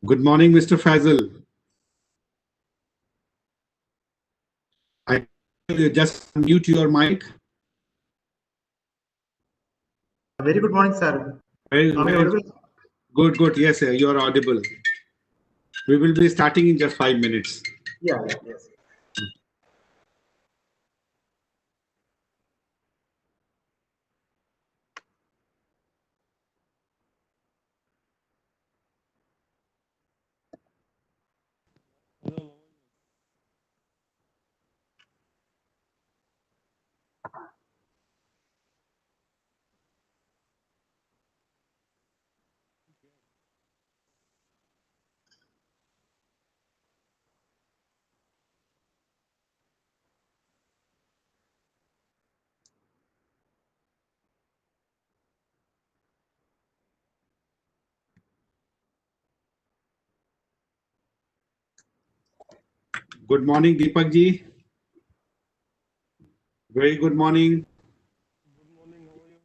Good morning, Mr. Faisal. I just mute your mic. Very good morning, sir. Very good, good. Yes, sir, you are audible. We will be starting in just 5 minutes. Yeah, yes. Good morning, Deepak ji. Very good morning. Good morning, how are you?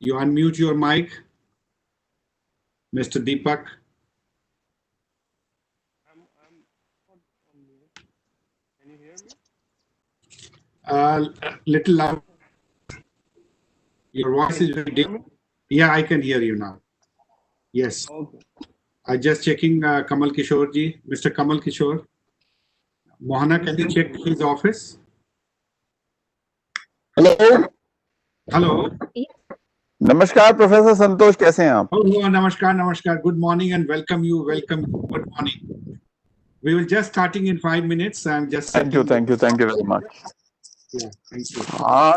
You unmute your mic, Mr. Deepak. I'm not on mute. Can you hear me? Little loud. Your voice is very deep. Yeah, I can hear you now. Yes. Okay. I just checking Kamal Kishore ji. Mr. Kamal Kishore. Mohana, can you check his office? Hello Hello. नमस्कार professor संतोष, कैसे हैं आप? Oh, namaskar, namaskar. Good morning and welcome you. Welcome. Good morning. We will just starting in 5 minutes. I'm just. Thank you very much. Yeah, thank you.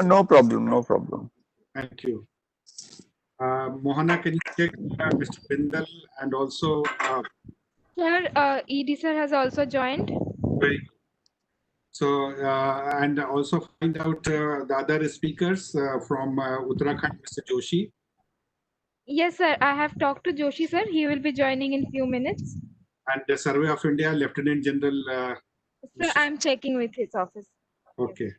No problem. Thank you. Mohana, can you check Mr. Bindal and also? Sir, ED sir has also joined. Very good. So and also find out the other speakers from Uttarakhand, Mr. Joshi. Yes, sir. I have talked to Joshi, sir. He will be joining in few minutes. And the Survey of India, Lieutenant General. Sir, I'm checking with his office. Okay.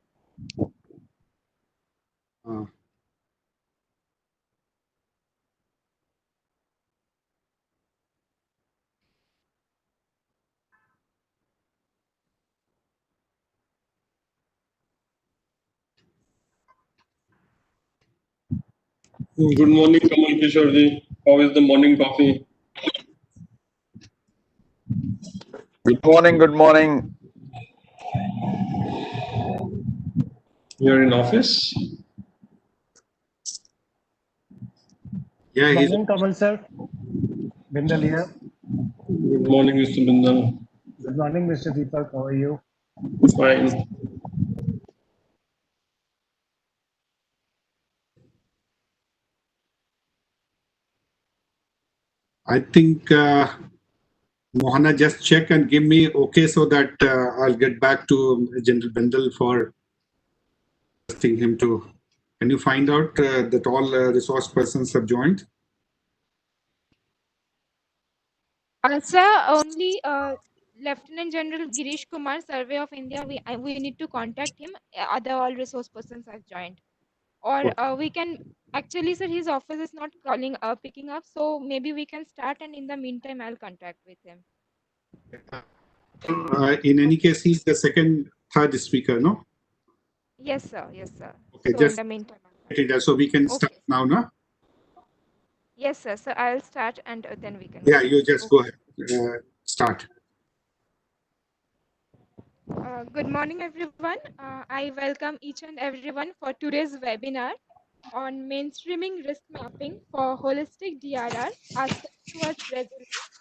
Good morning, Kamal Kishore ji. How is the morning coffee? Good morning. You're in office? Yeah, he's. Morning, Kamal sir. Bindal here. Good morning, Mr. Bindal. Good morning, Mr. Deepak. How are you? Fine. I think Mohana, just check and give me okay so that I'll get back to General Bindal for asking him to. Can you find out that all resource persons have joined? Sir, only Lieutenant General Girish Kumar, Survey of India, we need to contact him. Other all resource persons have joined. Or we can, actually, sir, his office is not picking up. So maybe we can start, and in the meantime, I'll contact with him. In any case, he's the third speaker, no? Yes, sir. Yes, sir. Okay, So just in the meantime. so we can start now, no? Yes, sir. So I'll start, and then we can. Yeah, you just go ahead. Start. Good morning, everyone. I welcome each and everyone for today's webinar on mainstreaming risk mapping for holistic DRR as towards resilience.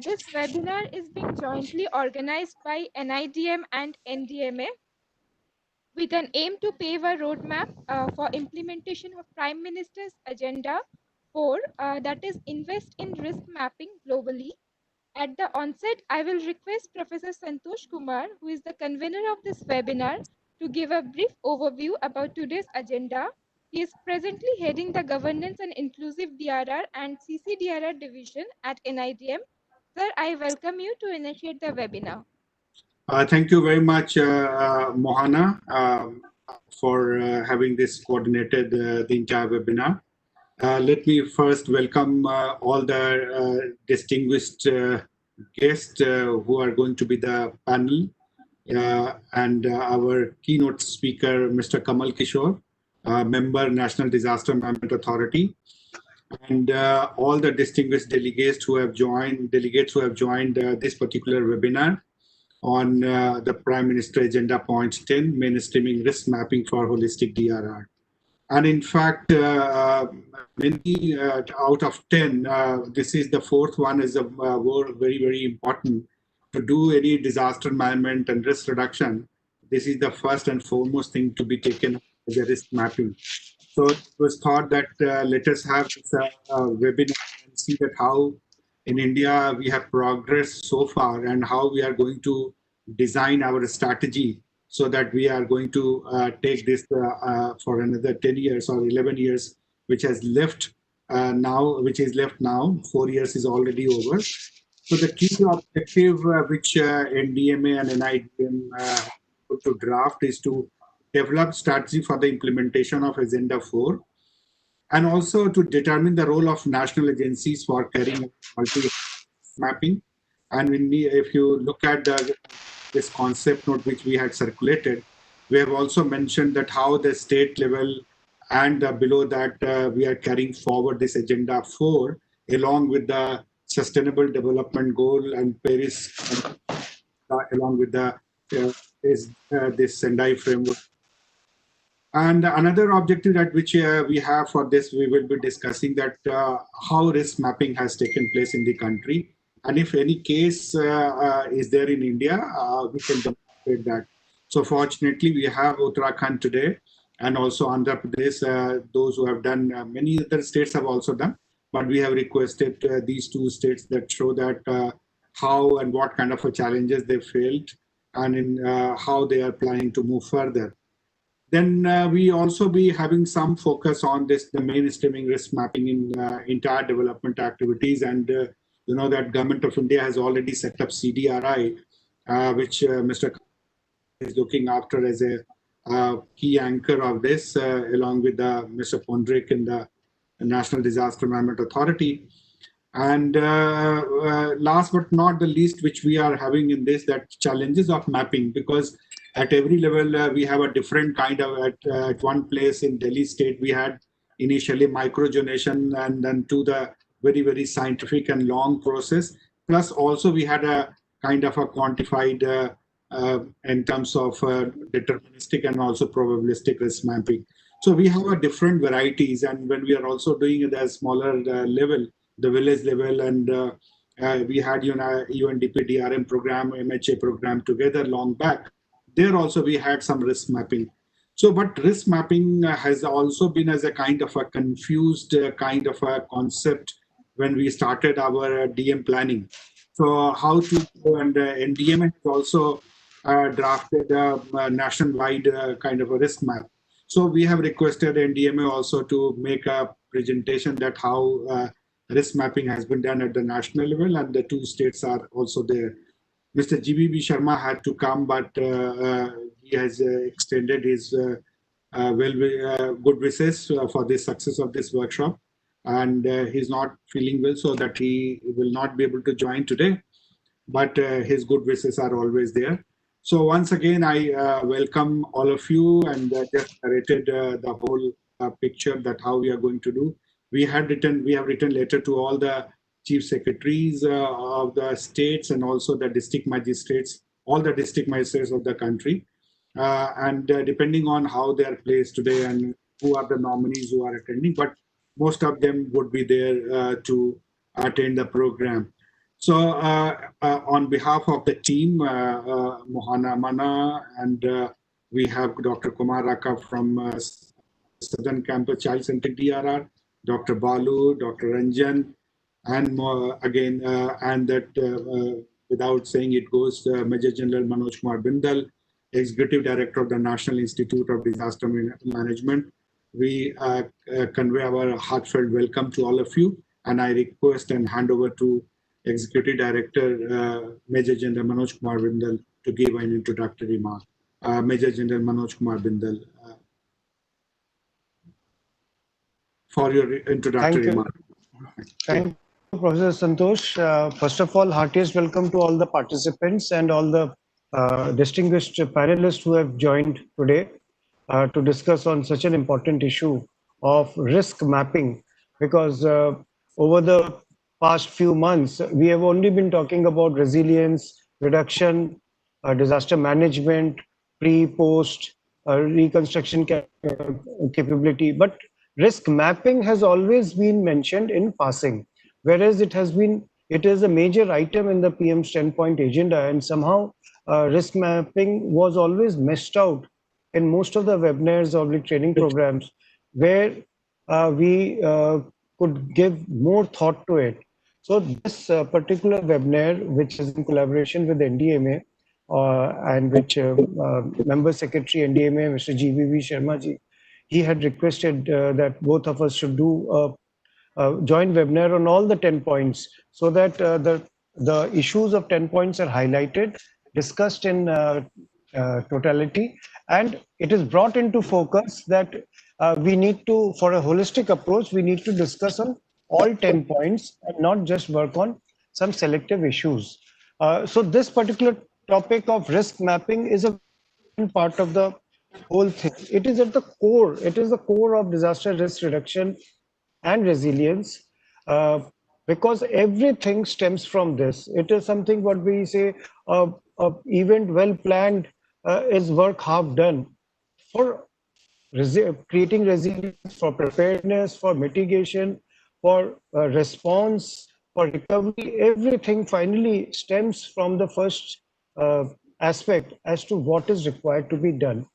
This webinar is being jointly organized by NIDM and NDMA with an aim to pave a roadmap for implementation of Prime Minister's Agenda 4, that is invest in risk mapping globally. At the onset, I will request Professor Santosh Kumar, who is the convener of this webinar, to give a brief overview about today's agenda. He is presently heading the Governance and Inclusive DRR and CCDRR division at NIDM. Sir, I welcome you to initiate the webinar. Thank you very much, Mohana, for having this coordinated the entire webinar. Let me first welcome all the distinguished guests who are going to be the panel and our keynote speaker, Mr. Kamal Kishore, member, National Disaster Management Authority, and all the distinguished delegates who have joined this particular webinar on the Prime Minister Agenda Point 10, mainstreaming risk mapping for holistic DRR. And in fact, many out of 10, this is the fourth one, is very, very important. To do any disaster management and risk reduction, this is the first and foremost thing to be taken as a risk mapping. So it was thought that let us have this webinar and see that how in India we have progressed so far and how we are going to design our strategy so that we are going to take this for another 10 years or 11 years, which has left which is left now. 4 years is already over. So the key objective which NDMA and NIDM put to draft is to develop strategy for the implementation of Agenda 4 and also to determine the role of national agencies for carrying multi mapping. And if you look at this concept note which we had circulated, we have also mentioned that how the state level and below that we are carrying forward this Agenda 4 along with the Sustainable Development Goal and Paris along with the this Sendai framework. And another objective that which we have for this, we will be discussing that how risk mapping has taken place in the country. And if any case is there in India, we can demonstrate that. So fortunately, we have Uttarakhand today and also Andhra Pradesh, those who have done, many other states have also done, but we have requested these two states that show that how and what kind of challenges they failed and in how they are planning to move further. Then we also be having some focus on this, the mainstreaming risk mapping in entire development activities. And you know that Government of India has already set up CDRI, which Mr. is looking after as a key anchor of this, along with Mr. Pondrik in the National Disaster Management Authority. And last but not the least, which we are having in this, that challenges of mapping, because at every level we have a different kind of, at one place in Delhi state, we had initially microjonation and then to the very, very scientific and long process. Plus also we had a kind of a quantified in terms of deterministic and also probabilistic risk mapping. So we have a different varieties, and when we are also doing it at a smaller level, the village level, and we had UNDP DRM program, MHA program together long back. There also we had some risk mapping. So, but risk mapping has also been as a kind of a confused kind of a concept when we started our DM planning. So how to, and NDMA has also drafted a nationwide kind of a risk map. So we have requested NDMA also to make a presentation that how risk mapping has been done at the national level, and the two states are also there. Mr. GBB Sharma had to come, but he has extended his good wishes for the success of this workshop. And he's not feeling well, so that he will not be able to join today, but his good wishes are always there. So once again, I welcome all of you, and just narrated the whole picture that how we are going to do. We have written letter to all the chief secretaries of the states and also the district magistrates, all the district magistrates of the country. And depending on how they are placed today and who are the nominees who are attending, but most of them would be there to attend the program. So on behalf of the team, Mohana Mana, and we have Dr. Kumar Raka from Southern Campus Child Centric DRR, Dr. Balu, Dr. Ranjan, and again, and that without saying it goes, Major General Manoj Kumar Bindal, Executive Director of the National Institute of Disaster Management. We convey our heartfelt welcome to all of you, and I request and hand over to Executive Director Major General Manoj Kumar Bindal to give an introductory remark. Major General Manoj Kumar Bindal. for your introductory Thank you. remark. Thank you, Professor Santosh. First of all, heartiest welcome to all the participants and all the distinguished panelists who have joined today to discuss on such an important issue of risk mapping. Because over the past few months, we have only been talking about resilience, reduction, disaster management, pre, post, reconstruction capability. But risk mapping has always been mentioned in passing, whereas it is a major item in the PM's 10-point agenda, and somehow risk mapping was always missed out in most of the webinars or the training programs where we could give more thought to it. So this particular webinar, which is in collaboration with NDMA and which Member Secretary NDMA, Mr. GVV Sharma ji, he had requested that both of us should do a joint webinar on all the 10 points so that the issues of 10 points are highlighted, discussed in totality, and it is brought into focus that we need to, for a holistic approach, we need to discuss on all 10 points and not just work on some selective issues. So this particular topic of risk mapping is a part of the whole thing. It is at the core. It is the core of disaster risk reduction and resilience, because everything stems from this. It is something what we say, event well planned is work half done. For creating resilience, for preparedness, for mitigation, for response, for recovery, everything finally stems from the first aspect as to what is required to be done.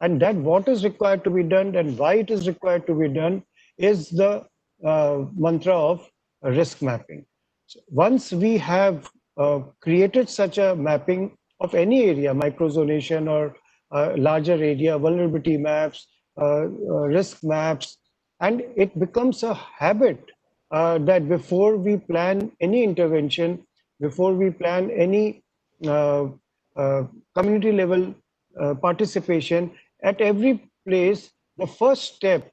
And that what is required to be done and why it is required to be done is the mantra of risk mapping. So once we have created such a mapping of any area, microzonation or larger area, vulnerability maps, risk maps, and it becomes a habit that before we plan any intervention, before we plan any community level participation, at every place, the first step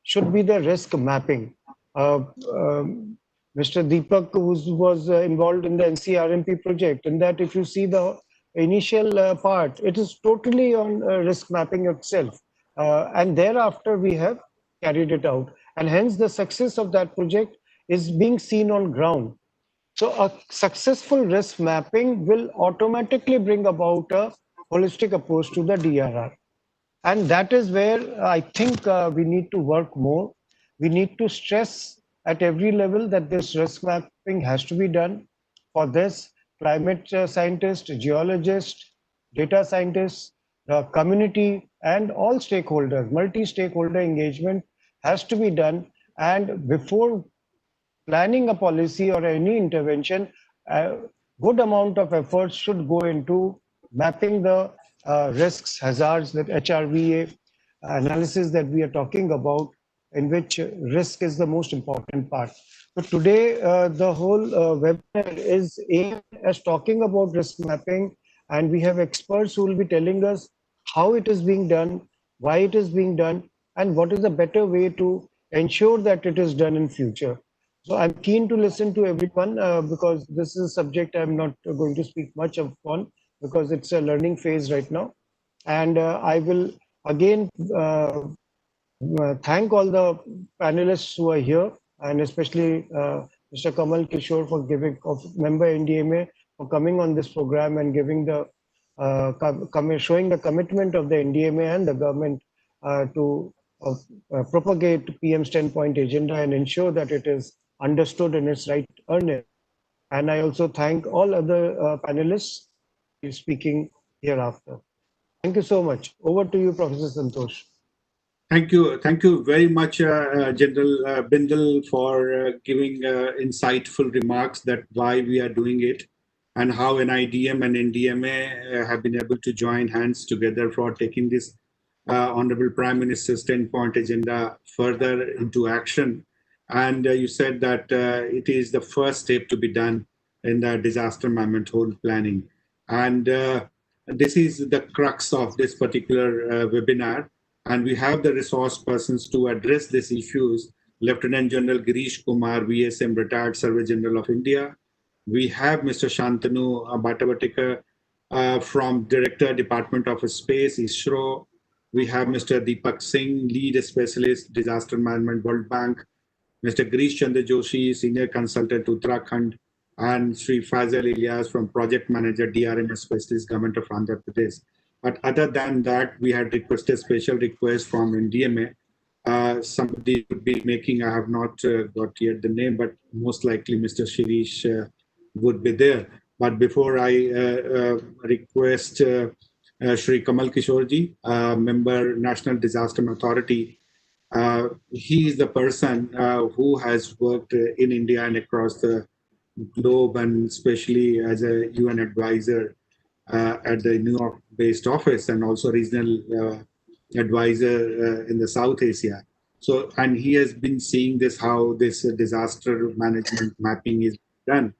should be the risk mapping. Mr. Deepak, who was involved in the NCRMP project, and that if you see the initial part, it is totally on risk mapping itself. And thereafter, we have carried it out. And hence, the success of that project is being seen on ground. So a successful risk mapping will automatically bring about a holistic approach to the DRR. And that is where I think we need to work more. We need to stress at every level that this risk mapping has to be done. For this, climate scientists, geologists, data scientists, the community, and all stakeholders, multi-stakeholder engagement has to be done. And before planning a policy or any intervention, a good amount of efforts should go into mapping the risks, hazards, that HRVA analysis that we are talking about, in which risk is the most important part. So today, the whole webinar is aimed as talking about risk mapping, and we have experts who will be telling us how it is being done, why it is being done, and what is the better way to ensure that it is done in future. So I'm keen to listen to everyone because this is a subject I'm not going to speak much upon because it's a learning phase right now. And I will again thank all the panelists who are here, and especially Mr. Kamal Kishore for giving, of member NDMA, for coming on this program and giving the showing the commitment of the NDMA and the government to propagate PM's 10-point agenda and ensure that it is understood in its right earnest. And I also thank all other panelists speaking hereafter. Thank you so much. Over to you, Professor Santosh. Thank you very much, General Bindal, for giving insightful remarks that why we are doing it and how NIDM and NDMA have been able to join hands together for taking this Honorable Prime Minister's 10-point agenda further into action. And you said that it is the first step to be done in the disaster management whole planning. And this is the crux of this particular webinar. And we have the resource persons to address these issues. Lieutenant General Girish Kumar, VSM, retired Surveyor General of India. We have Mr. Shantanu Bhattavatikar from Director, Department of Space, ISRO. We have Mr. Deepak Singh, Lead Specialist, Disaster Management, World Bank. Mr. Girish Chandra Joshi, Senior Consultant, Uttarakhand. And Sri Fazal Ilyas from Project Manager, DRM Specialist, Government of Andhra Pradesh. But other than that, we had requested special request from NDMA. Somebody would be making, I have not got yet the name, but most likely Mr. Shirish would be there. But before I request Shri Kamal Kishorji, member National Disaster Authority, he is the person who has worked in India and across the globe, and especially as a UN advisor at the New York-based office, and also regional advisor in the South Asia. So, and he has been seeing this, how this disaster management mapping is done,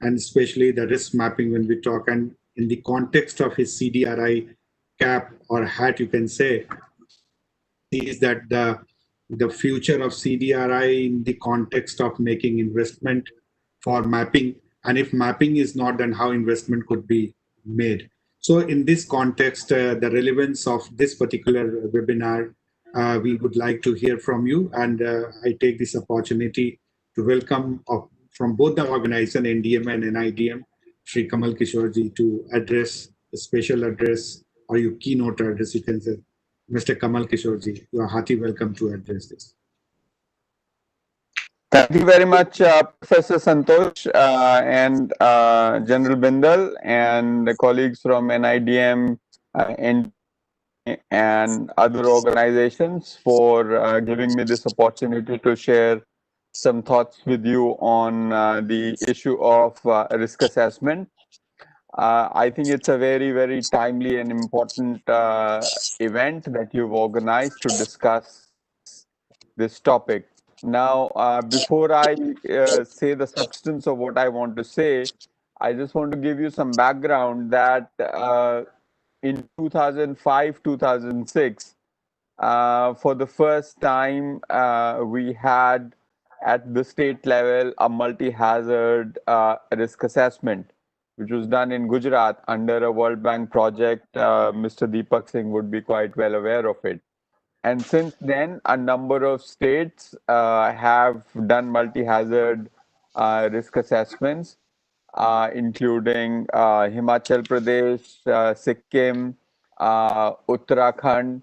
and especially the risk mapping when we talk, and in the context of his CDRI cap or hat, you can say, is that the future of CDRI in the context of making investment for mapping, and if mapping is not, then how investment could be made. So in this context, the relevance of this particular webinar, we would like to hear from you, and I take this opportunity to welcome from both the organization, NDMA and NIDM, Sri Kamal Kishorji, to address a special address, or your keynote address, you can say. Mr. Kamal Kishorji, you are hearty welcome to address this. Thank you very much, Professor Santosh and General Bindal and the colleagues from NIDM and other organizations for giving me this opportunity to share some thoughts with you on the issue of risk assessment. I think it's a very, very timely and important event that you've organized to discuss this topic. Now, before I say the substance of what I want to say, I just want to give you some background that in 2005, 2006, for the first time, we had at the state level a multi-hazard risk assessment, which was done in Gujarat under a World Bank project. Mr. Deepak Singh would be quite well aware of it. And since then, a number of states have done multi-hazard risk assessments, including Himachal Pradesh, Sikkim, Uttarakhand,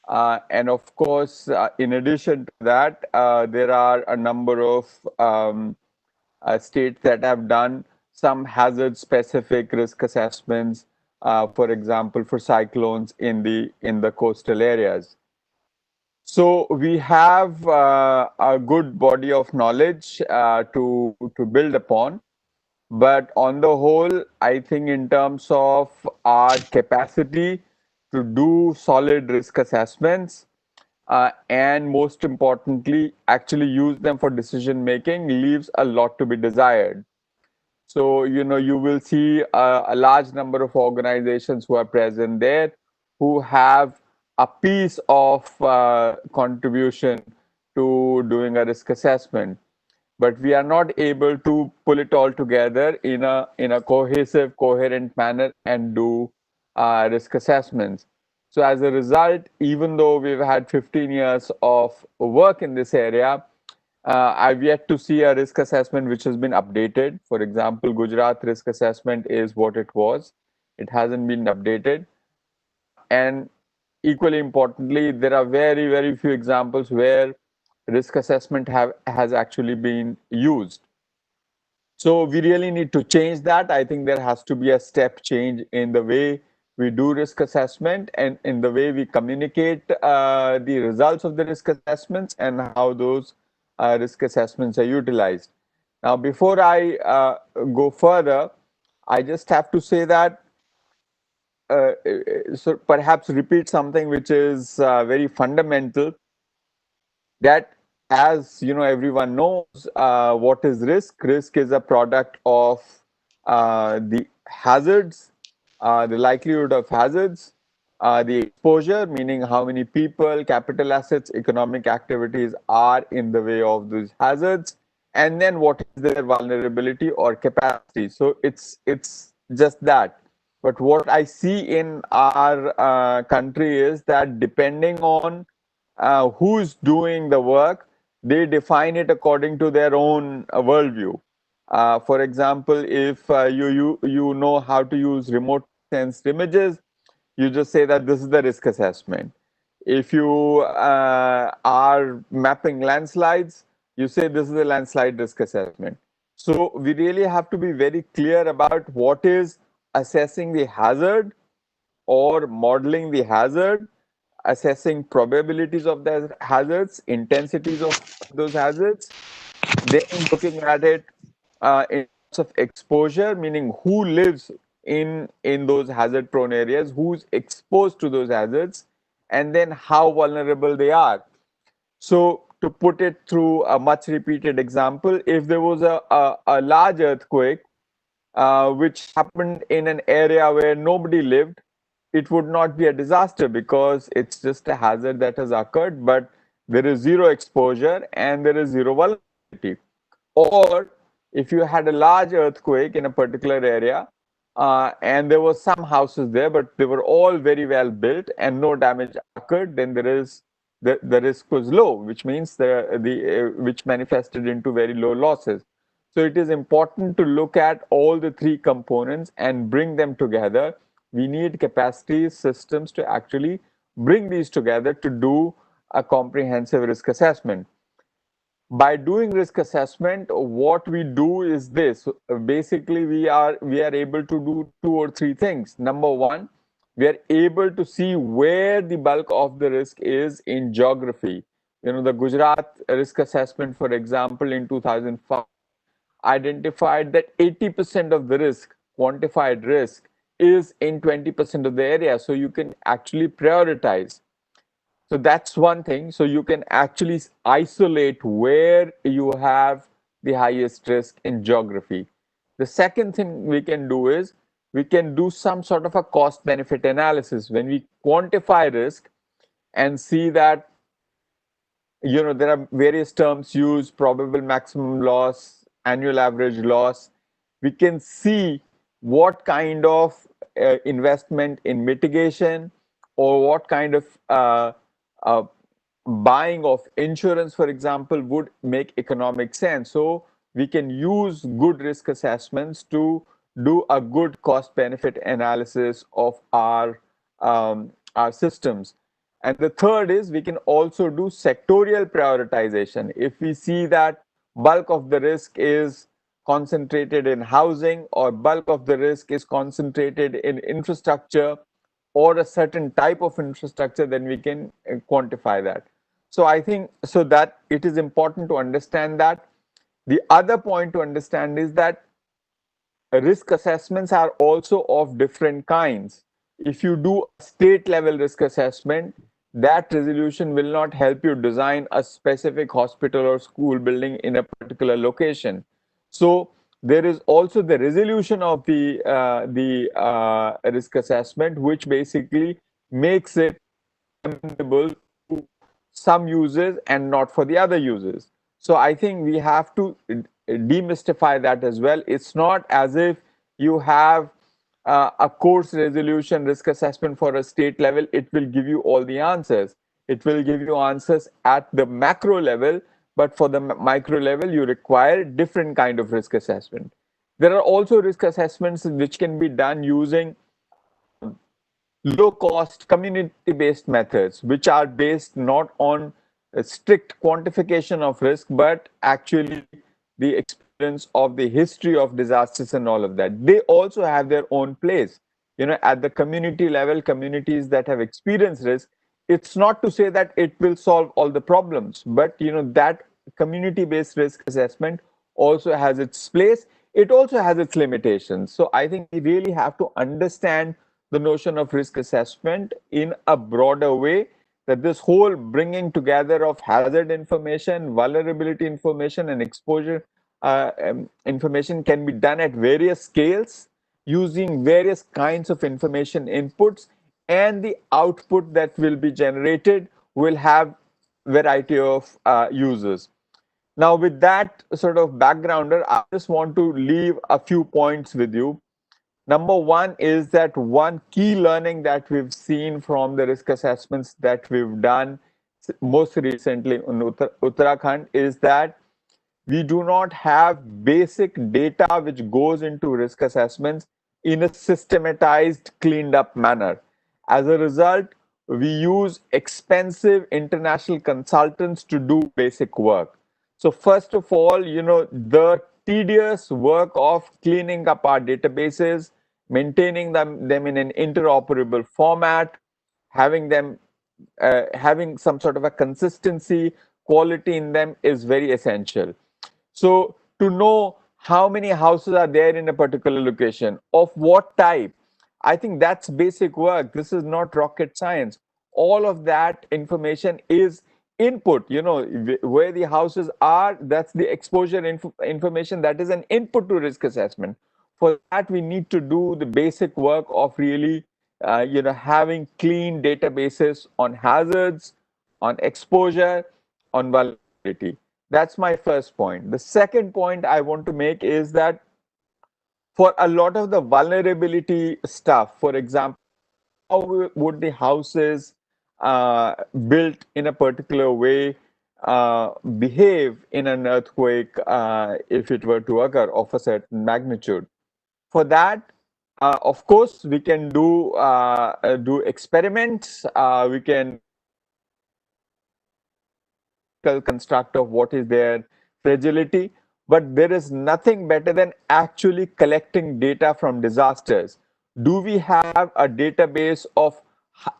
and of course, in addition to that, there are a number of states that have done some hazard-specific risk assessments, for example, for cyclones in the coastal areas. So we have a good body of knowledge to build upon. But on the whole, I think in terms of our capacity to do solid risk assessments, and most importantly, actually use them for decision making, leaves a lot to be desired. So, you will see a large number of organizations who are present there who have a piece of contribution to doing a risk assessment. But we are not able to pull it all together in a cohesive, coherent manner and do risk assessments. So as a result, even though we've had 15 years of work in this area, I've yet to see a risk assessment which has been updated. For example, Gujarat risk assessment is what it was. It hasn't been updated. And equally importantly, there are very, very few examples where risk assessment has actually been used. So we really need to change that. I think there has to be a step change in the way we do risk assessment and in the way we communicate the results of the risk assessments and how those risk assessments are utilized. Now, before I go further, I just have to say that so perhaps repeat something which is very fundamental, that as everyone knows, what is risk? Risk is a product of the hazards, the likelihood of hazards, the exposure, meaning how many people, capital assets, economic activities are in the way of these hazards, and then what is their vulnerability or capacity. So it's just that. But what I see in our country is that depending on who's doing the work, they define it according to their own worldview. For example, if you know how to use remote sensed images, you just say that this is the risk assessment. If you are mapping landslides, you say this is the landslide risk assessment. So we really have to be very clear about what is assessing the hazard or modeling the hazard, assessing probabilities of the hazards, intensities of those hazards, then looking at it in terms of exposure, meaning who lives in those hazard prone areas, who's exposed to those hazards, and then how vulnerable they are. So to put it through a much repeated example, if there was a large earthquake which happened in an area where nobody lived, it would not be a disaster because it's just a hazard that has occurred, but there is zero exposure and there is zero vulnerability. Or if you had a large earthquake in a particular area and there were some houses there, but they were all very well built and no damage occurred, then there is the risk was low, which means which manifested into very low losses. So it is important to look at all the three components and bring them together. We need capacity systems to actually bring these together to do a comprehensive risk assessment. By doing risk assessment, what we do is this. Basically, we are able to do two or three things. Number one, we are able to see where the bulk of the risk is in geography. You know, the Gujarat risk assessment, for example, in 2005 identified that 80% of the risk, quantified risk, is in 20% of the area. So you can actually prioritize. So that's one thing. So you can actually isolate where you have the highest risk in geography. The second thing we can do is we can do some sort of a cost benefit analysis. When we quantify risk and see that, you know, there are various terms used, probable maximum loss, annual average loss, we can see what kind of investment in mitigation or what kind of uh, buying of insurance, for example, would make economic sense. So we can use good risk assessments to do a good cost benefit analysis of our systems. And the third is we can also do sectorial prioritization. If we see that bulk of the risk is concentrated in housing or bulk of the risk is concentrated in infrastructure or a certain type of infrastructure, then we can quantify that. So I think so that it is important to understand that. The other point to understand is that risk assessments are also of different kinds. If you do a state level risk assessment, that resolution will not help you design a specific hospital or school building in a particular location. So there is also the resolution of the risk assessment, which basically makes it amenable to some users and not for the other users. So I think we have to demystify that as well. It's not as if you have a course resolution risk assessment for a state level, it will give you all the answers. It will give you answers at the macro level, but for the micro level, you require different kind of risk assessment. There are also risk assessments which can be done using low cost community based methods, which are based not on a strict quantification of risk, but actually the experience of the history of disasters and all of that. They also have their own place. You know, at the community level, communities that have experienced risk, it's not to say that it will solve all the problems, but you know, that community based risk assessment also has its place. It also has its limitations. So I think we really have to understand the notion of risk assessment in a broader way, that this whole bringing together of hazard information, vulnerability information, and exposure information can be done at various scales using various kinds of information inputs, and the output that will be generated will have variety of uses. Now, with that sort of backgrounder, I just want to leave a few points with you. Number one is that one key learning that we've seen from the risk assessments that we've done most recently in Uttarakhand is that we do not have basic data which goes into risk assessments in a systematized, cleaned up manner. As a result, we use expensive international consultants to do basic work. So first of all, the tedious work of cleaning up our databases, maintaining them in an interoperable format, having some sort of a consistency, quality in them is very essential. So to know how many houses are there in a particular location, of what type, I think that's basic work. This is not rocket science. All of that information is input, where the houses are, that's the exposure information, that is an input to risk assessment. For that, we need to do the basic work of really, having clean databases on hazards, on exposure, on vulnerability. That's my first point. The second point I want to make is that for a lot of the vulnerability stuff, for example, how would the houses built in a particular way behave in an earthquake if it were to occur of a certain magnitude? For that, of course, we can do experiments. We can construct of what is their fragility, but there is nothing better than actually collecting data from disasters. Do we have a database of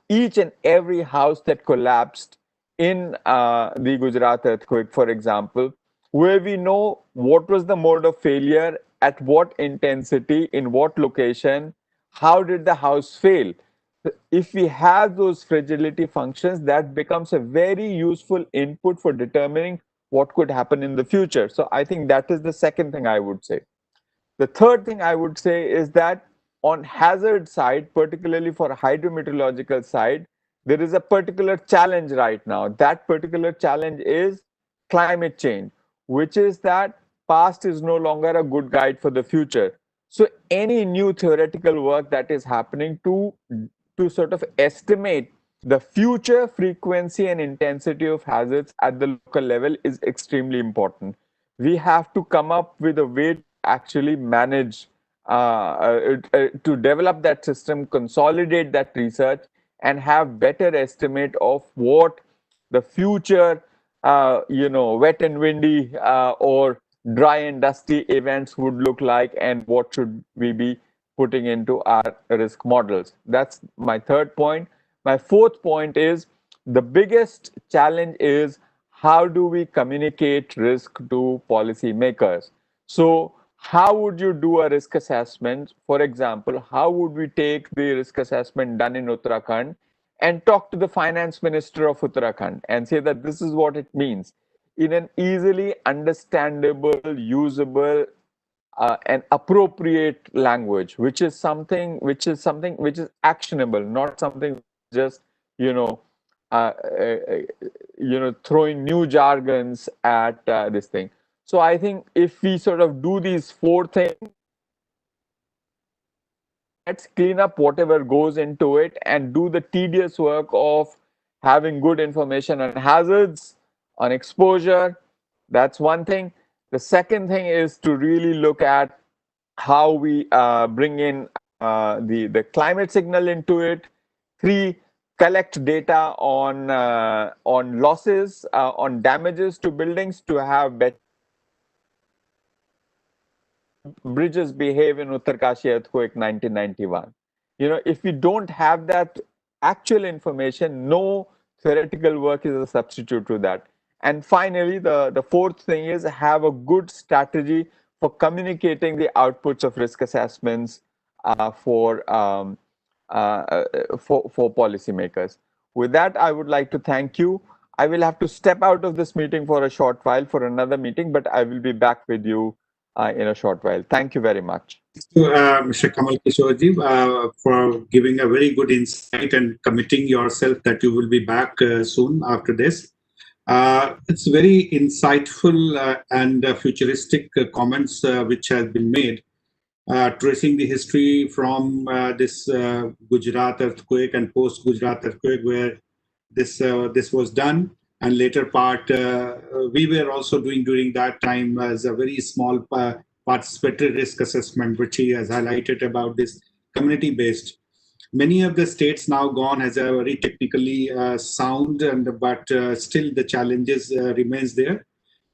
each and every house that collapsed in the Gujarat earthquake, for example, where we know what was the mode of failure, at what intensity, in what location, how did the house fail? If we have those fragility functions, that becomes a very useful input for determining what could happen in the future. So I think that is the second thing I would say. The third thing I would say is that on hazard side, particularly for hydrometeorological side, there is a particular challenge right now. That particular challenge is climate change, which is that past is no longer a good guide for the future. So any new theoretical work that is happening to sort of estimate the future frequency and intensity of hazards at the local level is extremely important. We have to come up with a way to actually manage, to develop that system, consolidate that research, and have better estimate of what the future, wet and windy or dry and dusty events would look like, and what should we be putting into our risk models. That's my third point. My fourth point is the biggest challenge is how do we communicate risk to policymakers? So how would you do a risk assessment? For example, how would we take the risk assessment done in Uttarakhand and talk to the finance minister of Uttarakhand and say that this is what it means in an easily understandable, usable, an appropriate language, which is something which is actionable, not something just throwing new jargons at this thing. So I think if we sort of do these four things, let's clean up whatever goes into it and do the tedious work of having good information on hazards, on exposure. That's one thing. The second thing is to really look at how we bring in the climate signal into it. 3, collect data on losses, on damages to buildings to have better bridges behave in Uttarkashi earthquake 1991. If we don't have that actual information, no theoretical work is a substitute to that. And finally, the fourth thing is have a good strategy for communicating the outputs of risk assessments for policymakers. With that, I would like to thank you. I will have to step out of this meeting for a short while for another meeting, but I will be back with you in a short while. Thank you very much. To Mr. Kamal Kishorji for giving a very good insight and committing yourself that you will be back soon after this. It's very insightful and futuristic comments which have been made, tracing the history from this Gujarat earthquake and post-Gujarat earthquake, where this was done, and later part we were also doing during that time as a very small participatory risk assessment, which he has highlighted about this community-based. Many of the states now gone as a very technically sound, but still the challenges remains there.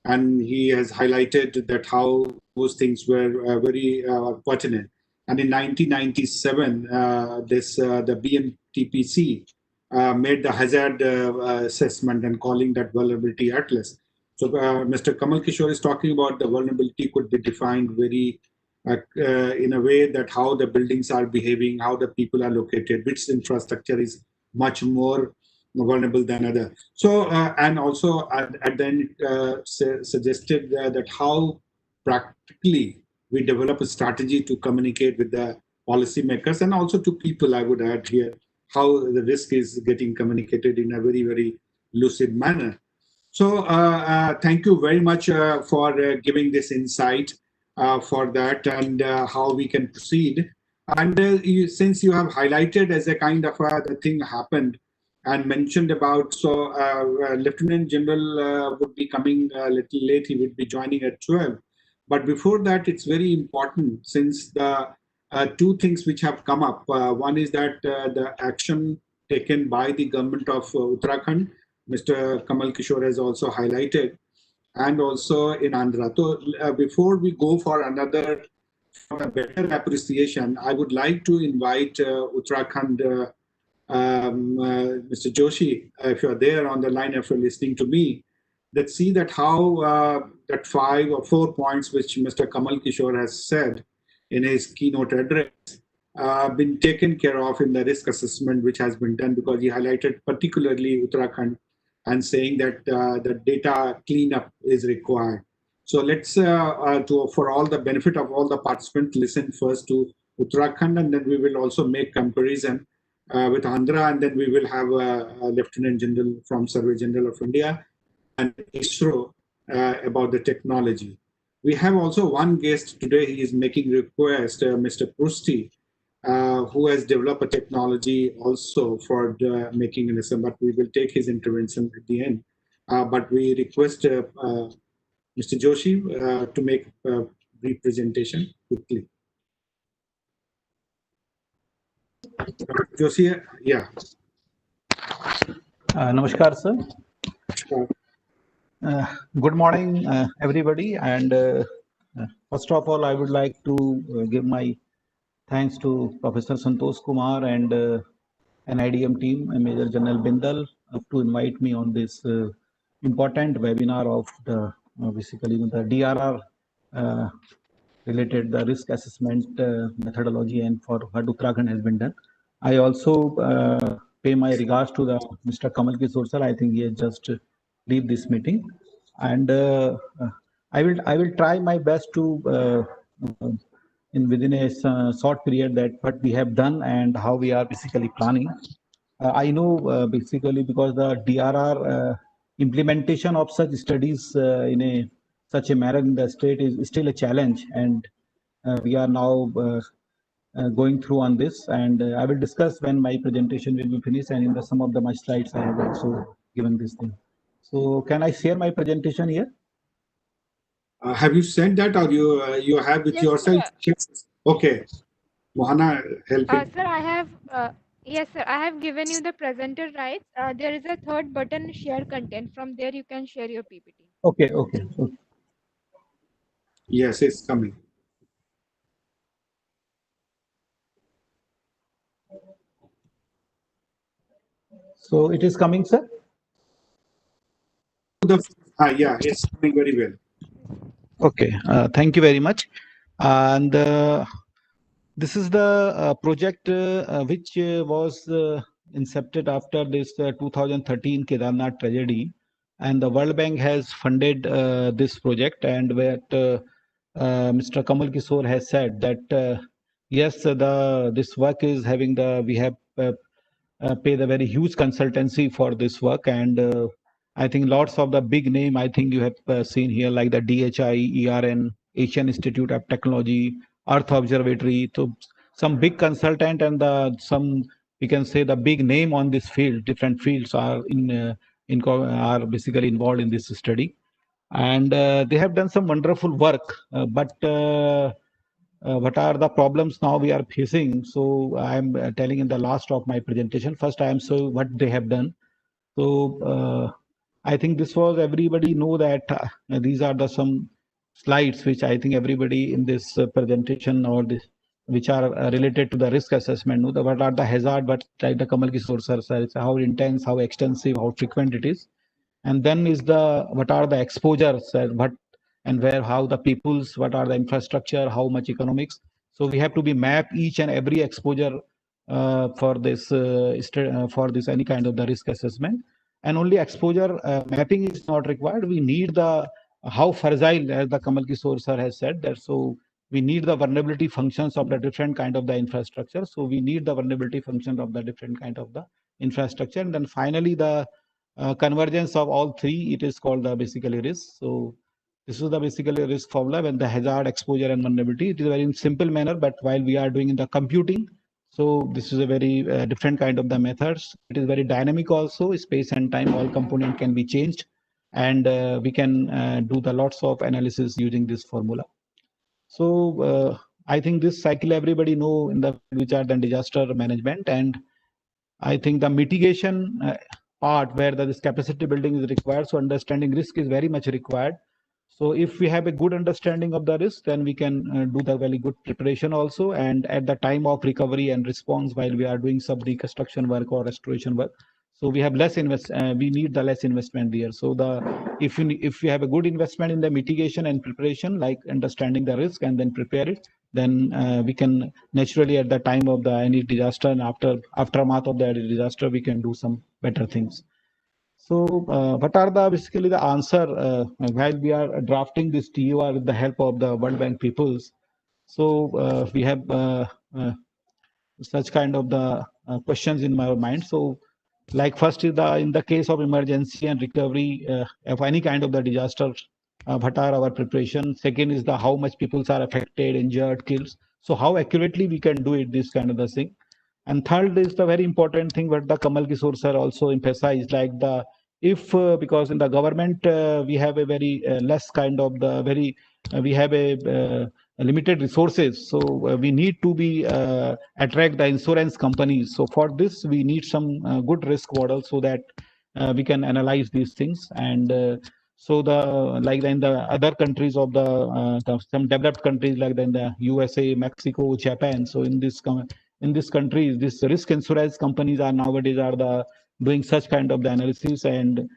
And he has highlighted that how those things were very pertinent. And in 1997, the BMTPC made the hazard assessment and calling that vulnerability atlas. So Mr. Kamal Kishore is talking about the vulnerability could be defined very in a way that how the buildings are behaving, how the people are located, which infrastructure is much more vulnerable than other. So and also at the end suggested that how practically we develop a strategy to communicate with the policymakers and also to people. I would add here how the risk is getting communicated in a very, very lucid manner. So thank you very much for giving this insight for that and how we can proceed. And since you have highlighted as a kind of the thing happened and mentioned about, so Lieutenant General would be coming a little late, he would be joining at 12. But before that, it's very important since the two things which have come up. One is that the action taken by the government of Uttarakhand, Mr. Kamal Kishore has also highlighted, and also in Andhra. So before we go for another for a better appreciation, I would like to invite Uttarakhand, Mr. Joshi, if you're there on the line, if you're listening to me, let's see that how that 5 or 4 points which Mr. Kamal Kishore has said in his keynote address been taken care of in the risk assessment which has been done, because he highlighted particularly Uttarakhand and saying that the data cleanup is required. So let's, for all the benefit of all the participants, listen first to Uttarakhand, and then we will also make comparison with Andhra, and then we will have a Lieutenant General from Survey General of India and ISRO about the technology. We have also one guest today. He is making request, Mr. Prusti, who has developed a technology also for making an assembly, but we will take his intervention at the end. But we request Mr. Joshi to make a brief presentation quickly. Joshi, yeah. Namaskar, sir. Good morning, everybody. And first of all, I would like to give my thanks to Professor Santosh Kumar and NIDM team and Major General Bindal to invite me on this important webinar of the basically the DRR related the risk assessment methodology and for what Uttarakhand has been done. I also pay my regards to the Mr. Kamal Kishore sir. I think he has just leave this meeting, and I will try my best to in within a short period that what we have done and how we are basically planning. I know basically because the DRR implementation of such studies in a such a manner in the state is still a challenge, and we are now going through on this, and I will discuss when my presentation will be finished, and in the some of the my slides I have also given this thing. So can I share my presentation here? Have you sent that, or you have with Yes, yourself? sir. Okay, Mohana, help me. Sir, I have yes, sir. I have given you the presenter rights. There is a third button, share content. From there, you can share your PPT. Okay, okay. Yes, it's coming. So it is coming, sir? Yeah, it's coming very well. Okay, thank you very much. And this is the project which was incepted after this 2013 Kedarnath tragedy, and the World Bank has funded this project, and where Mr. Kamal Kishore has said that yes, this work is having we have paid a very huge consultancy for this work, and I think lots of the big name I think you have seen here, like the DHI, ERN, Asian Institute of Technology, Earth Observatory. So some big consultant and some, we can say, the big name on this field, different fields are are basically involved in this study, and they have done some wonderful work. But what are the problems now we are facing? So I'm telling in the last of my presentation. First, I am so what they have done. So I think this was, everybody know that these are the some slides which I think everybody in this presentation or this, which are related to the risk assessment. Know what are the hazard, but like the Kamal Kishore sir said, how intense, how extensive, how frequent it is. And then is what are the exposures, what and where, how the peoples, what are the infrastructure, how much economics. So we have to be map each and every exposure for this any kind of the risk assessment. And only exposure mapping is not required. We need the how fragile, as the Kamal Kishore sir has said that. So we need the vulnerability functions of the different kind of the infrastructure. So we need the vulnerability function of the different kind of the infrastructure. And then finally the convergence of all three, it is called the basically risk. So this is the basically risk formula when the hazard, exposure, and vulnerability. It is a very simple manner, but while we are doing in the computing, so this is a very different kind of the methods. It is very dynamic also. Space and time, all component can be changed, and we can do the lots of analysis using this formula. So I think this cycle everybody know in the which are the disaster management, and I think the mitigation part where this capacity building is required. So understanding risk is very much required. So if we have a good understanding of the risk, then we can do the very good preparation also. And at the time of recovery and response, while we are doing some reconstruction work or restoration work, so we have less we need the less investment there. So if you have a good investment in the mitigation and preparation, like understanding the risk and then prepare it, then we can naturally at the time of the any disaster and aftermath of the disaster, we can do some better things. So what are the basically the answer while we are drafting this TUR with the help of the World Bank peoples? So we have such kind of the questions in my mind. So like first is in the case of emergency and recovery of any kind of the disaster, what are our preparation? Second is the how much people are affected, injured, killed. So how accurately we can do it, this kind of the thing. And third is the very important thing what the Kamal Kishore sir also emphasized, like the if because in the government we have a very less kind of the very we have a limited resources, so we need to be attract the insurance companies. So for this we need some good risk model so that we can analyze these things. And so like in the other countries of some developed countries like in the USA, Mexico, Japan. So in this countries, this risk insurance companies are nowadays doing such kind of the analysis, and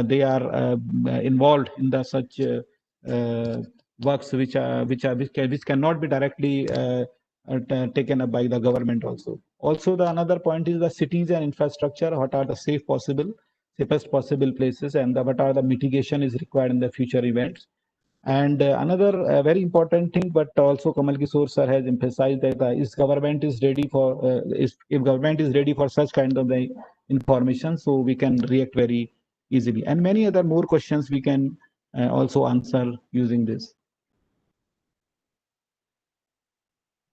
they are involved in the such works which cannot be directly taken up by the government also. Also, the another point is the cities and infrastructure. What are the safest possible places, and what are the mitigation is required in the future events. And another very important thing, but also Kamal Kishore sir has emphasized that if government is ready for such kind of the information, so we can react very easily. And many other more questions we can also answer using this.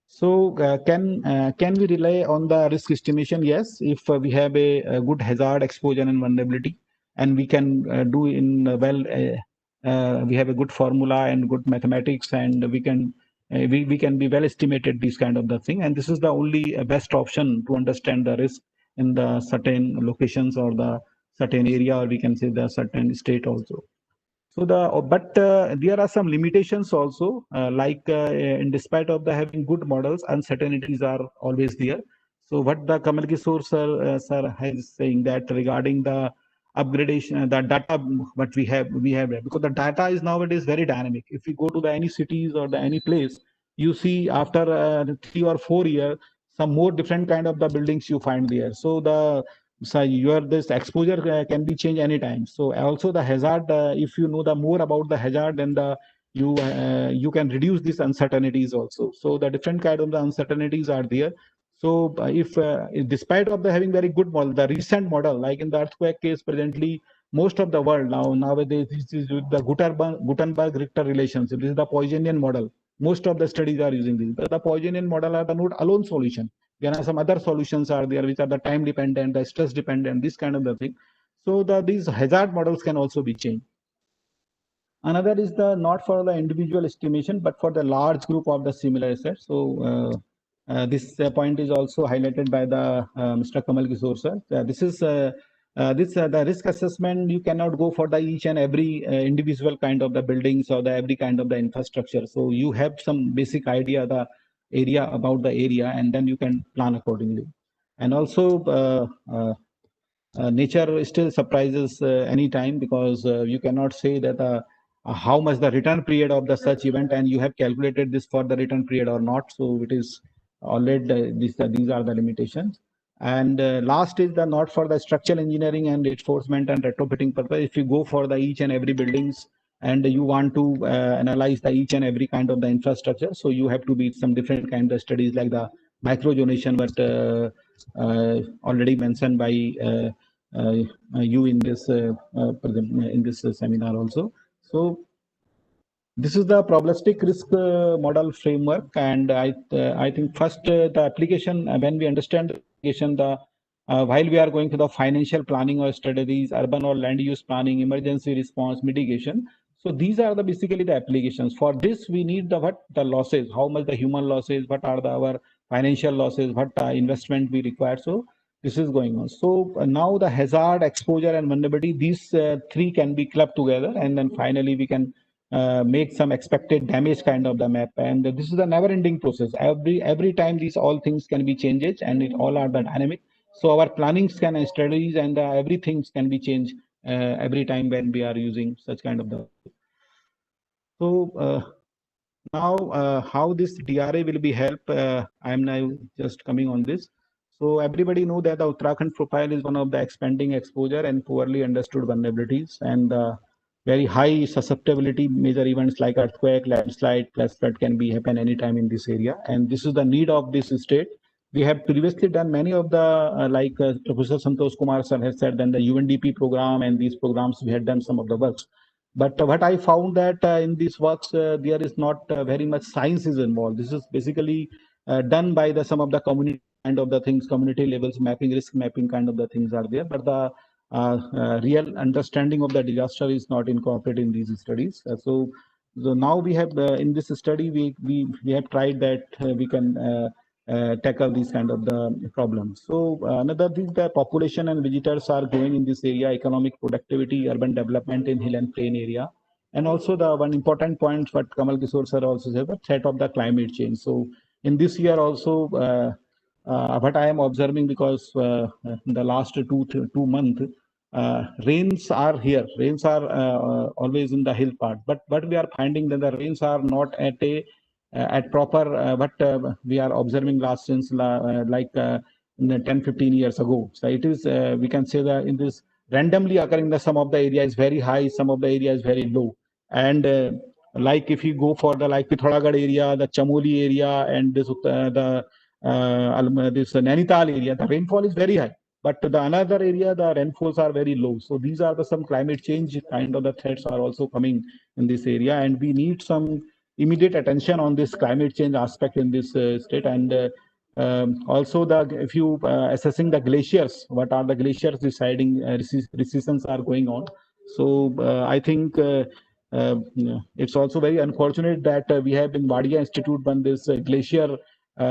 So can we rely on the risk estimation? Yes, if we have a good hazard, exposure, and vulnerability, and we can do in we have a good formula and good mathematics, and we can be well estimated this kind of the thing. And this is the only best option to understand the risk in the certain locations or the certain area, or we can say the certain state also. So but there are some limitations also, like in despite of the having good models, uncertainties are always there. So what the Kamal Kishore sir is saying that regarding the upgradation, the data what we have because the data is nowadays very dynamic. If you go to any cities or any place, you see after 3 or 4 years, some more different kind of the buildings you find there. So this exposure can be changed anytime. So also the hazard, if you know the more about the hazard, then you can reduce these uncertainties also. So the different kind of the uncertainties are there. So if despite of the having very good model, the recent model, like in the earthquake case presently, most of the world nowadays this is with the Gutenberg-Richter relationship. This is the Poissonian model. Most of the studies are using this. But the Poissonian model are the not alone solution. There are some other solutions are there which are the time dependent, the stress dependent, this kind of the thing. So these hazard models can also be changed. Another is the not for the individual estimation, but for the large group of the similar assets. So this point is also highlighted by the Mr. Kamal Kishore sir. This is the risk assessment. You cannot go for the each and every individual kind of the buildings or the every kind of the infrastructure. So you have some basic idea the area about the area, and then you can plan accordingly. And also nature still surprises any time, because you cannot say that how much the return period of the such event, and you have calculated this for the return period or not. So it is already these are the limitations. And last is the not for the structural engineering and reinforcement and retrofitting purpose. If you go for the each and every buildings and you want to analyze the each and every kind of the infrastructure, so you have to be some different kind of studies like the microjonation, but already mentioned by you in this seminar also. So this is the probabilistic risk model framework, and I think first the application, when we understand the application, while we are going to the financial planning or strategies, urban or land use planning, emergency response, mitigation. So these are the basically the applications. For this, we need the losses, how much the human losses, what are our financial losses, what investment we require. So this is going on. So now the hazard, exposure, and vulnerability, these three can be clubbed together, and then finally we can make some expected damage kind of the map. And this is a never-ending process. Every time these all things can be changed, and it all are the dynamic. So our plannings and strategies and everything can be changed every time when we are using such kind of the. So now how this DRA will be help, I am now just coming on this. So everybody know that the Uttarakhand profile is one of the expanding exposure and poorly understood vulnerabilities, and very high susceptibility. Major events like earthquake, landslide, plus flood can be happen anytime in this area, and this is the need of this state. We have previously done many of the like Professor Santosh Kumar sir has said, then the UNDP program and these programs we had done some of the works. But what I found that in these works there is not very much science is involved. This is basically done by the some of the community kind of the things, community levels mapping, risk mapping kind of the things are there, but the real understanding of the disaster is not incorporated in these studies. So now we have in this study we have tried that we can tackle these kind of the problems. So another thing, the population and visitors are growing in this area, economic productivity, urban development in hill and plain area. And also the one important point what Kamal Kishore sir also said, the threat of the climate change. So in this year also what I am observing, because in the last two months rains are here. Rains are always in the hill part, but we are finding that the rains are not at proper what we are observing last since like 10-15 years ago. So it is we can say that in this randomly occurring, the some of the area is very high, some of the area is very low. And like if you go for the like Pithoragarh area, the Chamoli area, and this this Nainital area, the rainfall is very high. But the another area, the rainfalls are very low. So these are the some climate change kind of the threats are also coming in this area, and we need some immediate attention on this climate change aspect in this state. And also the if you assessing the glaciers, what are the glaciers deciding recessions are going on. So I think it's also very unfortunate that we have in Wadia Institute when this glacier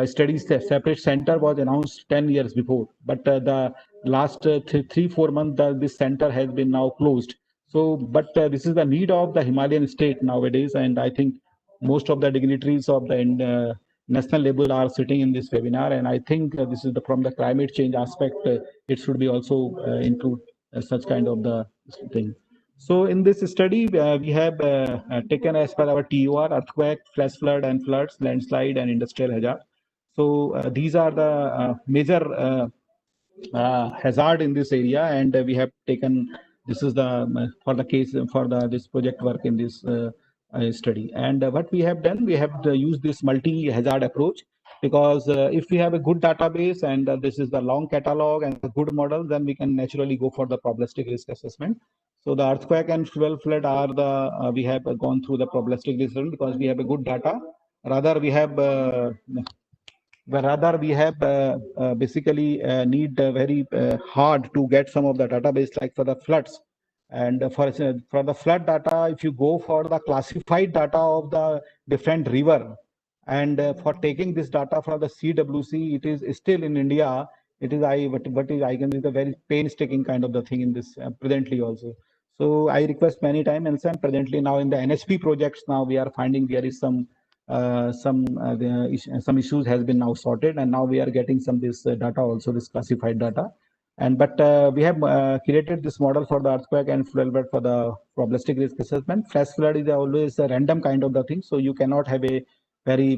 studies separate center was announced 10 years before, but the last 3-4 months this center has been now closed. So but this is the need of the Himalayan state nowadays, and I think most of the dignitaries of the national level are sitting in this webinar, and I think this is from the climate change aspect it should be also include such kind of the thing. So in this study we have taken as per our TOR earthquake, flash flood and floods, landslide and industrial hazard. So these are the major hazard in this area, and we have taken this is the for the case for the this project work in this study. And what we have done, we have used this multi-hazard approach, because if we have a good database and this is the long catalog and a good model, then we can naturally go for the probabilistic risk assessment. So the earthquake and fuel flood are the we have gone through the probabilistic risk assessment because we have a good data. Rather we have basically need very hard to get some of the database, like for the floods. And for the flood data, if you go for the classified data of the different river, and for taking this data from the CWC, it is still in India, it is what is I can is a very painstaking kind of the thing in this presently also. So I request many times, and presently now in the NHP projects, now we are finding there is some issues has been now sorted, and now we are getting some this data also, this classified data. And but we have created this model for the earthquake and flood for the probabilistic risk assessment. Flash flood is always a random kind of the thing, so you cannot have a very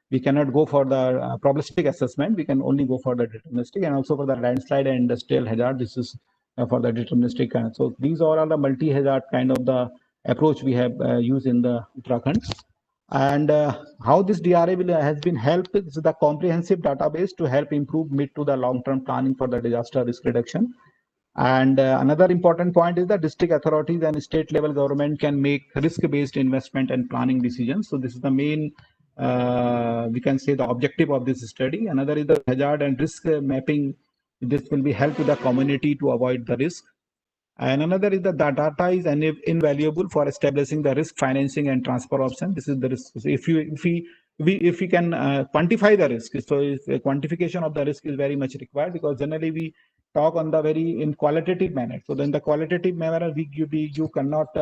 we cannot go for the probabilistic assessment. We can only go for the deterministic, and also for the landslide and industrial hazard. This is for the deterministic. So these are all the multi-hazard kind of the approach we have used in the Uttarakhand. And how this DRA has been helped is the comprehensive database to help improve mid to the long-term planning for the disaster risk reduction. And another important point is that district authorities and state level government can make risk-based investment and planning decisions. So this is the main, we can say, the objective of this study. Another is the hazard and risk mapping. This will be help to the community to avoid the risk. And another is that the data is invaluable for establishing the risk financing and transfer option. This is the risk. So if we can quantify the risk, so if a quantification of the risk is very much required, because generally we talk on the very in qualitative manner. So then the qualitative manner you cannot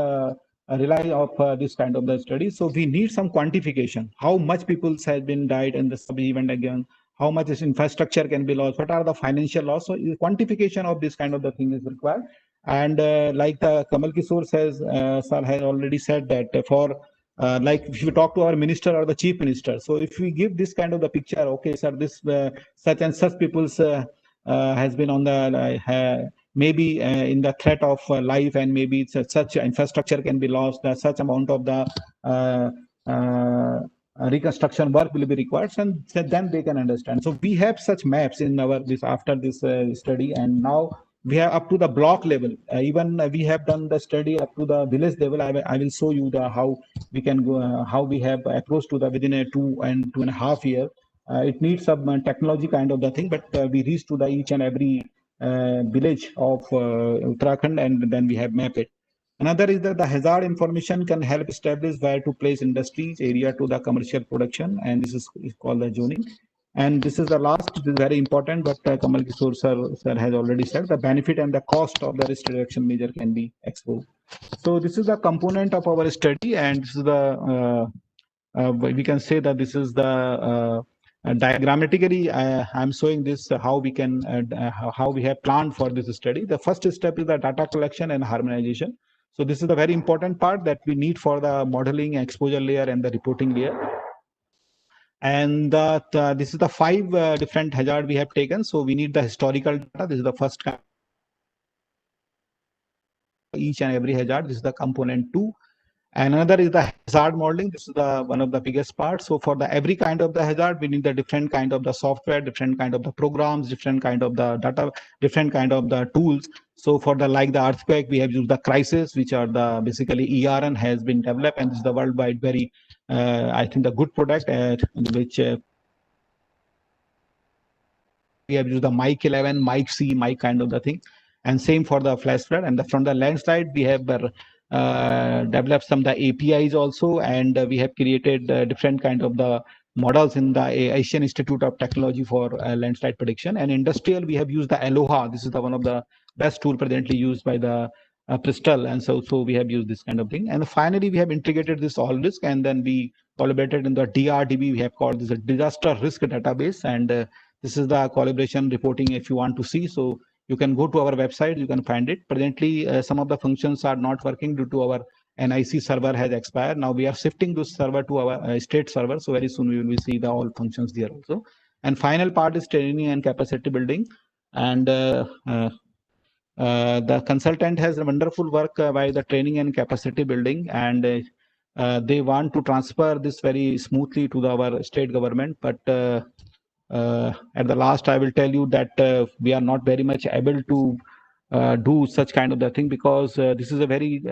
rely of this kind of the study. So we need some quantification. How much people has been died in the sub event again? How much is infrastructure can be lost? What are the financial loss? So quantification of this kind of the thing is required. And like the Kamal Kishore says, sir has already said that for like if you talk to our minister or the chief minister, so if we give this kind of the picture, okay, sir, this such and such people's has been on the maybe in the threat of life, and maybe such infrastructure can be lost, such amount of the reconstruction work will be required, and then they can understand. So we have such maps in our this after this study, and now we have up to the block level. Even we have done the study up to the village level. I will show you the how we can go, how we have approached to the within a 2.5 year. It needs some technology kind of the thing, but we reach to the each and every village of Uttarakhand, and then we have mapped it. Another is that the hazard information can help establish where to place industries area to the commercial production, and this is called the zoning. And this is the last, this is very important, but Kamal Kishore sir has already said the benefit and the cost of the risk reduction measure can be exposed. So this is a component of our study, and this is the we can say that this is the diagrammatically I'm showing this how we can how we have planned for this study. The first step is the data collection and harmonization. So this is the very important part that we need for the modeling, exposure layer, and the reporting layer. And this is the 5 different hazard we have taken. So we need the historical data. This is the first each and every hazard. This is the component 2. And another is the hazard modeling. This is the one of the biggest parts. So for the every kind of the hazard, we need the different kind of the software, different kind of the programs, different kind of the data, different kind of the tools. So for the like the earthquake, we have used the crisis, which are the basically ERN has been developed, and this is the worldwide very I think the good product which we have used the Mike 11, Mike C, Mike kind of the thing, and same for the flash flood. And from the landslide, we have developed some the APIs also, and we have created different kind of the models in the Asian Institute of Technology for landslide prediction. And industrial, we have used the Aloha. This is the one of the best tool presently used by the Bristol, and so we have used this kind of thing. And finally, we have integrated this all risk, and then we collaborated in the DRDB. We have called this a disaster risk database, and this is the collaboration reporting if you want to see. So you can go to our website, you can find it. Presently, some of the functions are not working due to our NIC server has expired. Now we are shifting this server to our state server. So very soon we will see the all functions there also. And final part is training and capacity building. And the consultant has a wonderful work by the training and capacity building. And they want to transfer this very smoothly to our state government, but at the last, I will tell you that we are not very much able to do such kind of the thing, because this is a very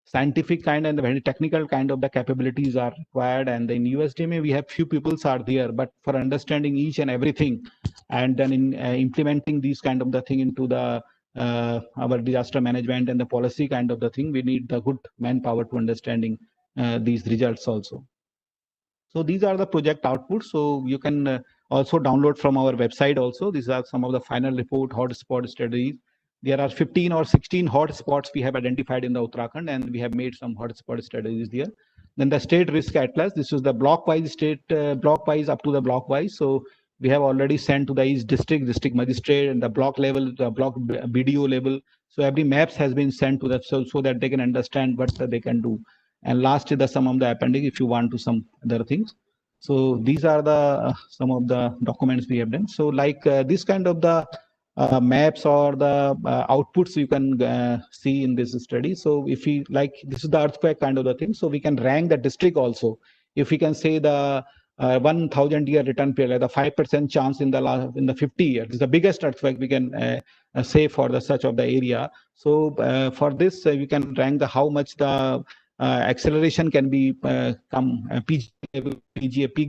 scientific kind and a very technical kind of the capabilities are required. And in USDMA, we have few peoples are there, but for understanding each and everything, and then in implementing these kind of the thing into the our disaster management and the policy kind of the thing, we need the good manpower to understanding these results also. So these are the project outputs. So you can also download from our website also. These are some of the final report hotspot studies. There are 15 or 16 hotspots we have identified in the Uttarakhand, and we have made some hotspot studies there. Then the state risk atlas. This is the block-wise state, block-wise up to the block-wise. So we have already sent to the each district magistrate, and the block level, the block BDO level. So every maps has been sent to them, so that they can understand what they can do. And last is the sum of the appendix if you want to some other things. So these are the some of the documents we have done. So like this kind of the maps or the outputs you can see in this study. So if we like, this is the earthquake kind of the thing. So we can rank the district also. If we can say the 1,000 year return period, the 5% chance in the 50 years, is the biggest earthquake we can say for the such of the area. So for this, we can rank the how much the acceleration can be PGA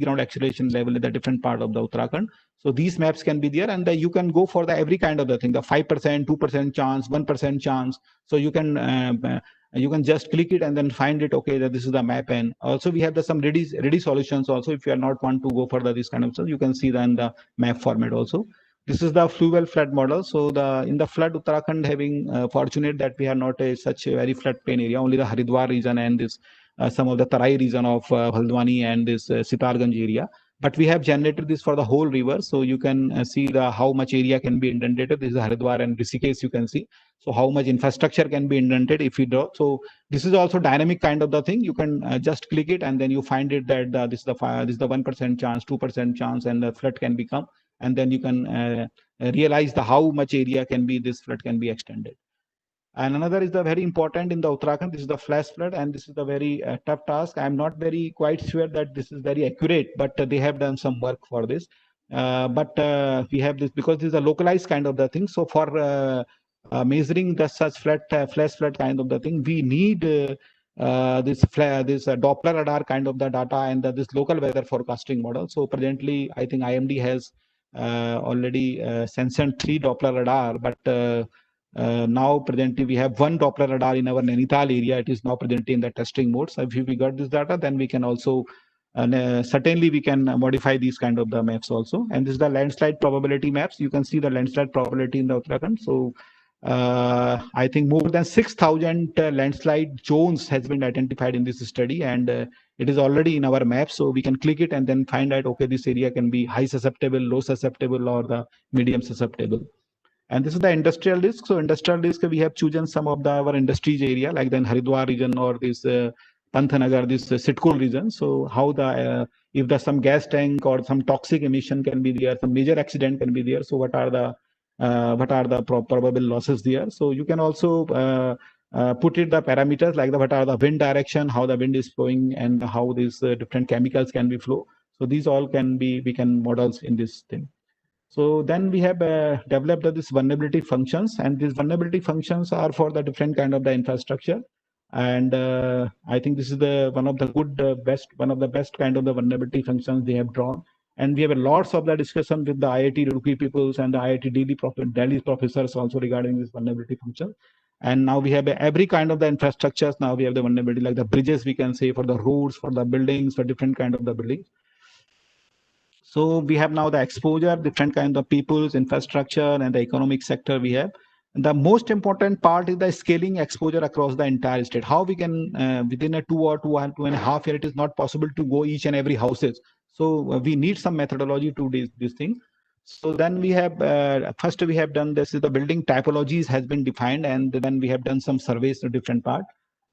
ground acceleration level in the different part of the Uttarakhand. So these maps can be there, and you can go for the every kind of the thing, the 5%, 2% chance, 1% chance. So you can just click it and then find it. Okay, that this is the map. And also we have some ready solutions also. If you are not want to go further this kind of stuff, you can see then the map format also. This is the fluvial flood model. So in the flood, Uttarakhand having fortunate that we are not such a very flood plain area. Only the Haridwar region and this some of the Tarai region of Haldwani and this Sitarganj area. But we have generated this for the whole river. So you can see the how much area can be inundated. This is Haridwar and Rishikesh. You can see. So how much infrastructure can be inundated if you draw. So this is also dynamic kind of the thing. You can just click it and then you find it that this is the 1% chance, 2% chance, and the flood can become. And then you can realize the how much area can be this flood can be extended. And another is the very important in the Uttarakhand. This is the flash flood, and this is the very tough task. I'm not very quite sure that this is very accurate, but they have done some work for this. But we have this because this is a localized kind of the thing. So for measuring the such flash flood kind of the thing, we need this Doppler radar kind of the data and this local weather forecasting model. So presently, I think IMD has already censored 3 Doppler radar, but now presently we have 1 Doppler radar in our Nainital area. It is now presently in the testing mode. So if we got this data, then we can also certainly we can modify these kind of the maps also. And this is the landslide probability maps. You can see the landslide probability in the Uttarakhand. So I think more than 6,000 landslide zones has been identified in this study, and it is already in our map. So we can click it and then find out, okay, this area can be high susceptible, low susceptible, or the medium susceptible. And this is the industrial risk. So industrial risk, we have chosen some of our industries area, like the Haridwar region or this Panthanagar, this Sitkul region. So how if there's some gas tank or some toxic emission can be there, some major accident can be there. So what are the probable losses there? So you can also put it the parameters like what are the wind direction, how the wind is flowing, and how these different chemicals can be flow. So these all can be we can models in this thing. So then we have developed this vulnerability functions, and these vulnerability functions are for the different kind of the infrastructure. And I think this is one of the best kind of the vulnerability functions they have drawn. And we have lots of the discussion with the IIT Roorkee peoples and the IIT Delhi professors also regarding this vulnerability function. And now we have every kind of the infrastructures. Now we have the vulnerability like the bridges, we can say, for the roads, for the buildings, for different kind of the buildings. So we have now the exposure, different kind of people's infrastructure and the economic sector we have. And the most important part is the scaling exposure across the entire state. How we can, within a 2 or 2.5 years, it is not possible to go each and every houses. So we need some methodology to do this thing. So then we have, first we have done this, is the building typologies has been defined, and then we have done some surveys to different part.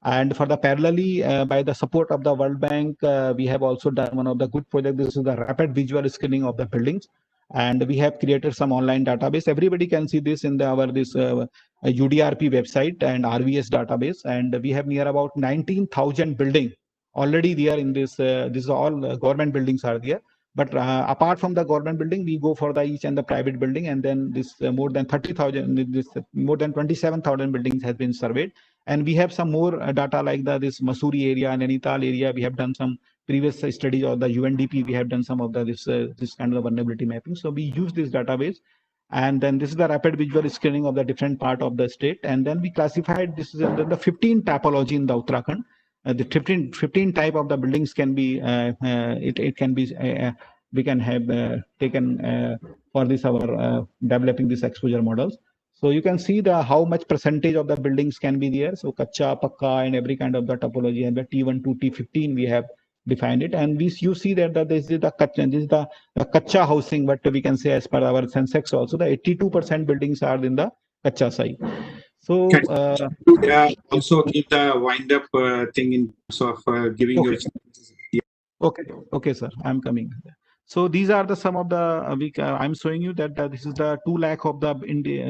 And for the parallelly, by the support of the World Bank, we have also done one of the good projects. This is the rapid visual scanning of the buildings. And we have created some online database. Everybody can see this in our UDRP website and RVS database. And we have near about 19,000 buildings already there in this. This is all government buildings are there. But apart from the government building, we go for the each and the private building, and then this more than 30,000, this more than 27,000 buildings has been surveyed, and we have some more data like this Mussoorie area and Nainital area. We have done some previous studies, or the UNDP. We have done some of this kind of vulnerability mapping. So we use this database, and then this is the rapid visual screening of the different part of the state, and then we classified this is the 15 typology in the Uttarakhand. The 15 type of the buildings can be it can be we can have taken for this our developing this exposure models. So you can see the how much percentage of the buildings can be there. So kacha, pakka, and every kind of the topology, and the T1 to T15 we have defined it, and you see that this is the kacha housing, what we can say as per our Sensex also, the 82% buildings are in the kacha side. So also give the wind up thing in terms of giving okay. Okay, sir, I'm coming. So these are the some of the I'm showing you that this is the 2 lakh of the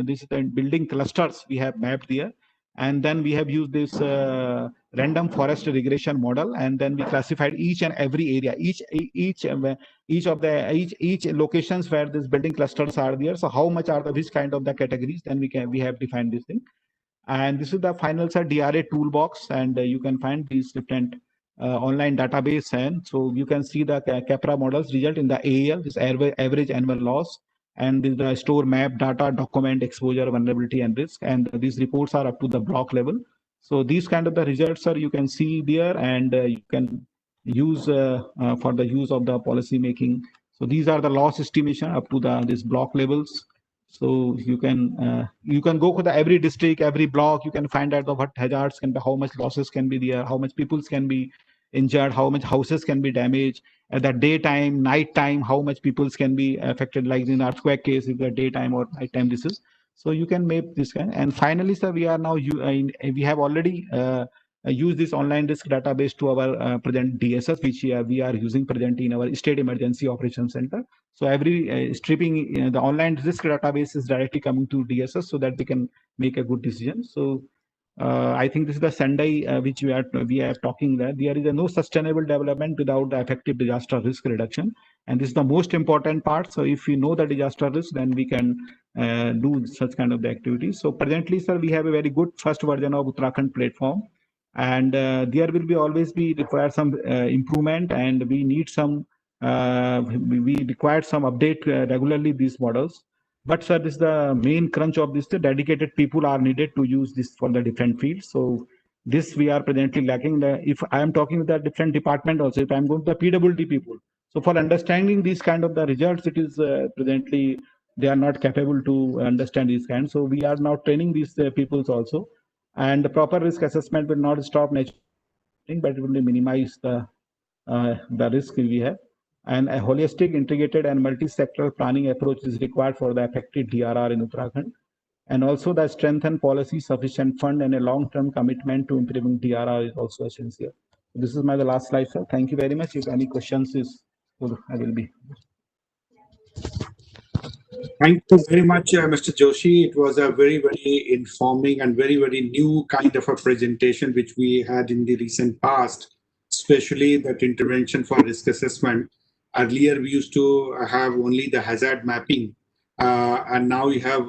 this is the building clusters we have mapped here, and then we have used this random forest regression model, and then we classified each and every area, each locations where these building clusters are there. So how much are the which kind of the categories? Then we have defined this thing. And this is the final DRA toolbox, and you can find these different online database, and so you can see the CAPRA models result in the AAL, this average annual loss, and this the store map data, document exposure, vulnerability, and risk, and these reports are up to the block level. So these kind of the results are you can see there, and you can use for the use of the policy making. So these are the loss estimation up to this block levels. So you can go for the every district, every block. You can find out what hazards can be, how much losses can be there, how much people can be injured, how much houses can be damaged at the daytime, night time, how much people can be affected, like in earthquake case, if the daytime or night time this is. So you can make this kind. And finally, sir, we are now we have already used this online risk database to our present DSS, which we are using presently in our State Emergency Operations Center. So every stripping the online risk database is directly coming to DSS so that they can make a good decision. So I think this is the Sendai which we are talking that there is no sustainable development without the effective disaster risk reduction, and this is the most important part. So if we know the disaster risk, then we can do such kind of the activities. So presently, sir, we have a very good first version of Uttarakhand platform, and there will be always be require some improvement, and we need some we require some update regularly these models. But sir, this is the main crunch of this. The dedicated people are needed to use this for the different fields. So this we are presently lacking. If I am talking with the different department also, if I am going to the PWD people, so for understanding these kind of the results, it is presently they are not capable to understand these kinds. So we are now training these peoples also, and the proper risk assessment will not stop nature, but it will minimize the risk we have. And a holistic, integrated, and multi-sectoral planning approach is required for the effective DRR in Uttarakhand. And also the strengthened policy, sufficient fund, and a long-term commitment to improving DRR is also essential. This is my last slide, sir. Thank you very much. If any questions I will be. Thank you very much, Mr. Joshi. It was a very, very informing and very, very new kind of a presentation which we had in the recent past, especially that intervention for risk assessment. Earlier, we used to have only the hazard mapping, and now we have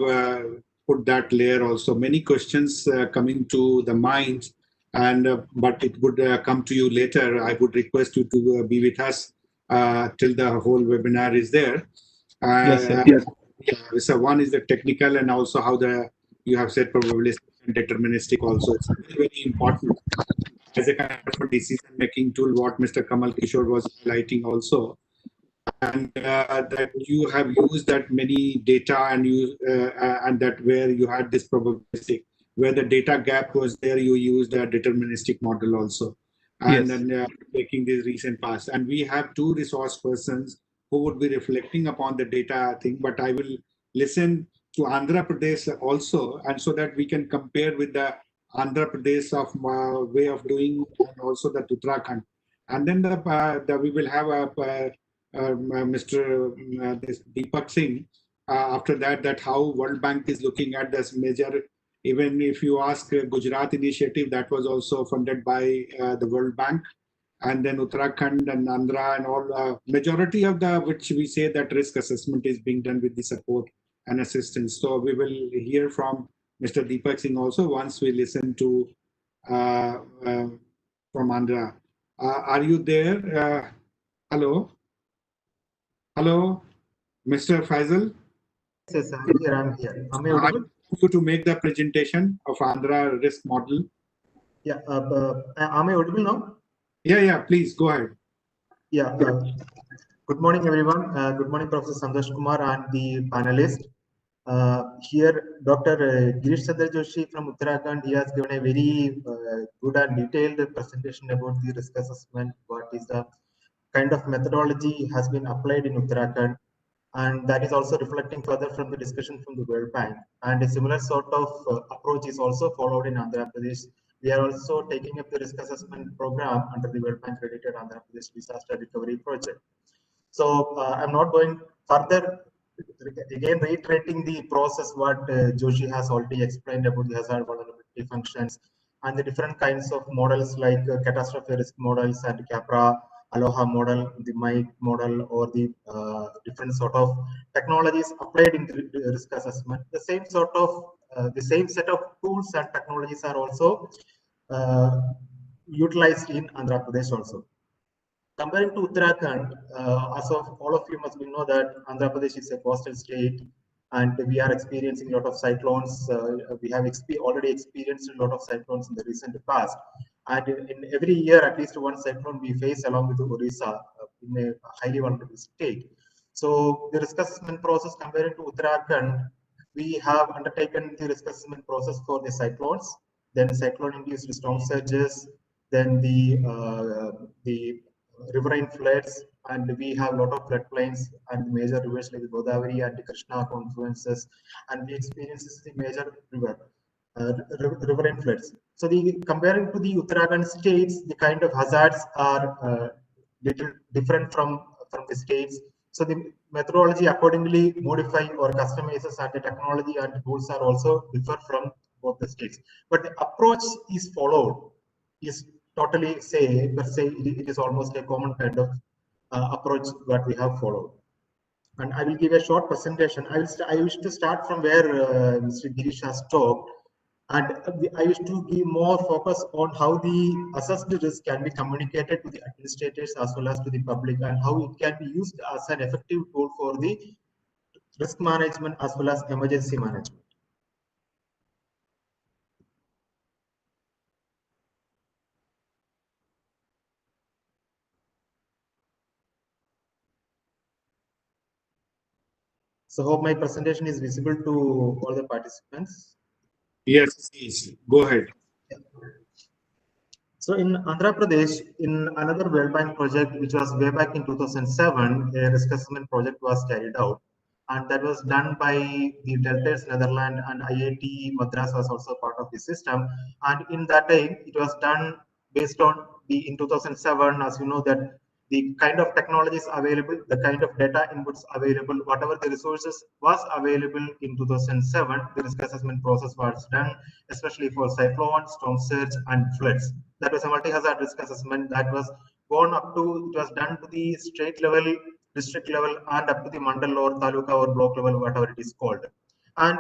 put that layer also. Many questions coming to the mind, and but it would come to you later. I would request you to be with us till the whole webinar is there. Yes, sir. Yes. Yeah, so one is the technical, and also how you have said probabilistic and deterministic also. It's very, very important as a kind of a decision-making tool, what Mr. Kamal Kishore was highlighting also. And that you have used that many data, and and that where you had this probabilistic, where the data gap was there, you used a deterministic model also. And yes. then taking this recent past. And we have 2 resource persons who would be reflecting upon the data thing, but I will listen to Andhra Pradesh also, and so that we can compare with the Andhra Pradesh of way of doing, and also the Uttarakhand. And then we will have Mr. This Deepak Singh. After that how World Bank is looking at this major. Even if you ask Gujarat initiative, that was also funded by the World Bank. and then Uttarakhand and Andhra and all, majority of the which we say that risk assessment is being done with the support and assistance. So we will hear from Mr. Deepak Singh also once we listen to from Andhra. Are you there? Hello? Hello, Mr. Faisal? Yes, I'm here. I'm here. Am I audible? You to make the presentation of Andhra risk model. Yeah. Am I audible now? Yeah, please go ahead. Yeah. Good morning, everyone. Good morning, Professor Santosh Kumar and the panelists. Here, Dr. Girish Chandra Joshi from Uttarakhand, he has given a very good and detailed presentation about the risk assessment, what is the kind of methodology has been applied in Uttarakhand, and that is also reflecting further from the discussion from the World Bank. And a similar sort of approach is also followed in Andhra Pradesh. We are also taking up the risk assessment program under the World Bank credited Andhra Pradesh Disaster Recovery Project. So I'm not going further, again reiterating the process what Joshi has already explained about the hazard vulnerability functions and the different kinds of models like catastrophe risk models and CAPRA, Aloha model, the MIC model, or the different sort of technologies applied in the risk assessment. The same sort of the same set of tools and technologies are also utilized in Andhra Pradesh also. Comparing to Uttarakhand, as of all of you must know that Andhra Pradesh is a coastal state, and we are experiencing a lot of cyclones. We have already experienced a lot of cyclones in the recent past, and in every year, at least one cyclone we face along with Odisha in a highly vulnerable state. So the risk assessment process comparing to Uttarakhand, we have undertaken the risk assessment process for the cyclones, then cyclone-induced storm surges, then the riverine floods, and we have a lot of floodplains and major rivers like Godavari and Krishna confluences, and we experience the major riverine floods. So comparing to the Uttarakhand states, the kind of hazards are little different from the states. So the methodology accordingly modify or customizes, and the technology and tools are also differ from both the states. But the approach is followed is totally it is almost a common kind of approach that we have followed. And I will give a short presentation. I wish to start from where Mr. Girish has talked, and I wish to give more focus on how the assessed risk can be communicated to the administrators as well as to the public, and how it can be used as an effective tool for the risk management as well as emergency management. So hope my presentation is visible to all the participants. Yes, please. Go ahead. So in Andhra Pradesh, in another World Bank project, which was way back in 2007, a risk assessment project was carried out. And that was done by the Deltas, Netherlands, and IIT Madras was also part of the system. And in that time, it was done based on in 2007, as you know, that the kind of technologies available, the kind of data inputs available, whatever the resources was available in 2007, the risk assessment process was done, especially for cyclones, storm surge, and floods. That was a multi-hazard risk assessment that was gone up to, it was done to the state level, district level, and up to the mandal or taluka or block level, whatever it is called. And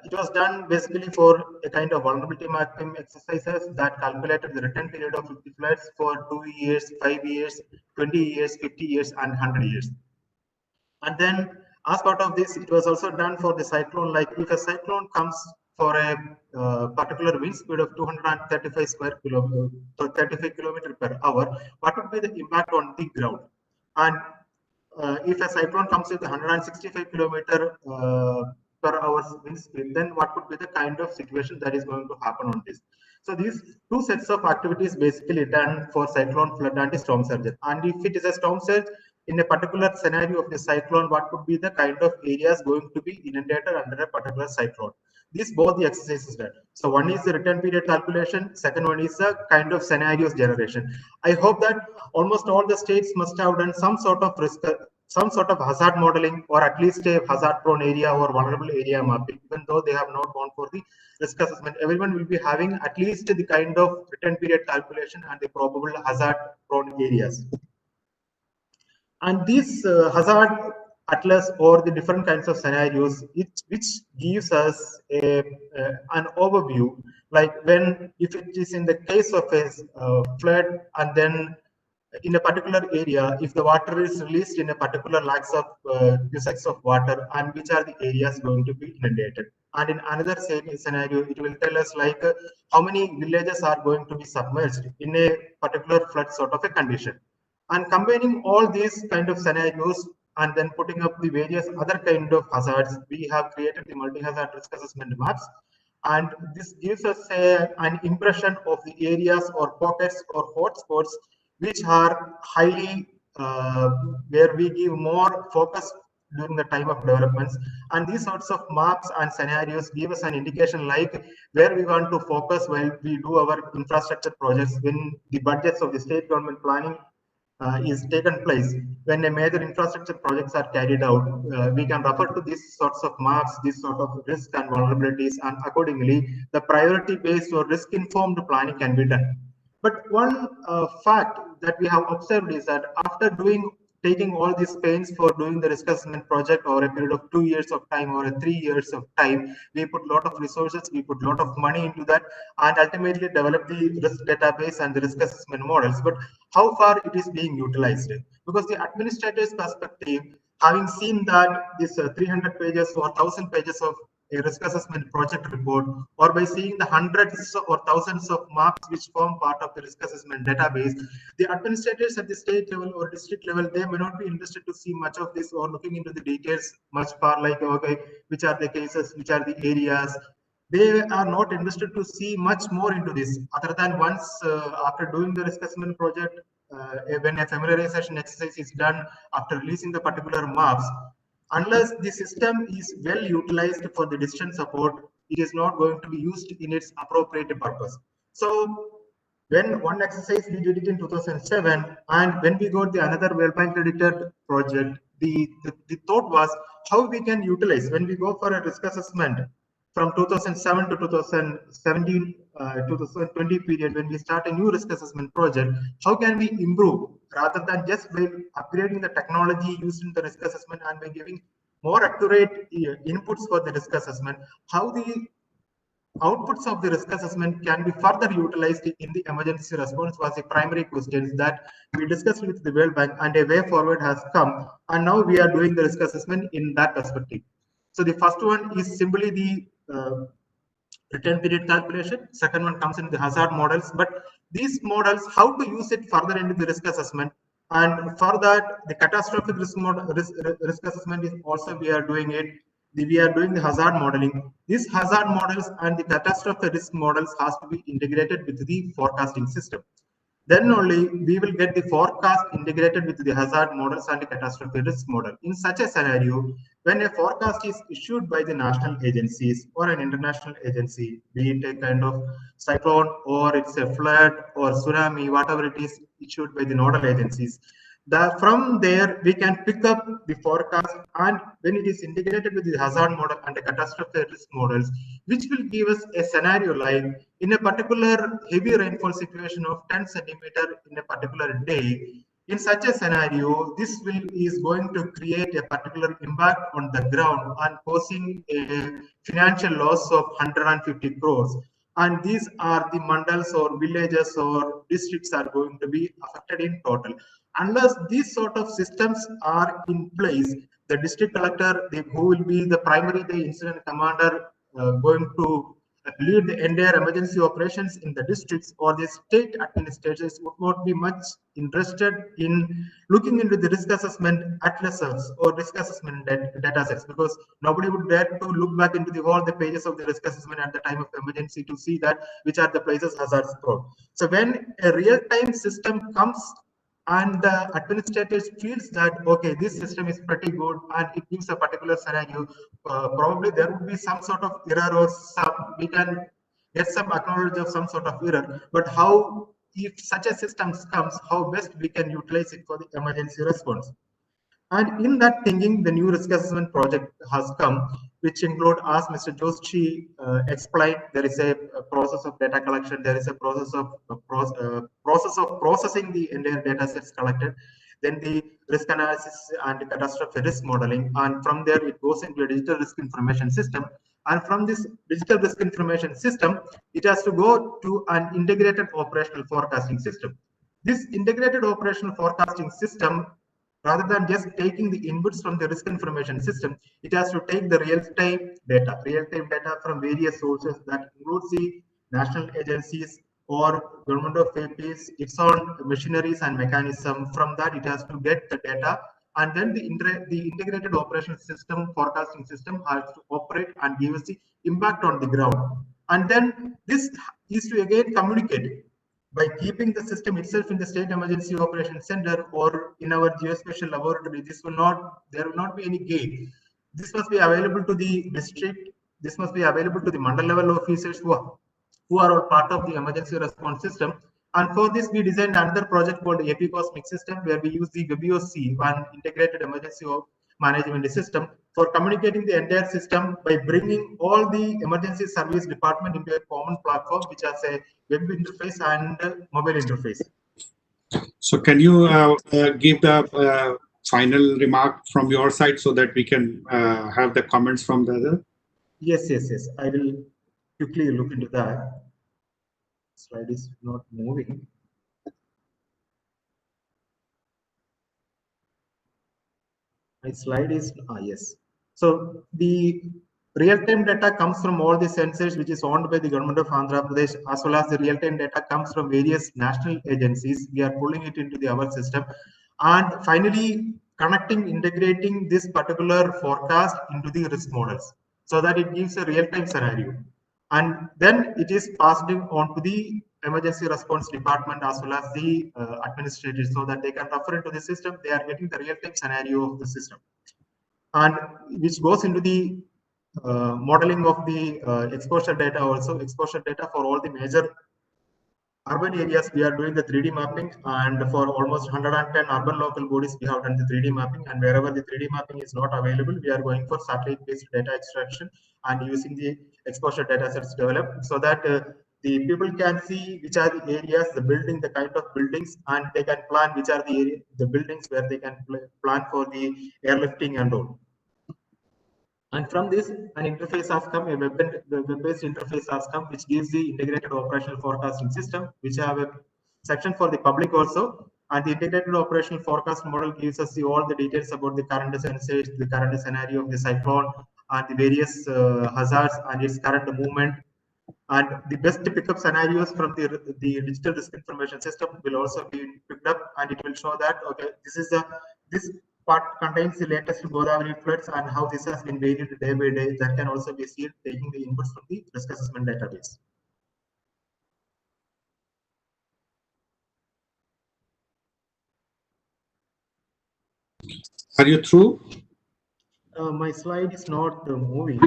it was done basically for a kind of vulnerability mapping exercises that calculated the return period of 50 floods for 2 years, 5 years, 20 years, 50 years, and 100 years. And then as part of this, it was also done for the cyclone, like if a cyclone comes for a particular wind speed of 235 kilometers per hour, what would be the impact on the ground? And if a cyclone comes with 165 kilometer per hour wind speed, then what would be the kind of situation that is going to happen on this? So these two sets of activities basically done for cyclone, flood, and storm surge. And if it is a storm surge, in a particular scenario of the cyclone, what could be the kind of areas going to be inundated under a particular cyclone? These both the exercises done. So one is the return period calculation, second one is a kind of scenarios generation. I hope that almost all the states must have done some sort of risk some sort of hazard modeling, or at least a hazard prone area or vulnerable area mapping. Even though they have not gone for the risk assessment, everyone will be having at least the kind of return period calculation and the probable hazard prone areas. And this hazard atlas, or the different kinds of scenarios, which gives us an overview, like if it is in the case of a flood, and then in a particular area, if the water is released in a particular lakhs of cusecs of water, and which are the areas going to be inundated. And in another same scenario, it will tell us like how many villages are going to be submerged in a particular flood sort of a condition. And combining all these kind of scenarios and then putting up the various other kind of hazards, we have created the multi-hazard risk assessment maps. And this gives us an impression of the areas or pockets or hotspots which are highly, where we give more focus during the time of developments. And these sorts of maps and scenarios give us an indication like where we want to focus while we do our infrastructure projects, when the budgets of the state government planning is taken place. When a major infrastructure projects are carried out, we can refer to these sorts of maps, these sort of risks and vulnerabilities, and accordingly the priority based or risk informed planning can be done. But one fact that we have observed is that after taking all these pains for doing the risk assessment project over a period of 2 years of time or 3 years of time, we put a lot of resources, we put a lot of money into that, and ultimately develop the risk database and the risk assessment models. But how far it is being utilized? Because the administrator's perspective, having seen that this 300 pages or 1,000 pages of a risk assessment project report, or by seeing the hundreds or thousands of maps which form part of the risk assessment database, the administrators at the state level or district level, they may not be interested to see much of this or looking into the details much far, like, okay, which are the cases, which are the areas. They are not interested to see much more into this, other than once after doing the risk assessment project, when a familiarization exercise is done after releasing the particular maps, unless the system is well utilized for the decision support, it is not going to be used in its appropriate purpose. So when one exercise we did it in 2007, and when we got the another well bank predicted project, the thought was how we can utilize when we go for a risk assessment from 2007 to 2017 2020 period, when we start a new risk assessment project, how can we improve rather than just by upgrading the technology used in the risk assessment and by giving more accurate inputs for the risk assessment, how the outputs of the risk assessment can be further utilized in the emergency response was the primary questions that we discussed with the World Bank, and a way forward has come, and now we are doing the risk assessment in that perspective. So the first one is simply the return period calculation. Second one comes in the hazard models, but these models, how to use it further into the risk assessment. And for that, the catastrophic risk assessment is also we are doing it. We are doing the hazard modeling. These hazard models and the catastrophic risk models has to be integrated with the forecasting system. Then only we will get the forecast integrated with the hazard models and the catastrophic risk model. In such a scenario, when a forecast is issued by the national agencies or an international agency, be it a kind of cyclone or it's a flood or tsunami, whatever it is issued by the nodal agencies, from there we can pick up the forecast, and when it is integrated with the hazard model and the catastrophic risk models, which will give us a scenario like in a particular heavy rainfall situation of 10 centimeter in a particular day. In such a scenario, this is going to create a particular impact on the ground and causing a financial loss of 150 crores. And these are the mandals or villages or districts are going to be affected in total. Unless these sort of systems are in place, the district collector, who will be the primary incident commander, going to lead the entire emergency operations in the districts, or the state administrators would not be much interested in looking into the risk assessment atlases or risk assessment data sets, because nobody would dare to look back into all the pages of the risk assessment at the time of emergency to see that which are the places hazards prone. So when a real-time system comes and the administrators feels that, okay, this system is pretty good and it gives a particular scenario, probably there would be some sort of error, or we can get some acknowledge of some sort of error. But how, if such a system comes, how best we can utilize it for the emergency response. And in that thinking, the new risk assessment project has come, which include, as Mr. Joshi explained, there is a process of data collection, there is a process of processing the entire data sets collected, then the risk analysis and catastrophe risk modeling, and from there it goes into a digital risk information system. And from this digital risk information system, it has to go to an integrated operational forecasting system. This integrated operational forecasting system, rather than just taking the inputs from the risk information system, it has to take the real-time data from various sources that includes the national agencies or government of APs, its own machineries and mechanism. From that, it has to get the data, and then the integrated operational system, forecasting system, has to operate and give us the impact on the ground. And then this is to again communicate by keeping the system itself in the state emergency operations center or in our geospatial laboratory. There will not be any gate. This must be available to the district. This must be available to the mandal level officers who are all part of the emergency response system. And for this, we designed another project called AP Cosmic System, where we use the WebOC, one integrated emergency management system, for communicating the entire system by bringing all the emergency service department into a common platform, which has a web interface and mobile interface. So can you give the final remark from your side so that we can have the comments from the other? Yes. I will quickly look into that. Slide is not moving. My slide is, yes. So the real-time data comes from all the sensors which is owned by the government of Andhra Pradesh, as well as the real-time data comes from various national agencies. We are pulling it into our system. And finally, integrating this particular forecast into the risk models so that it gives a real-time scenario. And then it is passed on to the emergency response department as well as the administrators so that they can refer into the system. They are getting the real-time scenario of the system, and which goes into the modeling of the exposure data also. Exposure data for all the major urban areas, we are doing the 3D mapping, and for almost 110 urban local bodies, we have done the 3D mapping. And wherever the 3D mapping is not available, we are going for satellite-based data extraction and using the exposure data sets developed so that the people can see which are the areas, the kind of buildings, and they can plan which are the buildings where they can plan for the airlifting and all. And from this, an interface has come, a web-based interface has come, which gives the integrated operational forecasting system, which have a section for the public also. And the integrated operational forecast model gives us all the details about the current sensors, the current scenario of the cyclone, and the various hazards and its current movement. And the best pickup scenarios from the digital risk information system will also be picked up, and it will show that, okay, this part contains the latest Godavari floods and how this has been varied day by day. That can also be seen taking the inputs from the risk assessment database. Are you through? My slide is not moving.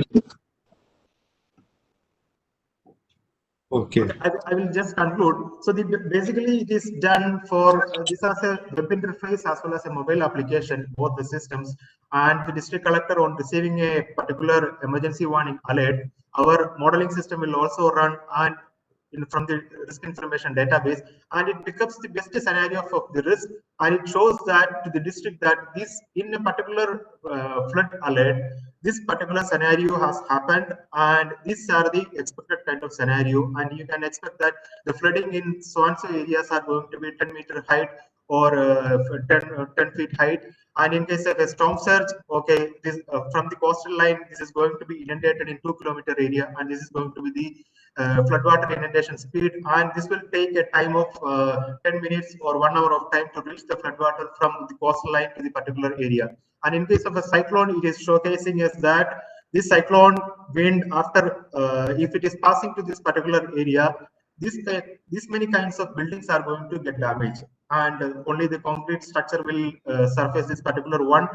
Okay. I will just conclude. So basically it is done for this as a web interface as well as a mobile application, both the systems. And the district collector, on receiving a particular emergency warning alert, our modeling system will also run and from the risk information database, and it becomes the best scenario of the risk, and it shows that to the district that this in a particular flood alert, this particular scenario has happened, and these are the expected kind of scenario, and you can expect that the flooding in so and so areas are going to be 10-meter height or 10 feet height. And in case of a storm surge, okay, this from the coastal line, this is going to be inundated in 2-kilometer area, and this is going to be the floodwater inundation speed, and this will take a time of 10 minutes or 1 hour of time to reach the floodwater from the coastal line to the particular area. And in case of a cyclone, it is showcasing us that this cyclone wind, after if it is passing to this particular area, this many kinds of buildings are going to get damaged, and only the concrete structure will surface this particular one.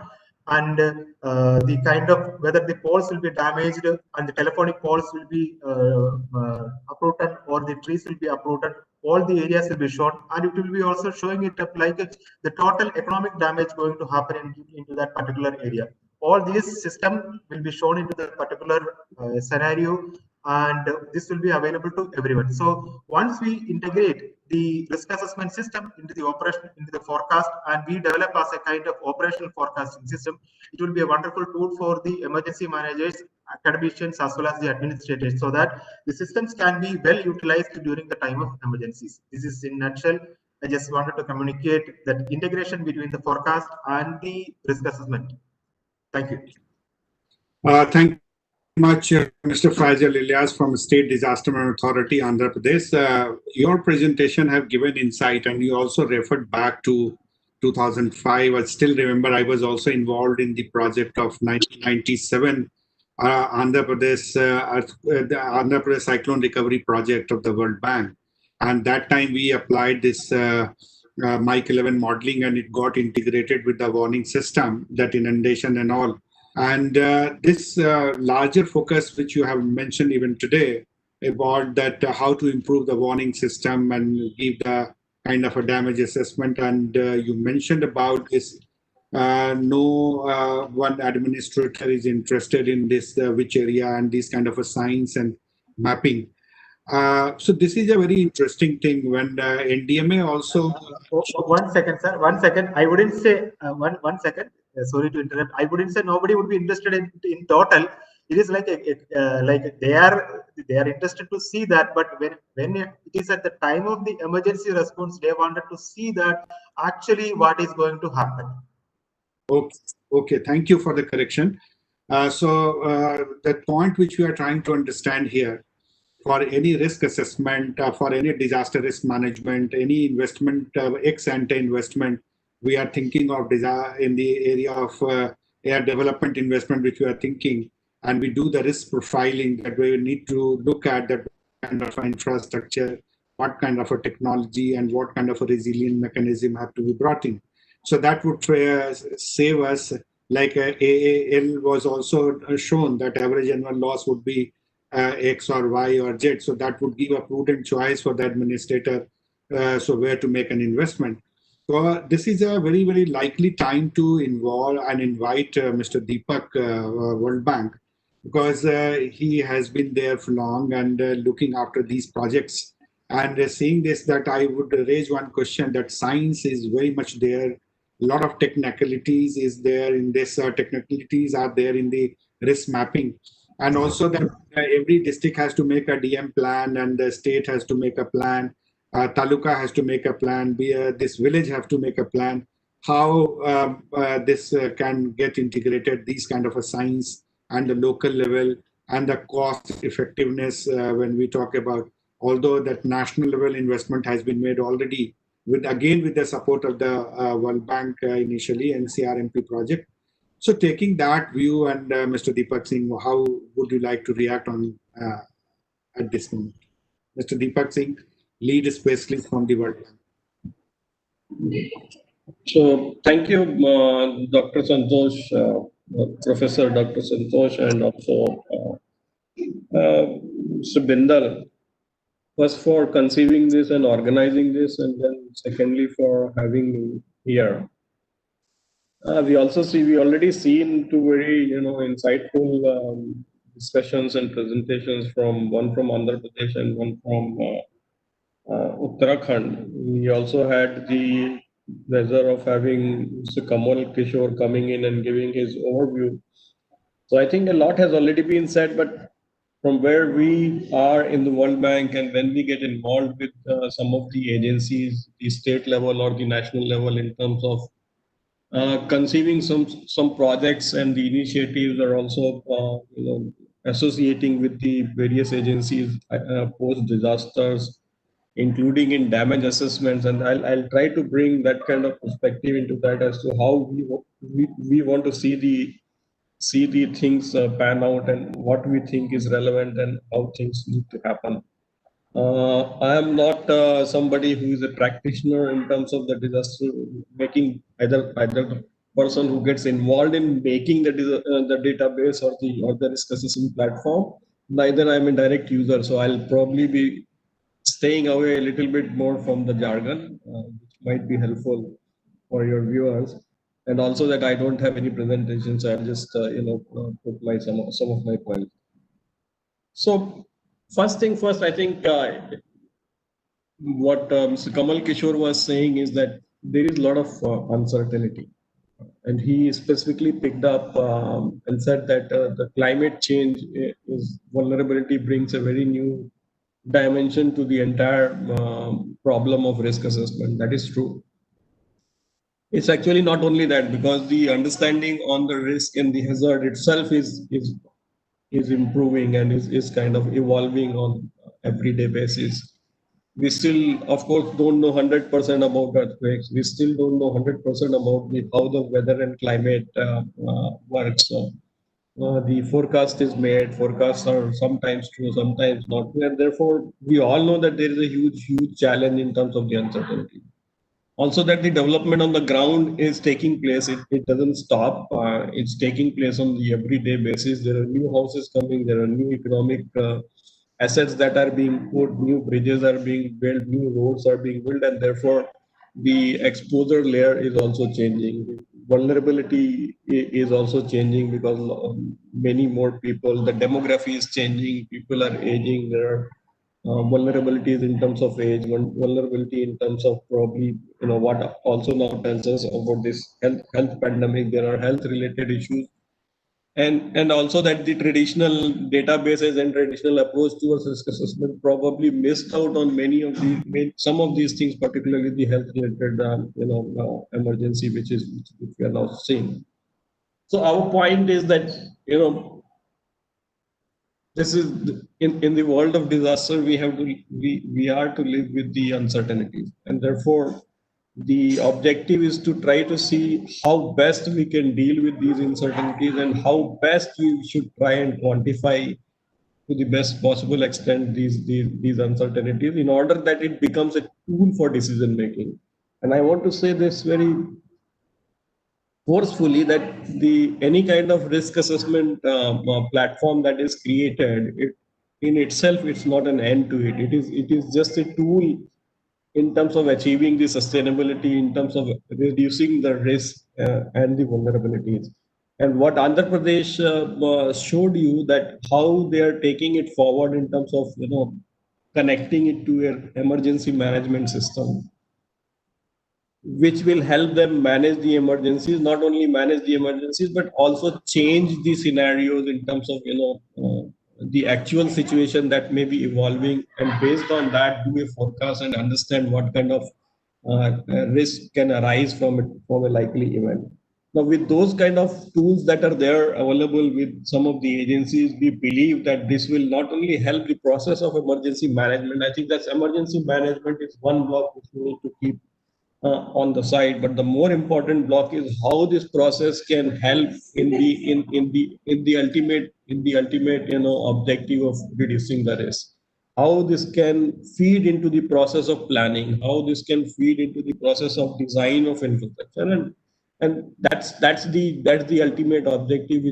and the kind of whether the poles will be damaged and the telephonic poles will be uprooted or the trees will be uprooted. All the areas will be shown, and it will be also showing it up like the total economic damage going to happen into that particular area. All these system will be shown into the particular scenario, and this will be available to everyone. So once we integrate the risk assessment system into the operation, into the forecast, and we develop as a kind of operational forecasting system, it will be a wonderful tool for the emergency managers, academicians, as well as the administrators, so that the systems can be well utilized during the time of emergencies. This is in a nutshell. I just wanted to communicate that integration between the forecast and the risk assessment. Thank you. Thank you much, Mr. Fazil Ilyas from State Disaster Management Authority, Andhra Pradesh. Your presentation have given insight, and you also referred back to 2005. I still remember I was also involved in the project of 1997, Andhra Pradesh Cyclone Recovery Project of the World Bank. And that time we applied this Mike 11 modeling, and it got integrated with the warning system, that inundation and all. And this larger focus, which you have mentioned even today, about that how to improve the warning system and give the kind of a damage assessment. And you mentioned about this, no one administrator is interested in this, which area, and this kind of a science and mapping. So this is a very interesting thing when NDMA also. 1 second, sir. 1 second. I wouldn't say one second. Sorry to interrupt. I wouldn't say nobody would be interested in total. It is like like they are interested to see that, but when it is at the time of the emergency response, they wanted to see that actually what is going to happen. Okay. Thank you for the correction. So the point which we are trying to understand here, for any risk assessment, for any disaster risk management, any investment, ex ante investment, we are thinking of in the area of air development investment, which we are thinking, and we do the risk profiling, that we need to look at that kind of infrastructure, what kind of a technology, and what kind of a resilient mechanism have to be brought in. So that would save us, like AAL was also shown that average annual loss would be X or Y or Z. So that would give a prudent choice for the administrator, so where to make an investment. So this is a very, very likely time to involve and invite Mr. Deepak, World Bank, because he has been there for long and looking after these projects. And seeing this, that I would raise one question, that science is very much there. A lot of technicalities is there in this, technicalities are there in the risk mapping. And also that every district has to make a DM plan, and the state has to make a plan. Taluka has to make a plan. This village have to make a plan. How this can get integrated, these kind of a science and the local level, and the cost effectiveness when we talk about. Although that national level investment has been made already, with the support of the World Bank initially, NCRMP project. So taking that view, and Mr. Deepak Singh, how would you like to react on at this moment? Mr. Deepak Singh, lead specialist from the World Bank. So thank you, Dr. Santosh, Professor Dr. Santosh, and also Mr. Bindal, first for conceiving this and organizing this, and then secondly for having me here. We already seen two very insightful discussions and presentations, one from Andhra Pradesh and one from Uttarakhand. We also had the pleasure of having Mr. Kamal Kishore coming in and giving his overview. So I think a lot has already been said, but from where we are in the World Bank, and when we get involved with some of the agencies, the state level or the national level, in terms of conceiving some projects, and the initiatives are also associating with the various agencies post disasters, including in damage assessments. And I'll try to bring that kind of perspective into that, as to how we want to see the things pan out, and what we think is relevant, and how things need to happen. I am not somebody who is a practitioner in terms of the disaster, making either person who gets involved in making the database or the risk assessment platform. Neither I'm a direct user, so I'll probably be staying away a little bit more from the jargon, which might be helpful for your viewers. And also that I don't have any presentations, I'll just put my some of my points. So first thing first, I think what Mr. Kamal Kishore was saying is that there is a lot of uncertainty. And he specifically picked up and said that the climate change is vulnerability brings a very new dimension to the entire problem of risk assessment. That is true. It's actually not only that, because the understanding on the risk and the hazard itself is improving and is kind of evolving on everyday basis. We still, of course, don't know 100% about earthquakes. We still don't know 100% about how the weather and climate works. The forecast is made. Forecasts are sometimes true, sometimes not true, and therefore we all know that there is a huge challenge in terms of the uncertainty. Also, that the development on the ground is taking place. It doesn't stop. It's taking place on the everyday basis. There are new houses coming. There are new economic assets that are being put. New bridges are being built. New roads are being built, and therefore the exposure layer is also changing. Vulnerability is also changing because many more people. The demography is changing. People are aging. There are vulnerabilities in terms of age, vulnerability in terms of probably, what also now tells us about this health pandemic. There are health related issues, and also that the traditional databases and traditional approach towards risk assessment probably missed out on some of these things, particularly the health related emergency, which we are now seeing. So our point is that this is in the world of disaster, we are to live with the uncertainties, and therefore the objective is to try to see how best we can deal with these uncertainties and how best we should try and quantify to the best possible extent these uncertainties in order that it becomes a tool for decision making. And I want to say this very forcefully, that any kind of risk assessment platform that is created, in itself, it's not an end to it. It is just a tool in terms of achieving the sustainability, in terms of reducing the risk and the vulnerabilities. And what Andhra Pradesh showed you, that how they are taking it forward in terms of connecting it to an emergency management system, which will help them manage the emergencies, not only manage the emergencies, but also change the scenarios in terms of, the actual situation that may be evolving, and based on that, do a forecast and understand what kind of risk can arise from a likely event. Now, with those kind of tools that are there available with some of the agencies, we believe that this will not only help the process of emergency management. I think that emergency management is one block which we need to keep on the side, but the more important block is how this process can help in the ultimate objective of reducing the risk. How this can feed into the process of planning, how this can feed into the process of design of infrastructure, and that's the ultimate objective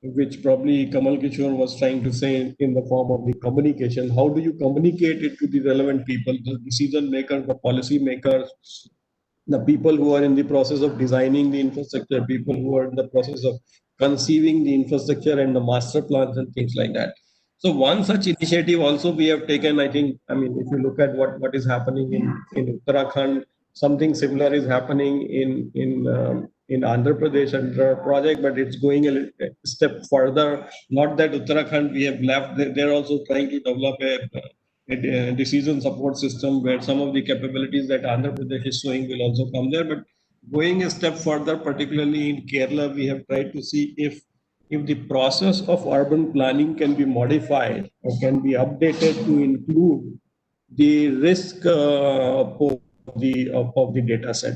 which probably Kamal Kishore was trying to say in the form of the communication. How do you communicate it to the relevant people, the decision makers, the policy makers, the people who are in the process of designing the infrastructure, people who are in the process of conceiving the infrastructure and the master plans and things like that. So one such initiative also we have taken, I think, if you look at what is happening in Uttarakhand, something similar is happening in Andhra Pradesh under a project, but it's going a step further. Not that Uttarakhand we have left, they're also trying to develop a decision support system where some of the capabilities that Andhra Pradesh is showing will also come there. But going a step further, particularly in Kerala, we have tried to see if the process of urban planning can be modified or can be updated to include the risk of the data set.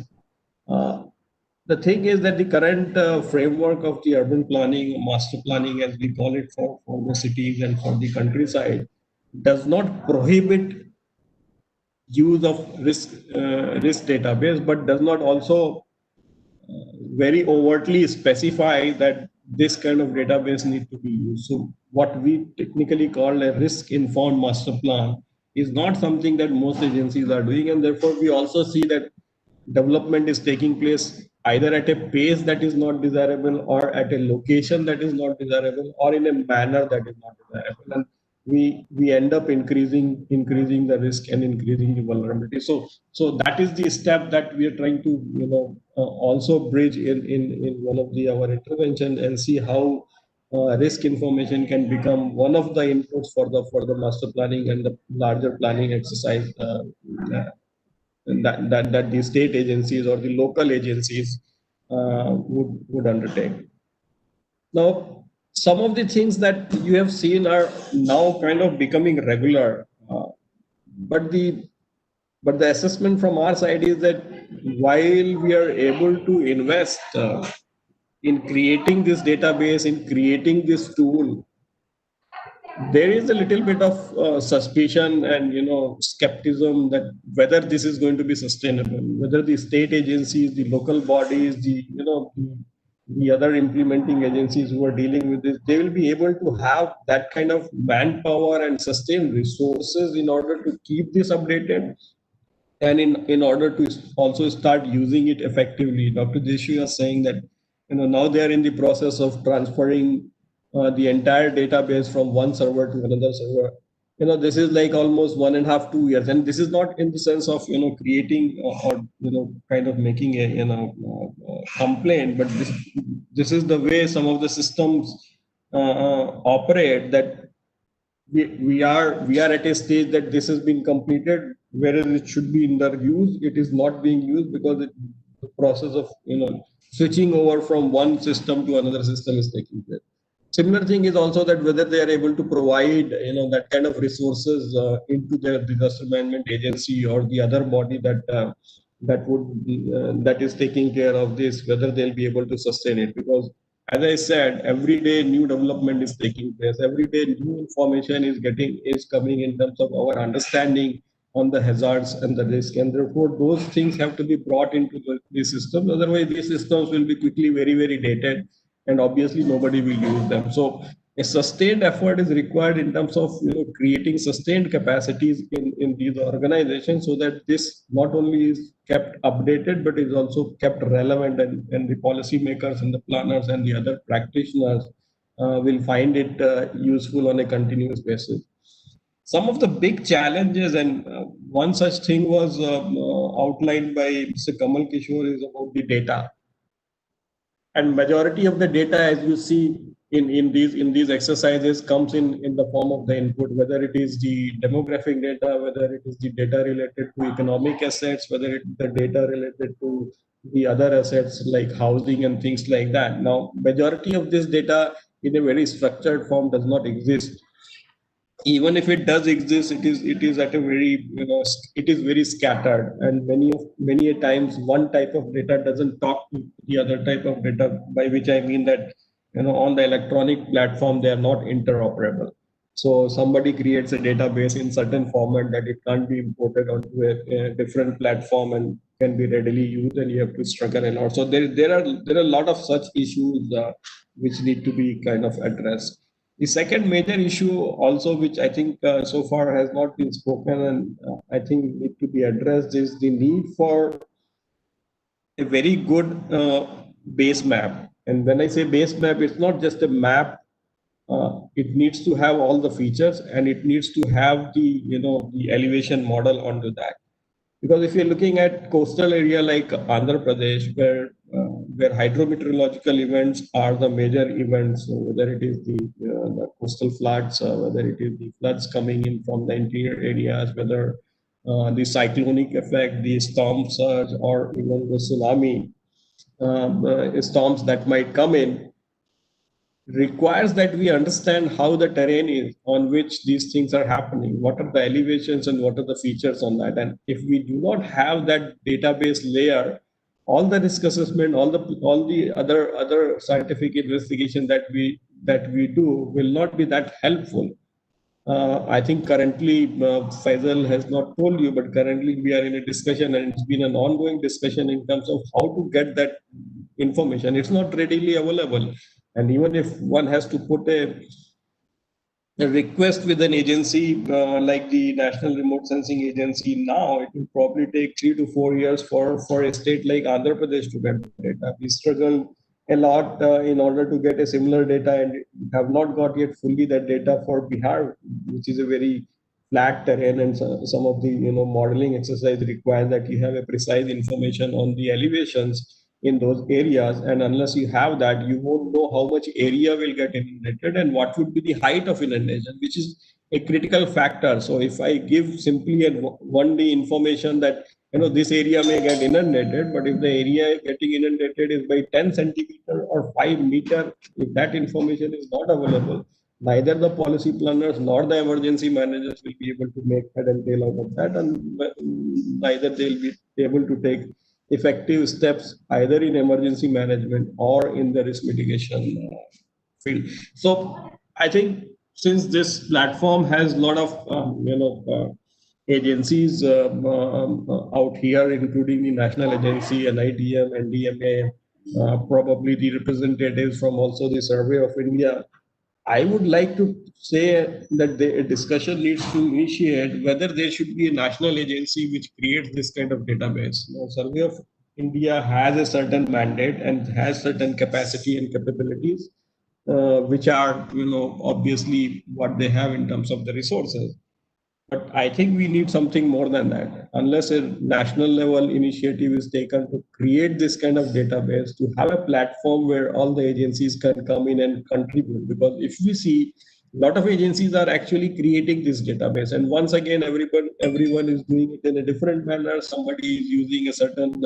The thing is that the current framework of the urban planning, master planning, as we call it for the cities and for the countryside, does not prohibit use of risk database, but does not also very overtly specify that this kind of database need to be used. So what we technically call a risk-informed master plan is not something that most agencies are doing, and therefore we also see that development is taking place either at a pace that is not desirable, or at a location that is not desirable, or in a manner that is not desirable, and we end up increasing the risk and increasing the vulnerability. So that is the step that we are trying to also bridge in one of our intervention, and see how risk information can become one of the inputs for the master planning and the larger planning exercise that the state agencies or the local agencies would undertake. Now, some of the things that you have seen are now kind of becoming regular, but the assessment from our side is that while we are able to invest in creating this database, in creating this tool, there is a little bit of suspicion and skepticism that whether this is going to be sustainable, whether the state agencies, the local bodies, the other implementing agencies who are dealing with this, they will be able to have that kind of manpower and sustained resources in order to keep this updated, and in order to also start using it effectively. Dr. Deshu is saying that now they are in the process of transferring the entire database from one server to another server. This is like almost 1.5 to 2 years, and this is not in the sense of creating or kind of making a complaint, but this is the way some of the systems operate, that we are at a stage that this has been completed, whereas it should be in the use, it is not being used because the process of switching over from one system to another system is taking place. Similar thing is also that whether they are able to provide that kind of resources into their disaster management agency or the other body that is taking care of this, whether they'll be able to sustain it. Because as I said, every day new development is taking place. Every day new information is coming in terms of our understanding on the hazards and the risk, and therefore those things have to be brought into the systems. Otherwise, these systems will be quickly very, very dated, and obviously nobody will use them. So a sustained effort is required in terms of creating sustained capacities in these organizations, so that this not only is kept updated but is also kept relevant, and the policymakers and the planners and the other practitioners will find it useful on a continuous basis. Some of the big challenges, and one such thing was outlined by Mr. Kamal Kishore, is about the data. And majority of the data, as you see in these exercises, comes in the form of the input, whether it is the demographic data, whether it is the data related to economic assets, whether it is the data related to the other assets like housing and things like that. Now, majority of this data in a very structured form does not exist. Even if it does exist, it is at a very it is very scattered, and many a times one type of data doesn't talk to the other type of data, by which I mean that on the electronic platform they are not interoperable. So somebody creates a database in certain format that it can't be imported onto a different platform and can be readily used, and you have to struggle a lot. So there are a lot of such issues which need to be kind of addressed. The second major issue also, which I think so far has not been spoken and I think need to be addressed, is the need for a very good base map. And when I say base map, it's not just a map. It needs to have all the features, and it needs to have the elevation model onto that. Because if you're looking at coastal area like Andhra Pradesh, where hydrometeorological events are the major events, so whether it is the coastal floods, whether it is the floods coming in from the interior areas, whether the cyclonic effect, the storm surge, or even the tsunami storms that might come in, requires that we understand how the terrain is on which these things are happening, what are the elevations and what are the features on that. And if we do not have that database layer, all the risk assessment, all the other scientific investigation that we do will not be that helpful. I think currently Faisal has not told you, but currently we are in a discussion, and it's been an ongoing discussion in terms of how to get that information. It's not readily available. And even if one has to put a request with an agency like the National Remote Sensing Agency now, it will probably take 3 to 4 years for a state like Andhra Pradesh to get data. We struggle a lot in order to get a similar data, and have not got yet fully that data for Bihar, which is a very flat terrain, and some of the modeling exercise require that you have a precise information on the elevations in those areas, and unless you have that, you won't know how much area will get inundated and what would be the height of inundation, which is a critical factor. So if I give simply a 1D information that this area may get inundated, but if the area getting inundated is by 10 centimeter or 5 meter, if that information is not available, neither the policy planners nor the emergency managers will be able to make head and tail out of that, and neither they'll be able to take effective steps either in emergency management or in the risk mitigation field. So I think since this platform has a lot of agencies out here, including the national agency, NIDM, NDMA, probably the representatives from also the Survey of India, I would like to say that the discussion needs to initiate whether there should be a national agency which creates this kind of database. Now, Survey of India has a certain mandate and has certain capacity and capabilities, which are, obviously what they have in terms of the resources. But I think we need something more than that. Unless a national level initiative is taken to create this kind of database, to have a platform where all the agencies can come in and contribute. Because if we see, a lot of agencies are actually creating this database, and once again, everyone is doing it in a different manner. Somebody is using a certain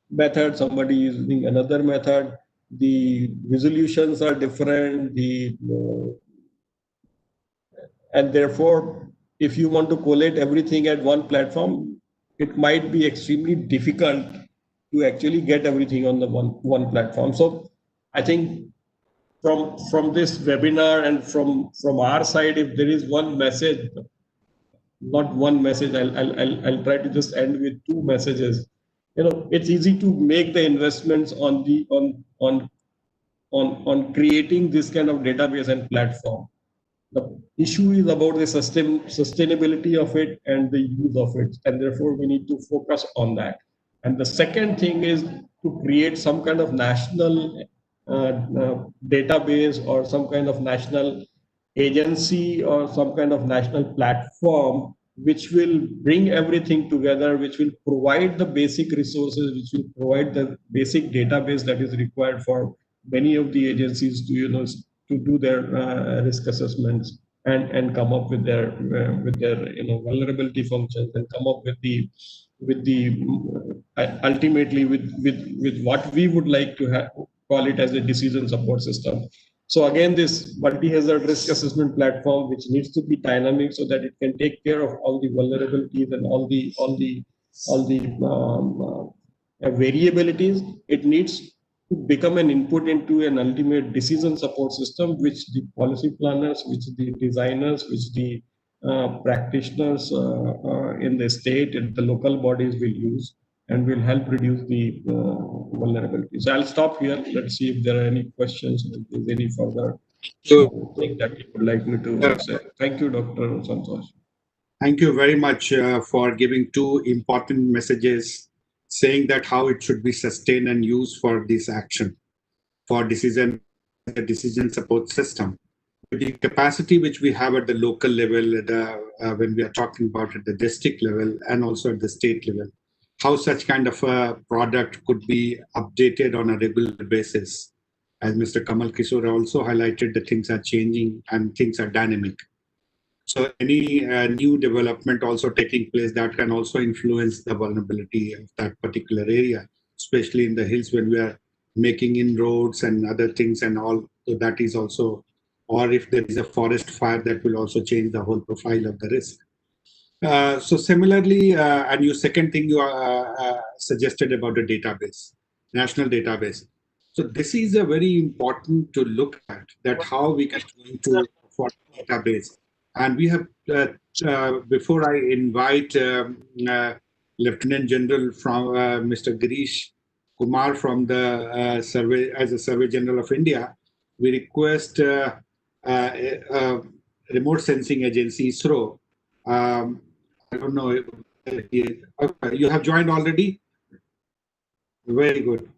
method, somebody is using another method. The resolutions are different. And therefore, if you want to collate everything at one platform, it might be extremely difficult to actually get everything on the one platform. So I think from this webinar and from our side, if there is one message, not one message, I'll try to just end with two messages. It's easy to make the investments on creating this kind of database and platform. The issue is about the sustainability of it and the use of it, and therefore we need to focus on that. And the second thing is to create some kind of national database or some kind of national agency or some kind of national platform which will bring everything together, which will provide the basic resources, which will provide the basic database that is required for many of the agencies to do their risk assessments and come up with their vulnerability functions, and come up with the ultimately with what we would like to call it as a decision support system. So again, this multi-hazard risk assessment platform, which needs to be dynamic so that it can take care of all the vulnerabilities and all the variabilities, it needs to become an input into an ultimate decision support system, which the policy planners, which the designers, which the practitioners in the state and the local bodies will use, and will help reduce the vulnerabilities. So I'll stop here. Let's see if there are any questions, if there's any further thing that you would like me to say. Thank you, Dr. Santosh. Thank you very much for giving two important messages, saying that how it should be sustained and used for this action, for decision support system. With the capacity which we have at the local level, when we are talking about at the district level and also at the state level, how such kind of a product could be updated on a regular basis. As Mr. Kamal Kishore also highlighted, the things are changing and things are dynamic. So any new development also taking place that can also influence the vulnerability of that particular area, especially in the hills when we are making inroads and other things and all. So that is also, or if there is a forest fire, that will also change the whole profile of the risk. So similarly, and your second thing you suggested about the database, national database. So this is a very important to look at, that how we can go into for database. And we have, before I invite Lieutenant General from Mr. Girish Kumar from the Survey, as a Survey General of India, we request remote sensing agency ISRO. I don't know. Okay, you have joined already. Very good.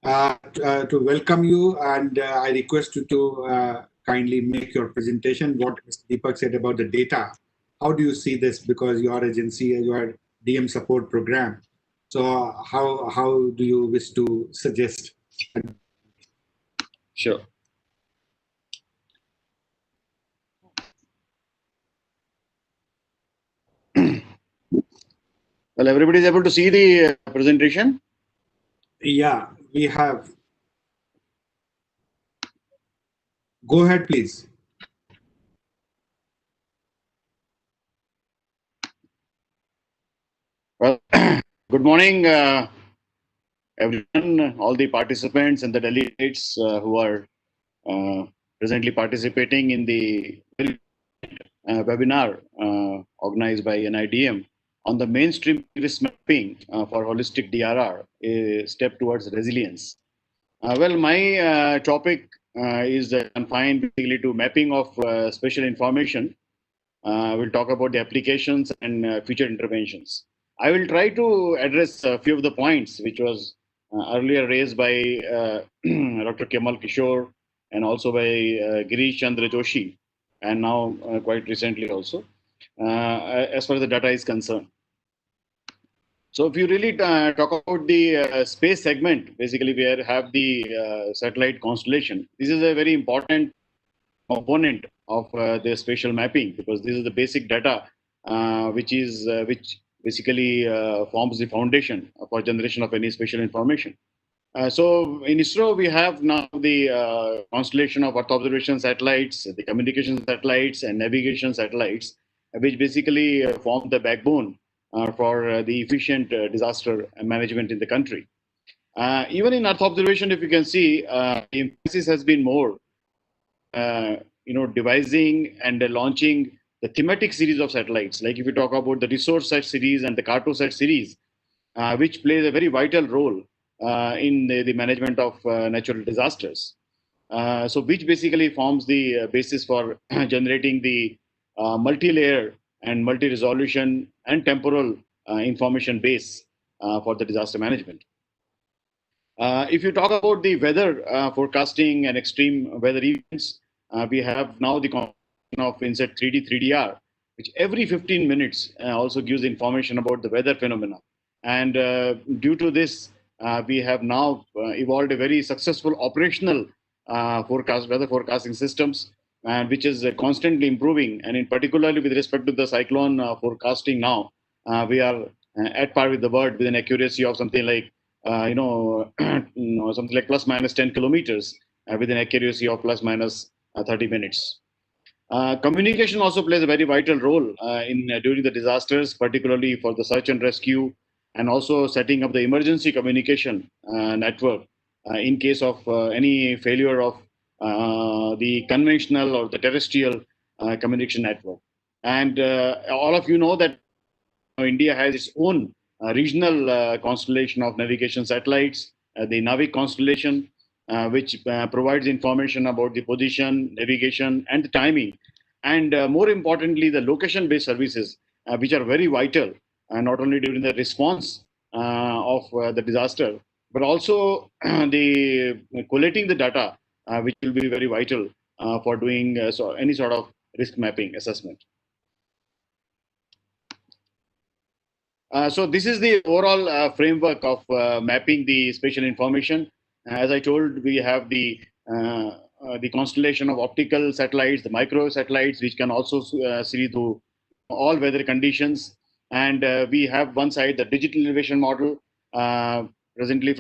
To welcome you, and I request you to kindly make your presentation. What Mr. Deepak said about the data. How do you see this? Because your agency, your DM support program. So how do you wish to suggest? Sure. Well, everybody is able to see the presentation. Yeah, we have. Go ahead, please. Well, good morning, everyone, all the participants and the delegates who are presently participating in the webinar organized by NIDM on the mainstream risk mapping for holistic DRR, a step towards resilience. Well, my topic is confined basically to mapping of special information. We'll talk about the applications and future interventions. I will try to address a few of the points which was earlier raised by Dr. Kemal Kishore and also by Girish Chandra Joshi, and now quite recently also, as far as the data is concerned. So if you really talk about the space segment, basically we have the satellite constellation. This is a very important component of the spatial mapping, because this is the basic data which basically forms the foundation for generation of any spatial information. So in ISRO, we have now the constellation of Earth observation satellites, the communication satellites, and navigation satellites, which basically form the backbone for the efficient disaster management in the country. Even in Earth observation, if you can see, the emphasis has been more, devising and launching the thematic series of satellites. Like if you talk about the resource set series and the Cartosat series, which plays a very vital role in the management of natural disasters. So which basically forms the basis for generating the multi-layer and multi-resolution and temporal information base for the disaster management. If you talk about the weather forecasting and extreme weather events, we have now the combination of INSET 3D, 3DR, which every 15 minutes also gives information about the weather phenomena. And due to this, we have now evolved a very successful operational weather forecasting systems, which is constantly improving. And in particularly with respect to the cyclone forecasting now, we are at par with the world with an accuracy of something like something like plus minus 10 kilometers with an accuracy of plus minus 30 minutes. Communication also plays a very vital role during the disasters, particularly for the search and rescue, and also setting up the emergency communication network in case of any failure of the conventional or the terrestrial communication network. And all of you know that India has its own regional constellation of navigation satellites, the Navig constellation, which provides information about the position, navigation, and the timing. And more importantly, the location-based services, which are very vital, not only during the response of the disaster, but also the collating the data, which will be very vital for doing any sort of risk mapping assessment. So this is the overall framework of mapping the spatial information. As I told, we have the constellation of optical satellites, the micro satellites, which can also see through all weather conditions. And we have one side, the digital elevation model. Presently,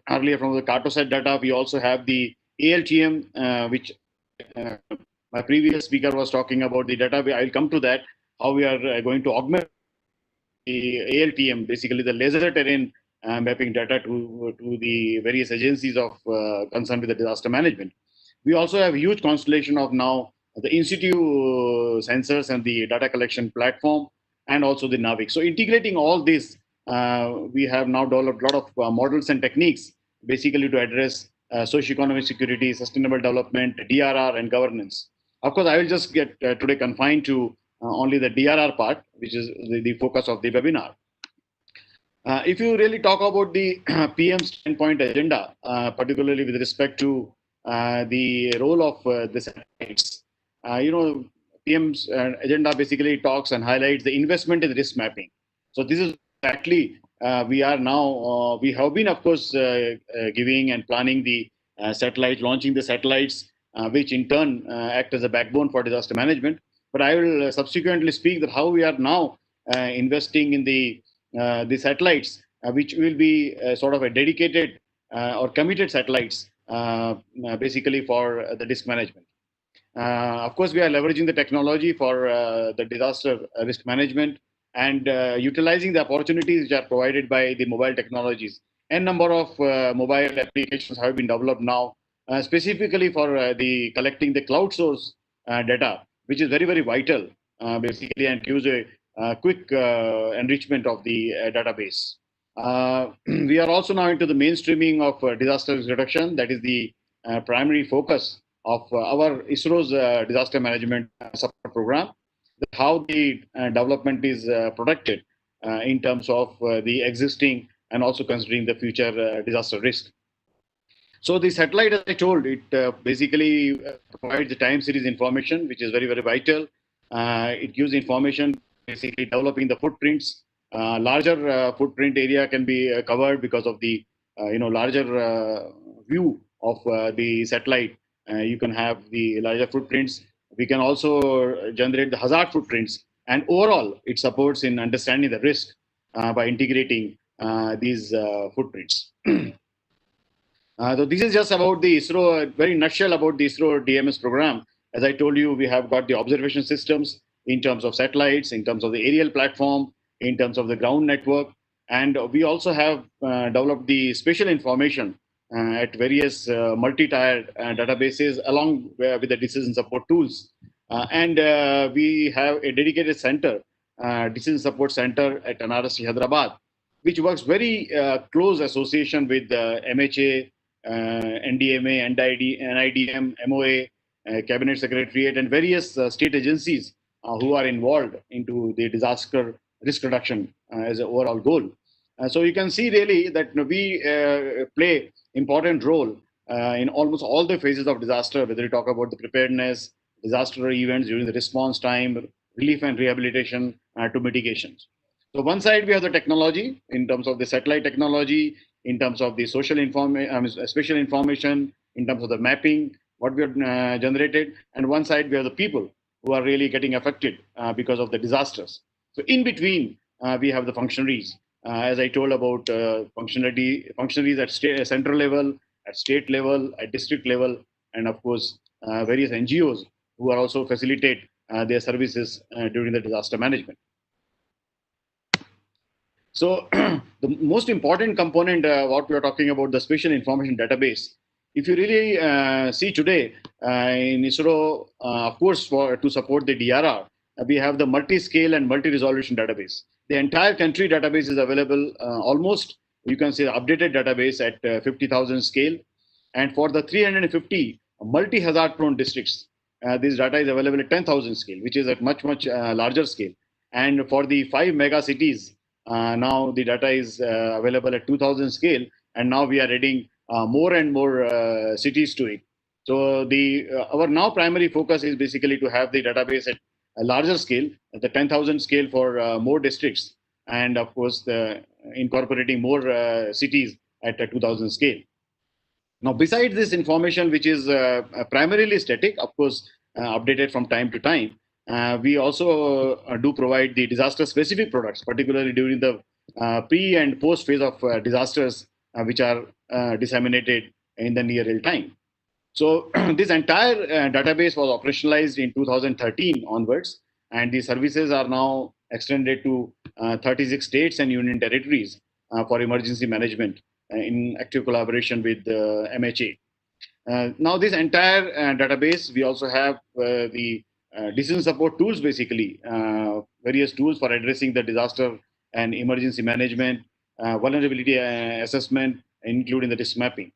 earlier from the Cartosat data, we also have the ALTM, which my previous speaker was talking about the data. I'll come to that, how we are going to augment the ALTM, basically the laser terrain mapping data to the various agencies of concerned with the disaster management. We also have huge constellation of now the in situ sensors and the data collection platform, and also the Navig. So integrating all this we have now developed a lot of models and techniques basically to address socioeconomic security, sustainable development, DRR, and governance. Of course, I will just get today confined to only the DRR part, which is the focus of the webinar. If you really talk about the PM's 10-point agenda, particularly with respect to the role of the satellites, PM's agenda basically talks and highlights the investment in risk mapping. So this is exactly we are now, we have been, of course, giving and planning the satellites, launching the satellites, which in turn act as a backbone for disaster management. But I will subsequently speak that how we are now investing in the satellites, which will be sort of a dedicated or committed satellites, basically for the risk management. Of course, we are leveraging the technology for the disaster risk management and utilizing the opportunities which are provided by the mobile technologies. A number of mobile applications have been developed now, specifically for the collecting the cloud source data, which is very, very vital, basically, and gives a quick enrichment of the database. We are also now into the mainstreaming of disaster risk reduction. That is the primary focus of our ISRO's disaster management support program. How the development is protected in terms of the existing and also considering the future disaster risk. So the satellite, as I told, it basically provides the time series information, which is very, very vital. It gives information, basically developing the footprints. Larger footprint area can be covered because of the larger view of the satellite. You can have the larger footprints. We can also generate the hazard footprints, and overall, it supports in understanding the risk by integrating these footprints. So this is just about the ISRO, very nutshell about the ISRO DMS program. As I told you, we have got the observation systems in terms of satellites, in terms of the aerial platform, in terms of the ground network, and we also have developed the spatial information at various multi-tiered databases along with the decision support tools. And we have a dedicated center, decision support center at NRSC Hyderabad, which works very close association with MHA, NDMA, NIDM, MOA, Cabinet Secretariat, and various state agencies who are involved into the disaster risk reduction as an overall goal. So you can see really that we play important role in almost all the phases of disaster, whether you talk about the preparedness, disaster events during the response time, relief and rehabilitation to mitigations. So one side we have the technology in terms of the satellite technology, in terms of the social spatial information, in terms of the mapping, what we have generated, and one side we have the people who are really getting affected because of the disasters. So in between, we have the functionaries. As I told about functionaries at central level, at state level, at district level, and of course, various NGOs who are also facilitate their services during the disaster management. So the most important component, what we are talking about, the spatial information database. If you really see today in ISRO, of course, to support the DRR, we have the multi-scale and multi-resolution database. The entire country database is available almost, you can say, updated database at 50,000 scale. And for the 350 multi-hazard prone districts, this data is available at 10,000 scale, which is at much, much larger scale. And for the 5 mega cities, now the data is available at 2,000 scale. And now we are adding more and more cities to it. So our now primary focus is basically to have the database at a larger scale, at the 10,000 scale for more districts, and of course, incorporating more cities at a 2,000 scale. Now, besides this information, which is primarily static, of course, updated from time to time, we also do provide the disaster-specific products, particularly during the pre and post phase of disasters, which are disseminated in the near real time. So this entire database was operationalized in 2013 onwards, and the services are now extended to 36 states and union territories for emergency management in active collaboration with MHA. Now this entire database, we also have the decision support tools, basically various tools for addressing the disaster and emergency management, vulnerability assessment, including the risk mapping.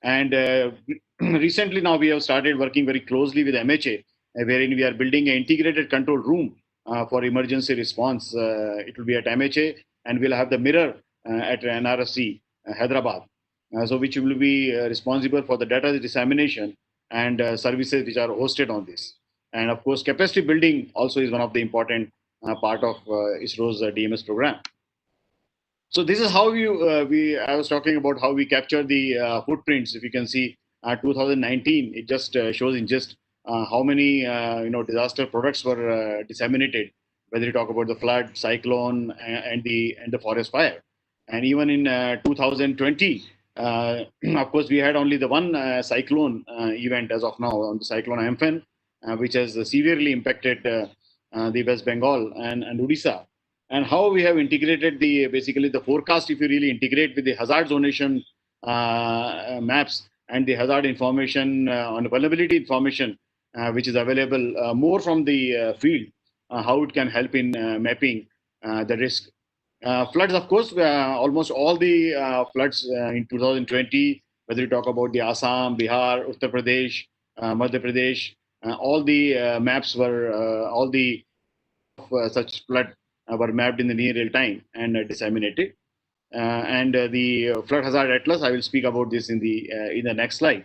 And recently now we have started working very closely with MHA, wherein we are building an integrated control room for emergency response. It will be at MHA, and we'll have the mirror at NRSC, Hyderabad. So which will be responsible for the data dissemination and services which are hosted on this. And of course, capacity building also is one of the important part of ISRO's DMS program. So this is how I was talking about how we capture the footprints. If you can see, 2019, it just shows in just how many disaster products were disseminated. Whether you talk about the flood, cyclone, and the forest fire, and even in 2020, of course, we had only the one cyclone event as of now, on the cyclone Amphan, which has severely impacted the West Bengal and Odisha. And how we have integrated basically the forecast, if you really integrate with the hazard zonation maps and the hazard information on the vulnerability information, which is available more from the field, how it can help in mapping the risk. Floods, of course, almost all the floods in 2020, whether you talk about the Assam, Bihar, Uttar Pradesh, Madhya Pradesh, all the maps were, all the such flood were mapped in the near real time and disseminated. And the flood hazard atlas, I will speak about this in the next slide.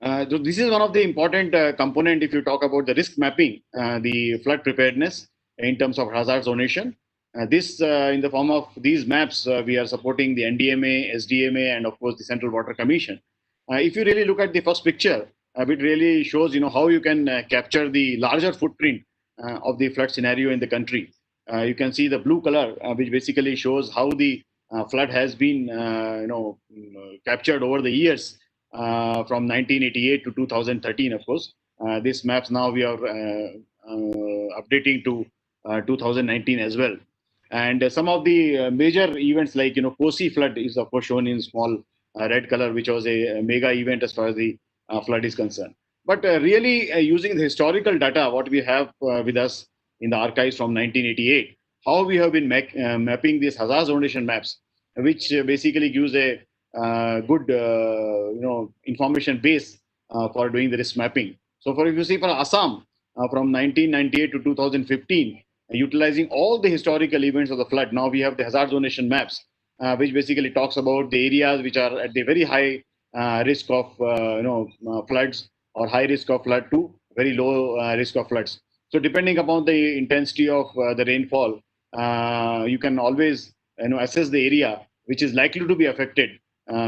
So this is one of the important component if you talk about the risk mapping, the flood preparedness in terms of hazard zonation. This in the form of these maps, we are supporting the NDMA, SDMA, and of course the Central Water Commission. If you really look at the first picture, it really shows how you can capture the larger footprint of the flood scenario in the country. You can see the blue color, which basically shows how the flood has been captured over the years from 1988 to 2013. Of course, these maps now we are updating to 2019 as well. And some of the major events like Kosi flood is of course shown in small red color, which was a mega event as far as the flood is concerned. But really using the historical data, what we have with us in the archives from 1988, how we have been mapping these hazard zonation maps, which basically gives a good information base for doing the risk mapping. So if you see for Assam, from 1998 to 2015, utilizing all the historical events of the flood, now we have the hazard zonation maps, which basically talks about the areas which are at the very high risk of floods, or high risk of flood to very low risk of floods. So depending upon the intensity of the rainfall, you can always assess the area which is likely to be affected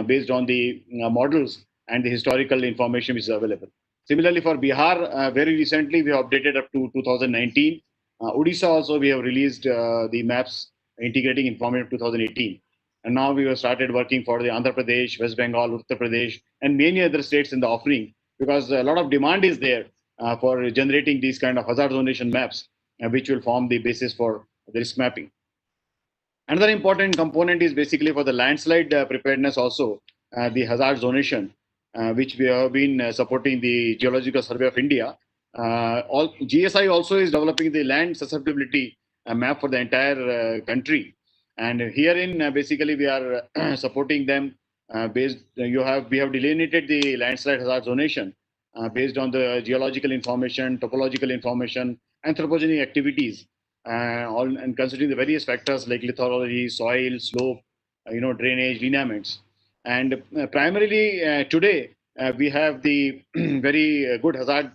based on the models and the historical information which is available. Similarly, for Bihar, very recently we have updated up to 2019. Odisha also we have released the maps integrating information of 2018. And now we have started working for the Andhra Pradesh, West Bengal, Uttar Pradesh, and many other states in the offering, because a lot of demand is there for generating these kind of hazard zonation maps, which will form the basis for the risk mapping. Another important component is basically for the landslide preparedness also, the hazard zonation, which we have been supporting the Geological Survey of India. GSI also is developing the land susceptibility map for the entire country. And herein, basically, we are supporting them we have delineated the landslide hazard zonation based on the geological information, topological information, anthropogenic activities, and considering the various factors like lithology, soil, slope, drainage, lineaments. And primarily today, we have the very good hazard,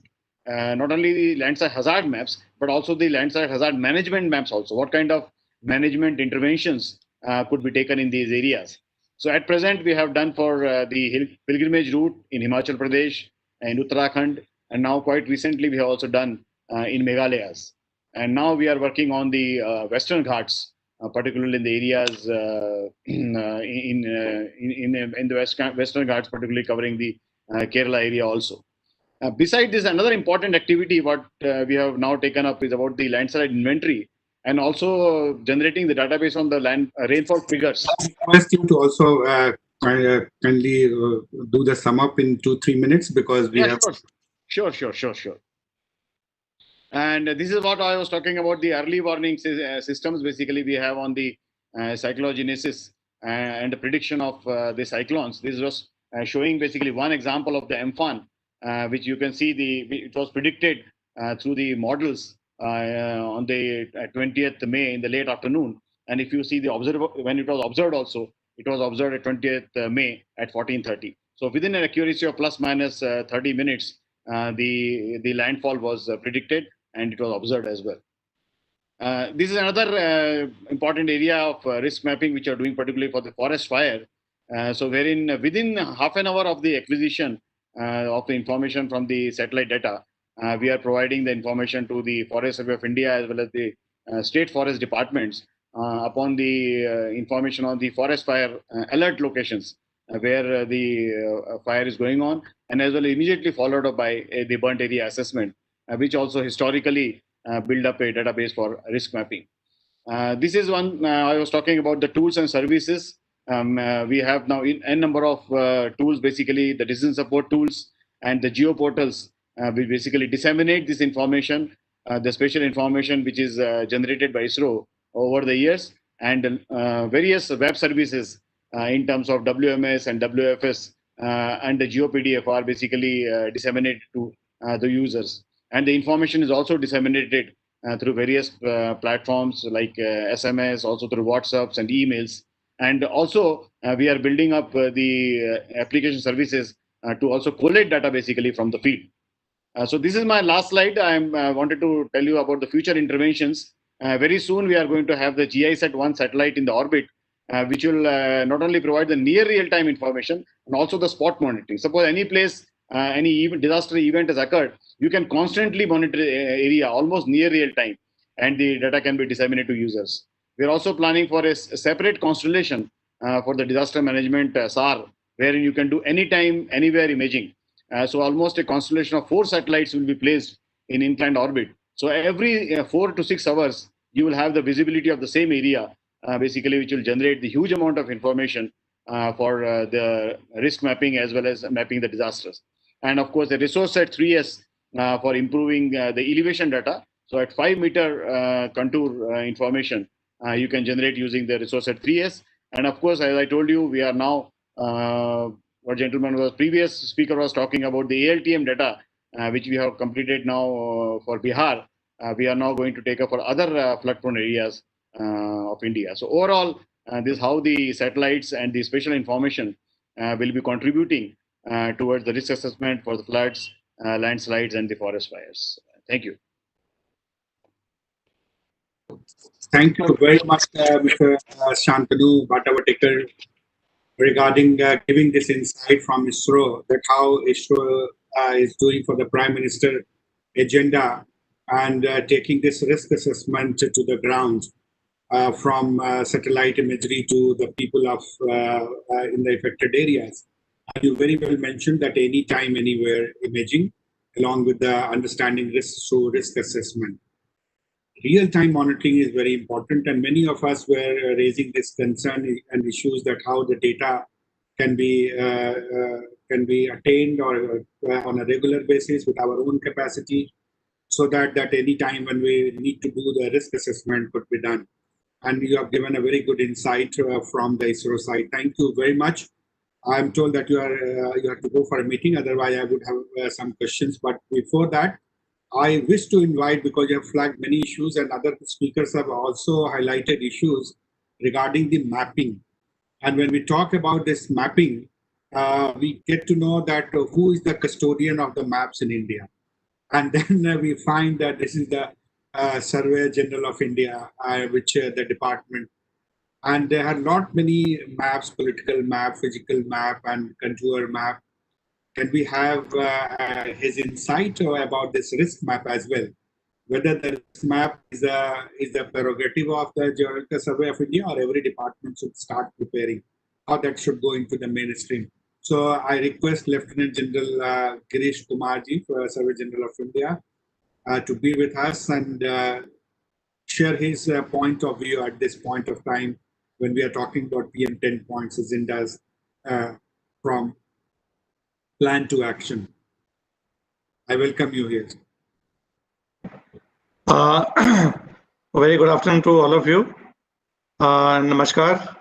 not only the landslide hazard maps, but also the landslide hazard management maps also. What kind of management interventions could be taken in these areas? So at present, we have done for the pilgrimage route in Himachal Pradesh and Uttarakhand, and now quite recently we have also done in Meghalayas. And now we are working on the Western Ghats, particularly in the areas in the Western Ghats, particularly covering the Kerala area also. Besides this, another important activity what we have now taken up is about the landslide inventory, and also generating the database on the land rainfall figures. I request you to also kindly do the sum up in 2-3 minutes, because we have. Sure. And this is what I was talking about, the early warning systems basically we have on the cyclogenesis and the prediction of the cyclones. This was showing basically one example of the MFAN, which you can see it was predicted through the models on the 20th May in the late afternoon. And if you see the when it was observed also, it was observed at 20th May at 14:30. So within an accuracy of plus minus 30 minutes, the landfall was predicted, and it was observed as well. This is another important area of risk mapping which are doing particularly for the forest fire. So wherein within half an hour of the acquisition of the information from the satellite data, we are providing the information to the Forest Survey of India as well as the state forest departments upon the information on the forest fire alert locations where the fire is going on, and as well immediately followed up by the burnt area assessment, which also historically build up a database for risk mapping. This is one I was talking about, the tools and services. We have now n number of tools, basically the decision support tools and the geo portals. We basically disseminate this information, the special information which is generated by ISRO over the years, and various web services in terms of WMS and WFS and the GeoPDF are basically disseminated to the users. And the information is also disseminated through various platforms like SMS, also through WhatsApps and emails. And also, we are building up the application services to also collate data basically from the field. So this is my last slide. I wanted to tell you about the future interventions. Very soon, we are going to have the GISat-1 satellite in the orbit, which will not only provide the near real-time information and also the spot monitoring. Suppose any place, any disaster event has occurred, you can constantly monitor area almost near real time, and the data can be disseminated to users. We are also planning for a separate constellation for the disaster management SAR, wherein you can do anytime, anywhere imaging. So almost a constellation of 4 satellites will be placed in inclined orbit. So every 4 to 6 hours, you will have the visibility of the same area, basically, which will generate the huge amount of information for the risk mapping as well as mapping the disasters. And of course, the resource set 3S for improving the elevation data. So at 5-meter contour information, you can generate using the resource set 3S. And of course, as I told you, we are now, what gentleman was previous speaker was talking about the ALTM data, which we have completed now for Bihar. We are now going to take up for other flood-prone areas of India. So overall, this is how the satellites and the special information will be contributing towards the risk assessment for the floods, landslides, and the forest fires. Thank you. Thank you very much, Mr. Shantanu Bhattavatikar, regarding giving this insight from ISRO, that how ISRO is doing for the Prime Minister agenda and taking this risk assessment to the ground from satellite imagery to the people of in the affected areas. And you very well mentioned that anytime, anywhere imaging, along with the understanding risk through risk assessment. Real-time monitoring is very important, and many of us were raising this concern and issues that how the data can be attained or on a regular basis with our own capacity, so that any time when we need to do the risk assessment could be done. And you have given a very good insight from the ISRO side. Thank you very much. I'm told that you have to go for a meeting. Otherwise, I would have some questions. But before that, I wish to invite, because you have flagged many issues and other speakers have also highlighted issues regarding the mapping. And when we talk about this mapping, we get to know that who is the custodian of the maps in India. And then we find that this is the Surveyor General of India, which the department. And there are not many maps, political map, physical map, and contour map. Can we have his insight about this risk map as well? Whether the risk map is the prerogative of the Geological Survey of India, or every department should start preparing, or that should go into the mainstream. So I request Lieutenant General Girish Kumarji, Survey General of India, to be with us and share his point of view at this point of time when we are talking about PM 10 points agendas from plan to action. I welcome you here. Very good afternoon to all of you. Namaskar.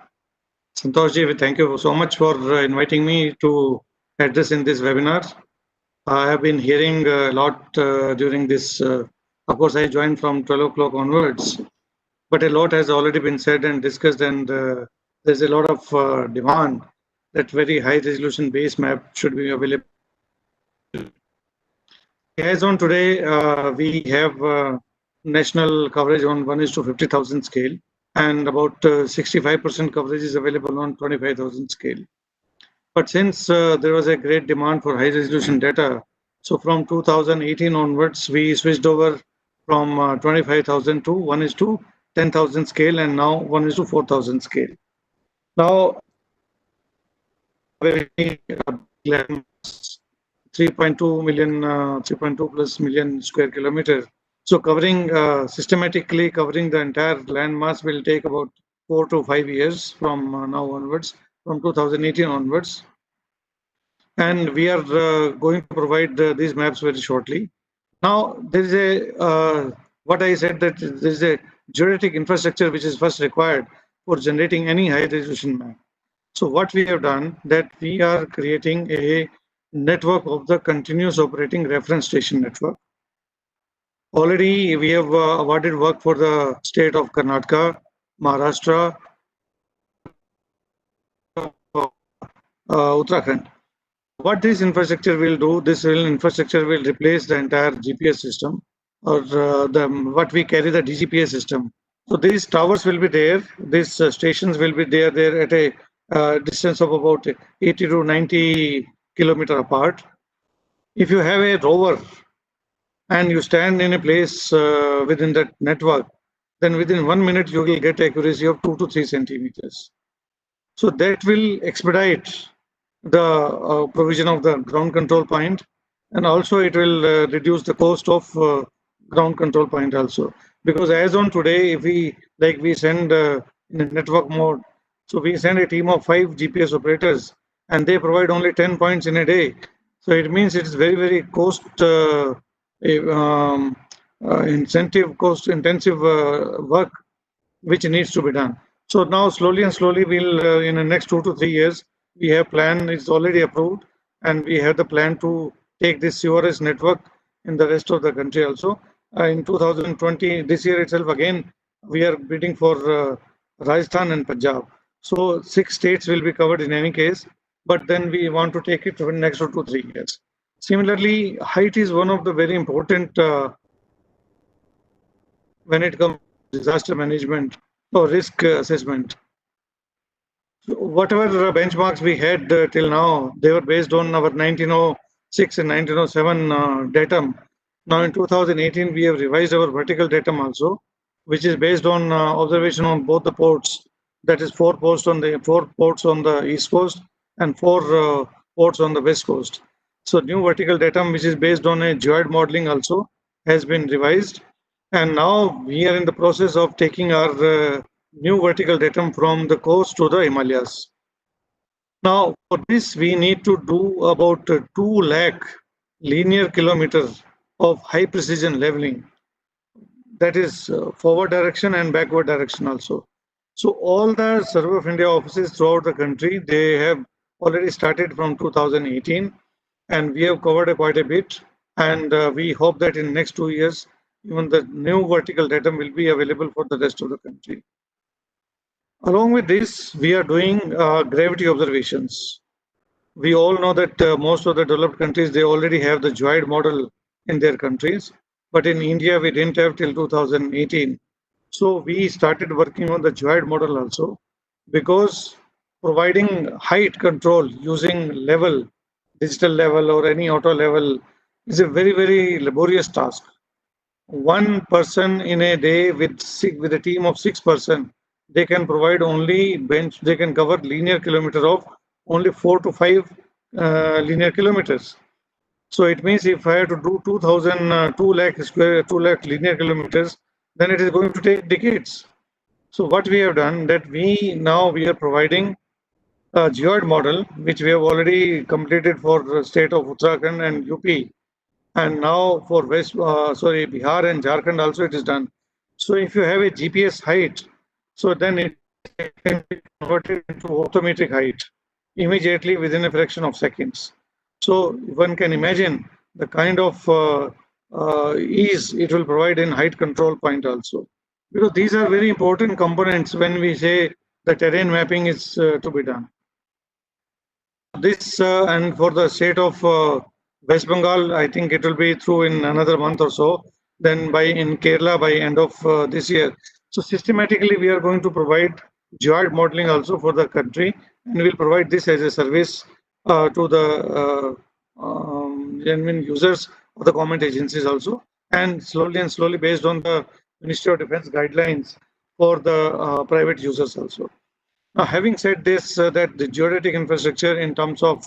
Santoshji, thank you so much for inviting me to address in this webinar. I have been hearing a lot during this. Of course, I joined from 12 o'clock onwards, but a lot has already been said and discussed, and there's a lot of demand that very high resolution base map should be available. As on today, we have national coverage on 1:50,000 scale, and about 65% coverage is available on 25,000 scale. But since there was a great demand for high resolution data, so from 2018 onwards, we switched over from 25,000 to 1:10,000 scale, and now 1:4,000 scale. Now, very 3.2 million, 3.2 plus million square kilometer. So covering systematically covering the entire land mass will take about 4 to 5 years from now onwards, from 2018 onwards. And we are going to provide these maps very shortly. Now, there is a, what I said, that there is a geodetic infrastructure which is first required for generating any high resolution map. So what we have done, that we are creating a network of the continuous operating reference station network. Already we have awarded work for the state of Karnataka, Maharashtra, Uttarakhand. What this infrastructure will do, infrastructure will replace the entire GPS system, or what we carry, the DGPS system. So these towers will be there, these stations will be there at a distance of about 80 to 90 kilometers apart. If you have a rover and you stand in a place within that network, then within 1 minute you will get accuracy of 2 to 3 centimeters. So that will expedite the provision of the ground control point, and also it will reduce the cost of ground control point also. Because as on today, if we send in a network mode, so we send a team of 5 GPS operators, and they provide only 10 points in a day. So it means it is very, very cost cost intensive work which needs to be done. So now slowly and slowly we'll in the next 2 to 3 years, we have plan, it's already approved, and we have the plan to take this CORS network in the rest of the country also. In 2020, this year itself, again, we are bidding for Rajasthan and Punjab. So 6 states will be covered in any case, but then we want to take it for the next 2 to 3 years. Similarly, height is one of the very important when it comes to disaster management or risk assessment. So whatever benchmarks we had till now, they were based on our 1906 and 1907 datum. Now in 2018, we have revised our vertical datum also, which is based on observation on both the ports. That is 4 ports on the east coast and 4 ports on the west coast. So new vertical datum, which is based on a geoid modeling also, has been revised. And now we are in the process of taking our new vertical datum from the coast to the Himalayas. Now, for this, we need to do about 2 lakh linear kilometers of high precision leveling. That is forward direction and backward direction also. So all the Survey of India offices throughout the country, they have already started from 2018, and we have covered quite a bit. And we hope that in next 2 years, even the new vertical datum will be available for the rest of the country. Along with this, we are doing gravity observations. We all know that most of the developed countries, they already have the geoid model in their countries. But in India, we didn't have till 2018. So we started working on the geoid model also, because providing height control using level, digital level or any auto level, is a very, very laborious task. One person in a day with a team of 6 persons, they can provide only they can cover linear kilometer of only 4 to 5 linear kilometers. So it means if I have to do 2 lakh linear kilometers, then it is going to take decades. So what we have done, that we are providing a geoid model, which we have already completed for the state of Uttarakhand and UP. and now for Bihar and Jharkhand also it is done. So if you have a GPS height, so then it can be converted into automatic height immediately within a fraction of seconds. So one can imagine the kind of ease it will provide in height control point also. Because these are very important components when we say the terrain mapping is to be done. This and for the state of West Bengal, I think it will be through in another month or so. Then in Kerala by end of this year. So systematically, we are going to provide geoid modeling also for the country, and we'll provide this as a service to the genuine users of the government agencies also, and slowly based on the Ministry of Defense guidelines for the private users also. Now, having said this, that the geodetic infrastructure in terms of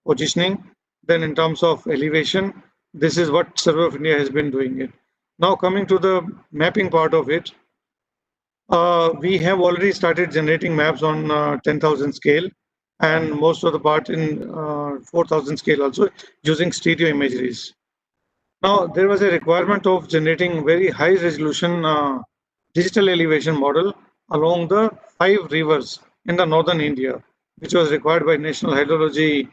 positioning, then in terms of elevation, this is what Survey of India has been doing it. Now, coming to the mapping part of it, we have already started generating maps on 10,000 scale, and most of the part in 4,000 scale also using stereo imageries. Now, there was a requirement of generating very high resolution digital elevation model along the 5 rivers in the northern India, which was required by National Hydrology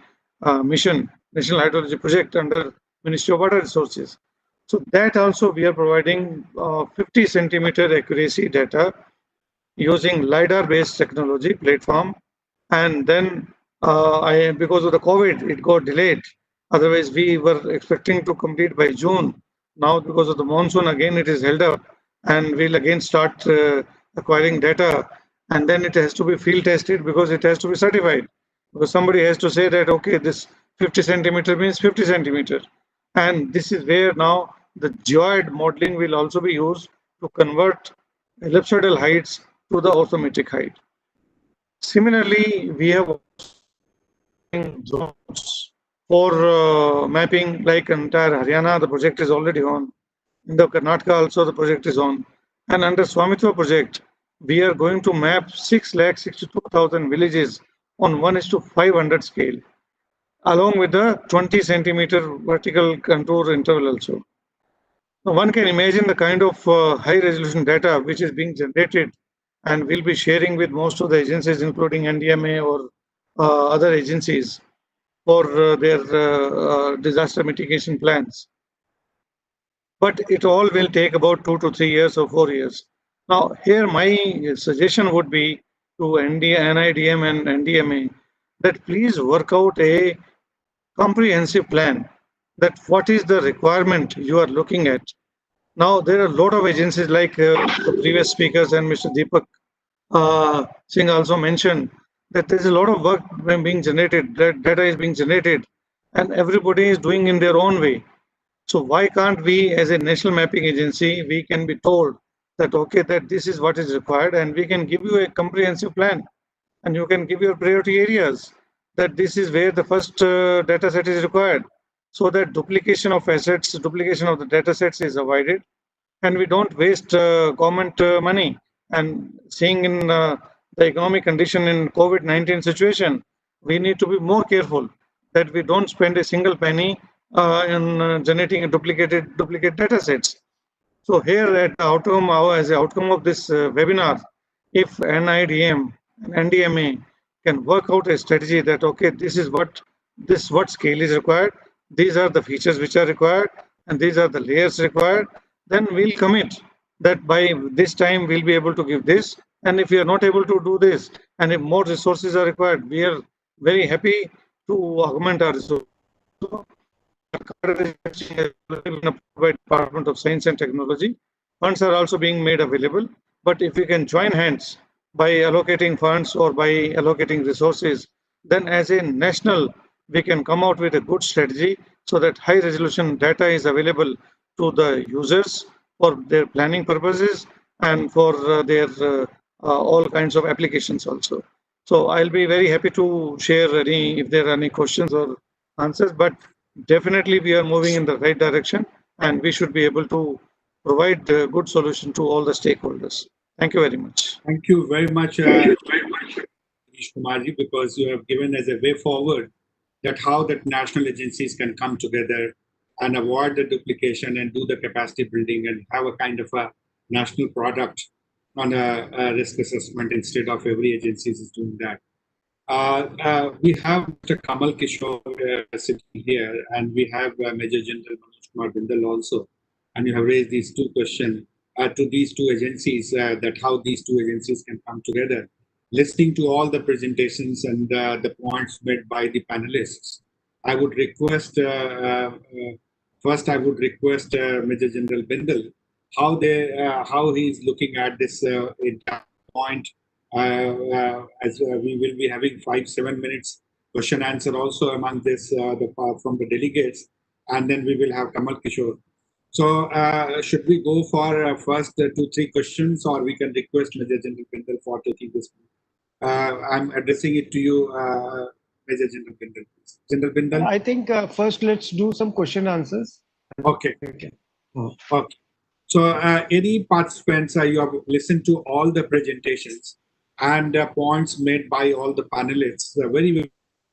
Mission, National Hydrology Project under Ministry of Water Resources. So that also we are providing 50 centimeter accuracy data using LiDAR-based technology platform, and then because of the COVID, it got delayed. Otherwise, we were expecting to complete by June. Now, because of the monsoon, again it is held up, and we'll again start acquiring data, and then it has to be field tested because it has to be certified. Because somebody has to say that okay, this 50 centimeter means 50 centimeter, and this is where now the geoid modeling will also be used to convert ellipsoidal heights to the orthometric height. Similarly, we have drones for mapping like entire Haryana. The project is already on. In the Karnataka also the project is on. And under Swamitva project, we are going to map 6,62,000 villages on 1:500 scale, along with the 20 centimeter vertical contour interval also. Now one can imagine the kind of high resolution data which is being generated and will be sharing with most of the agencies, including NDMA or other agencies for their disaster mitigation plans. But it all will take about 2 to 3 years or 4 years. Now, here my suggestion would be to NIDM and NDMA that please work out a comprehensive plan, that what is the requirement you are looking at. Now, there are a lot of agencies like the previous speakers and Mr. Deepak Singh also mentioned that there's a lot of work being generated, data is being generated, and everybody is doing in their own way. So why can't we, as a national mapping agency, we can be told that, okay, that this is what is required, and we can give you a comprehensive plan, and you can give your priority areas, that this is where the first data set is required, so that duplication of assets, duplication of the data sets is avoided, and we don't waste government money. And seeing in the economic condition in COVID-19 situation, we need to be more careful that we don't spend a single penny in generating a duplicate data sets. So here at the outcome, as an outcome of this webinar, if NIDM and NDMA can work out a strategy that, okay, this is what scale is required, these are the features which are required, and these are the layers required, then we'll commit that by this time we'll be able to give this. And if we are not able to do this, and if more resources are required, we are very happy to augment our resources. By Department of Science and Technology, funds are also being made available. But if we can join hands by allocating funds or by allocating resources, then as a national, we can come out with a good strategy so that high resolution data is available to the users for their planning purposes and for their all kinds of applications also. So I'll be very happy to share if there are any questions or answers, but definitely we are moving in the right direction, and we should be able to provide a good solution to all the stakeholders. Thank you very much. Thank you very much, Manish Kumarji, because you have given us a way forward that how that national agencies can come together and avoid the duplication and do the capacity building and have a kind of a national product on a risk assessment instead of every agency is doing that. We have Mr. Kamal Kishore sitting here, and we have Major General Manoj Kumar Bindal also. And you have raised these two questions to these two agencies, that how these two agencies can come together. Listening to all the presentations and the points made by the panelists, I would request, first I would request Major General Bindal, how he is looking at this entire point, as we will be having 5-7 minutes question answer also among this from the delegates, and then we will have Kamal Kishore. So should we go for first 2-3 questions, or we can request Major General Bindal for taking this? I'm addressing it to you, Major General Bindal. General Bindal. I think first let's do some question answers. Okay. Okay. So any participants, you have listened to all the presentations and points made by all the panelists, very, very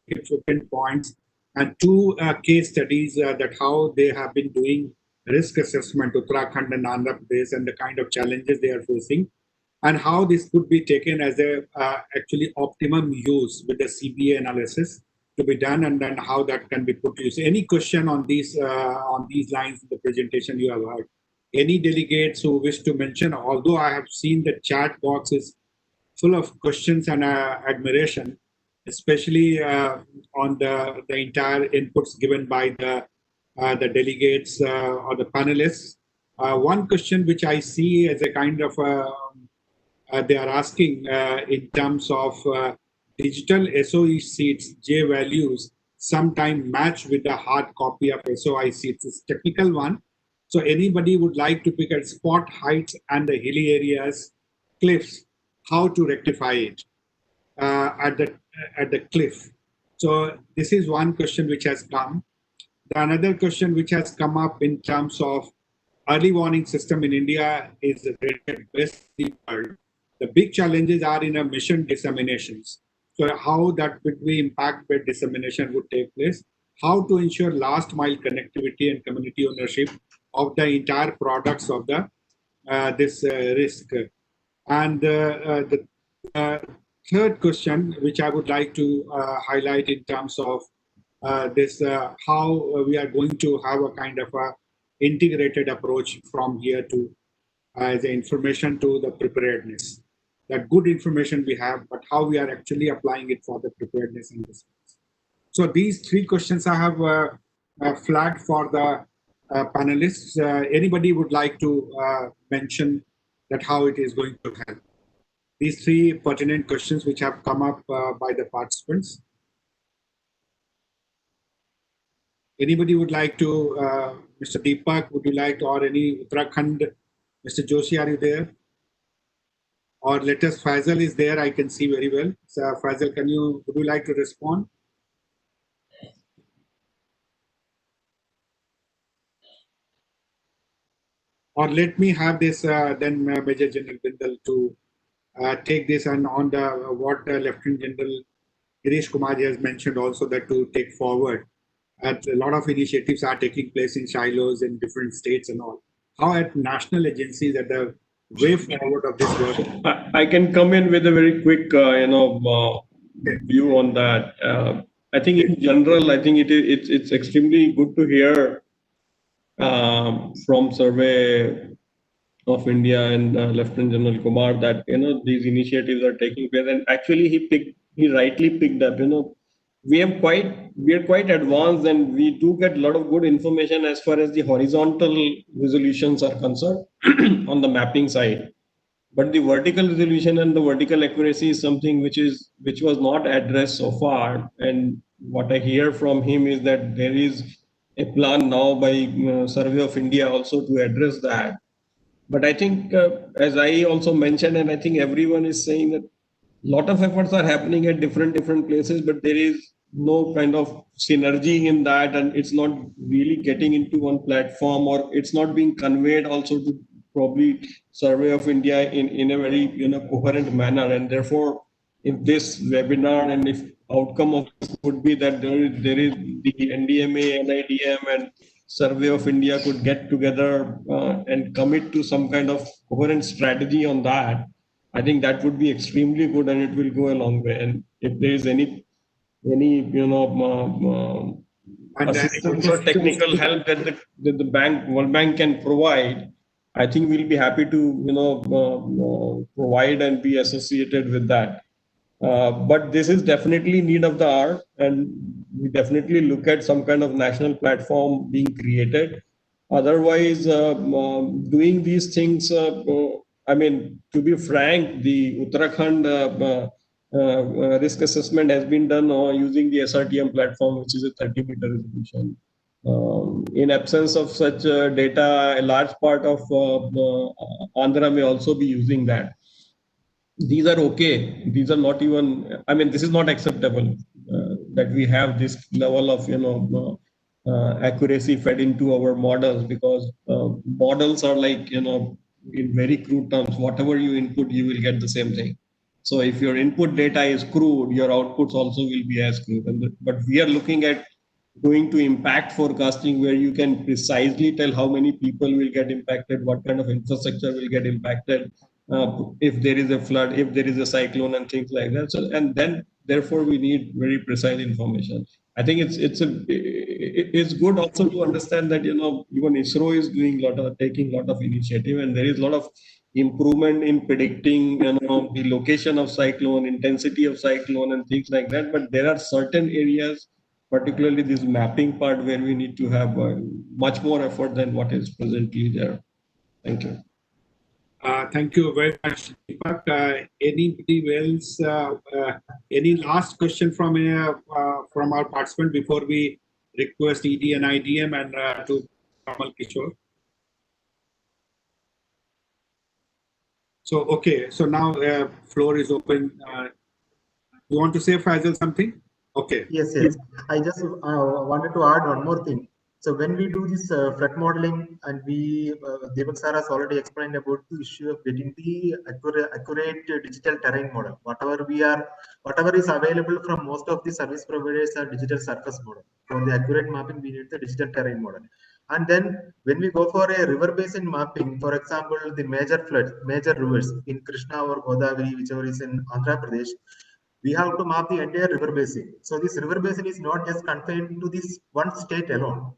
important points, and 2 case studies that how they have been doing risk assessment, Uttarakhand and Andhra Pradesh, and the kind of challenges they are facing, and how this could be taken as a actually optimum use with the CBA analysis to be done, and then how that can be put to use. Any question on these lines in the presentation you have heard? Any delegates who wish to mention, although I have seen the chat box is full of questions and admiration, especially on the entire inputs given by the delegates or the panelists. One question which I see as a kind of they are asking in terms of digital SOE sheets, J values, sometime match with the hard copy of SOI sheets. It's a technical one. So anybody would like to pick at spot heights and the hilly areas, cliffs, how to rectify it at the cliff. So this is one question which has come. The another question which has come up in terms of early warning system in India is rated best in the world. The big challenges are in a mission disseminations. So how that would be impact-based dissemination would take place, how to ensure last mile connectivity and community ownership of the entire products of the this risk. And the third question, which I would like to highlight in terms of this, how we are going to have a kind of a integrated approach from here to as information to the preparedness. That good information we have, but how we are actually applying it for the preparedness and response. So these 3 questions I have flagged for the panelists. Anybody would like to mention that how it is going to help? These 3 pertinent questions which have come up by the participants. Anybody would like to, Mr. Deepak, would you like to, or any Uttarakhand, Mr. Joshi, are you there? Or latest Faisal is there, I can see very well. So Faisal, would you like to respond? Or let me have this then Major General Bindal to take this, and on the what Lieutenant General Girish Kumar has mentioned also, that to take forward. A lot of initiatives are taking place in silos in different states and all. How at national agencies at the way forward of this work? I can come in with a very quick, view on that. I think in general, I think it's extremely good to hear from Survey of India and Lieutenant General Kumar that these initiatives are taking place, and actually he rightly picked up. We are quite advanced, and we do get a lot of good information as far as the horizontal resolutions are concerned on the mapping side. But the vertical resolution and the vertical accuracy is something which was not addressed so far. And what I hear from him is that there is a plan now by Survey of India also to address that. But I think, as I also mentioned, and I think everyone is saying that a lot of efforts are happening at different places, but there is no kind of synergy in that, and it's not really getting into one platform, or it's not being conveyed also to probably Survey of India in a very coherent manner. And therefore, if this webinar and if outcome of this would be that there is the NDMA, NIDM, and Survey of India could get together and commit to some kind of coherent strategy on that, I think that would be extremely good and it will go a long way. And if there is any assistance or technical help that the bank, World Bank can provide, I think we'll be happy to provide and be associated with that. But this is definitely need of the hour, and we definitely look at some kind of national platform being created. Otherwise, doing these things, I mean, to be frank, the Uttarakhand risk assessment has been done using the SRTM platform, which is a 30-meter resolution. In absence of such data, a large part of Andhra may also be using that. These are okay. These are not even, I mean, this is not acceptable that we have this level of, accuracy fed into our models, because models are like, in very crude terms, whatever you input, you will get the same thing. So if your input data is crude, your outputs also will be as crude. But we are looking at going to impact forecasting, where you can precisely tell how many people will get impacted, what kind of infrastructure will get impacted, if there is a flood, if there is a cyclone, and things like that. So, and then therefore we need very precise information. I think it's good also to understand that even ISRO is doing taking a lot of initiative, and there is a lot of improvement in predicting the location of cyclone, intensity of cyclone, and things like that. But there are certain areas, particularly this mapping part, where we need to have much more effort than what is presently there. Thank you. Thank you very much, Deepak. Anybody else? Any last question from our participant before we request ED and IDM and to Kamal Kishore? So okay, so now floor is open. You want to say, Faisal, something? Okay. Yes. I just wanted to add one more thing. So when we do this threat modeling, and Deepak sir has already explained about the issue of getting the accurate digital terrain model. Whatever is available from most of the service providers are digital surface model. For the accurate mapping, we need the digital terrain model. And then when we go for a river basin mapping, for example, the major floods, major rivers in Krishna or Godavari, whichever is in Andhra Pradesh, we have to map the entire river basin. So this river basin is not just confined to this one state alone.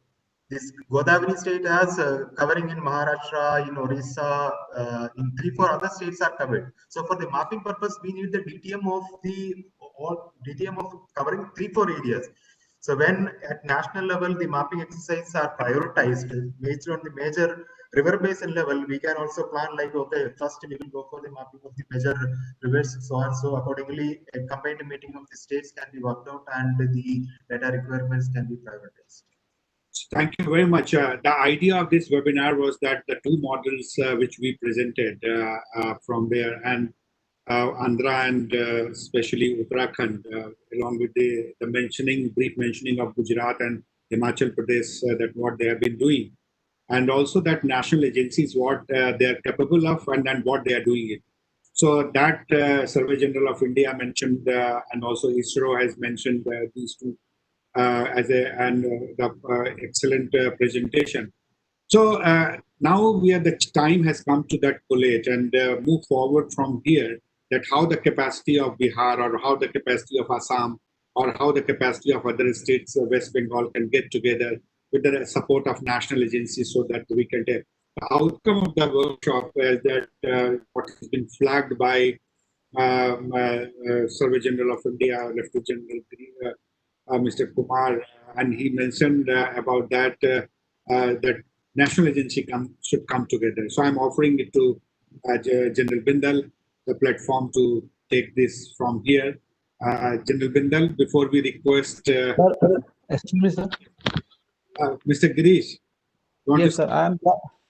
This Godavari state has covering in Maharashtra, in Orissa, in 3-4 other states are covered. So for the mapping purpose, we need the DTM of covering 3-4 areas. So when at national level, the mapping exercises are prioritized based on the major river basin level, we can also plan like, okay, first we will go for the mapping of the major rivers, so on. So accordingly, a combined meeting of the states can be worked out and the data requirements can be prioritized. Thank you very much. The idea of this webinar was that the two models which we presented from there, and Andhra and especially Uttarakhand, along with the brief mentioning of Gujarat and Himachal Pradesh, that what they have been doing, and also that national agencies, what they are capable of and what they are doing it. So that Survey General of India mentioned, and also ISRO has mentioned these two the excellent presentation. So now the time has come to that collate and move forward from here, that how the capacity of Bihar or how the capacity of Assam or how the capacity of other states, West Bengal, can get together with the support of national agencies, so that we can take the outcome of the workshop that what has been flagged by Survey General of India, Lieutenant General Mr. Kumar, and he mentioned about that that national agency should come together. So I'm offering it to General Bindal, the platform, to take this from here. General Bindal, before we request Excuse me, sir. Mr. Girish. Yes, sir.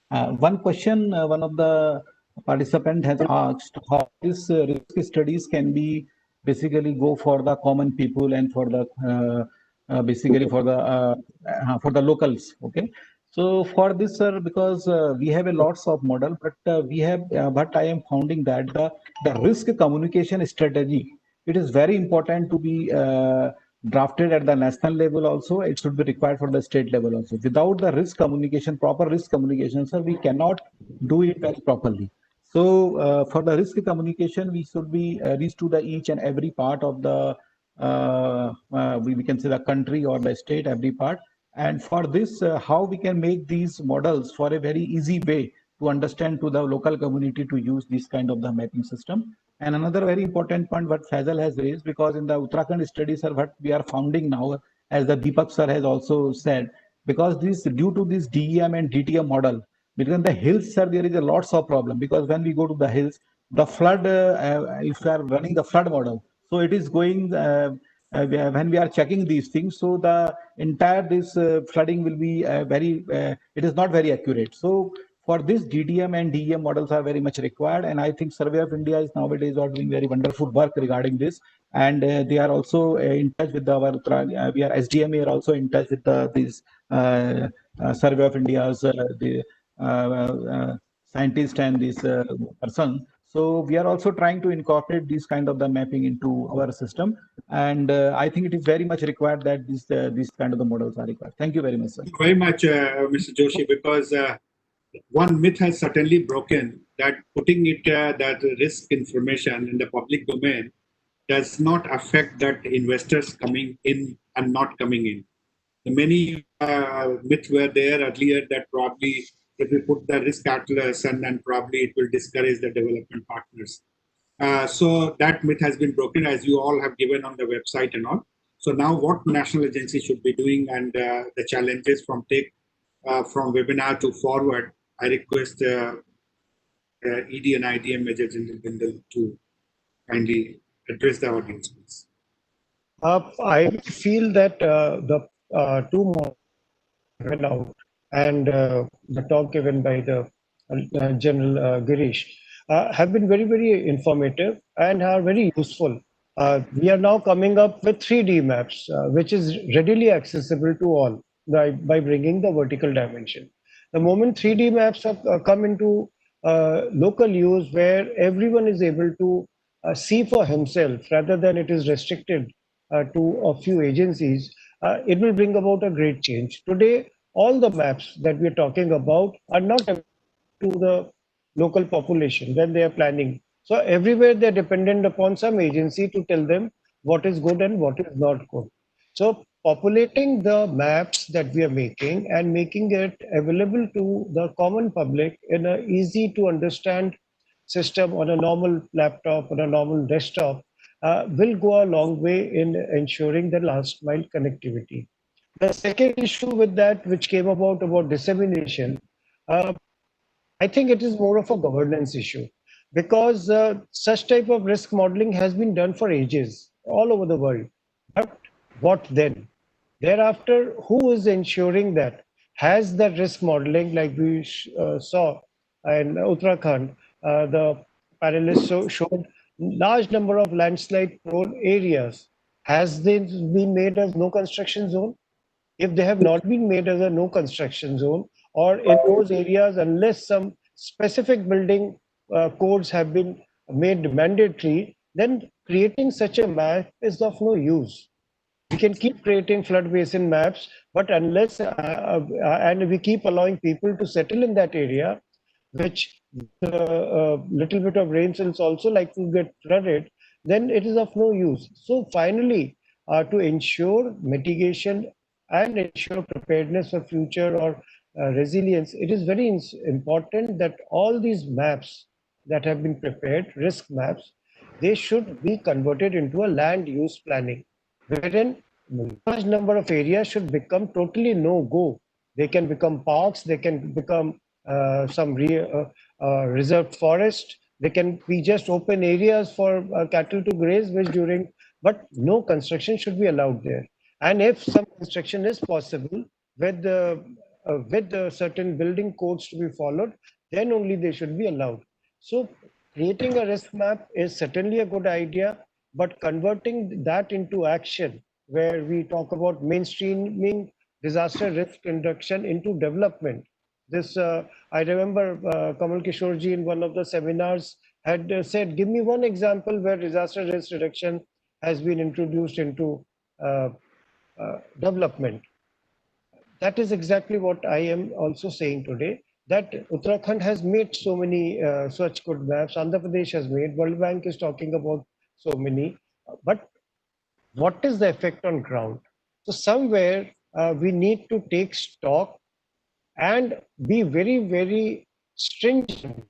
One question one of the participant has asked, how these risk studies can be basically go for the common people and for the basically for the locals. Okay. So for this, sir, because we have a lots of model, but I am finding that the risk communication strategy, it is very important to be drafted at the national level also, it should be required for the state level also. Without the risk communication, proper risk communication, sir, we cannot do it very properly. So for the risk communication, we should be reach to the each and every part of the, we can say the country or the state, every part. And for this, how we can make these models for a very easy way to understand to the local community to use this kind of the mapping system. And another very important point what Faisal has raised, because in the Uttarakhand studies, sir, what we are founding now, as the Deepak sir has also said, because this due to this DEM and DTM model, because the hills, sir, there is a lots of problem, because when we go to the hills, the flood, if we are running the flood model, so it is going, when we are checking these things, so the entire this flooding will be it is not very accurate. So for this, DDM and DEM models are very much required, and I think Survey of India is nowadays are doing very wonderful work regarding this, and they are also in touch with our we are SDMA are also in touch with these Survey of India's the scientist and this person. So we are also trying to incorporate this kind of the mapping into our system, and I think it is very much required that these kind of the models are required. Thank you very much, sir. Very much, Mr. Joshi, because one myth has certainly broken, that putting it that risk information in the public domain does not affect that investors coming in and not coming in. The many myths were there earlier that probably if we put the risk atlas, and then probably it will discourage the development partners. So that myth has been broken, as you all have given on the website and all. So now what national agency should be doing, and the challenges from webinar to forward, I request ED and IDM Major General Bindal to kindly address the audience, please. I feel that the two more went out, and the talk given by the General Girish have been very, very informative and are very useful. We are now coming up with 3D maps, which is readily accessible to all by bringing the vertical dimension. The moment 3D maps have come into local use, where everyone is able to see for himself rather than it is restricted to a few agencies, it will bring about a great change. Today, all the maps that we're talking about are not to the local population when they are planning. So everywhere they're dependent upon some agency to tell them what is good and what is not good. So populating the maps that we are making and making it available to the common public in an easy to understand system on a normal laptop, on a normal desktop, will go a long way in ensuring the last mile connectivity. The second issue with that, which came about dissemination, I think it is more of a governance issue, because such type of risk modeling has been done for ages all over the world. But what then? Thereafter, who is ensuring that? Has that risk modeling, like we saw in Uttarakhand, the panelists showed large number of landslide prone areas. Has they been made as no construction zone? If they have not been made as a no construction zone, or in those areas, unless some specific building codes have been made mandatory, then creating such a map is of no use. We can keep creating flood basin maps, but unless and we keep allowing people to settle in that area, which little bit of rain cells also like to get flooded, then it is of no use. So finally, to ensure mitigation and ensure preparedness for future or resilience, it is very important that all these maps that have been prepared, risk maps, they should be converted into a land use planning, wherein large number of areas should become totally no-go. They can become parks, they can become some reserved forest, they can be just open areas for cattle to graze, which during, but no construction should be allowed there. And if some construction is possible with the certain building codes to be followed, then only they should be allowed. So creating a risk map is certainly a good idea, but converting that into action, where we talk about mainstreaming disaster risk reduction into development. This, I remember Kamal Kishorji in one of the seminars had said, give me one example where disaster risk reduction has been introduced into development. That is exactly what I am also saying today, that Uttarakhand has made so many such good maps, Andhra Pradesh has made, World Bank is talking about so many, but what is the effect on ground? So somewhere we need to take stock and be very, very stringent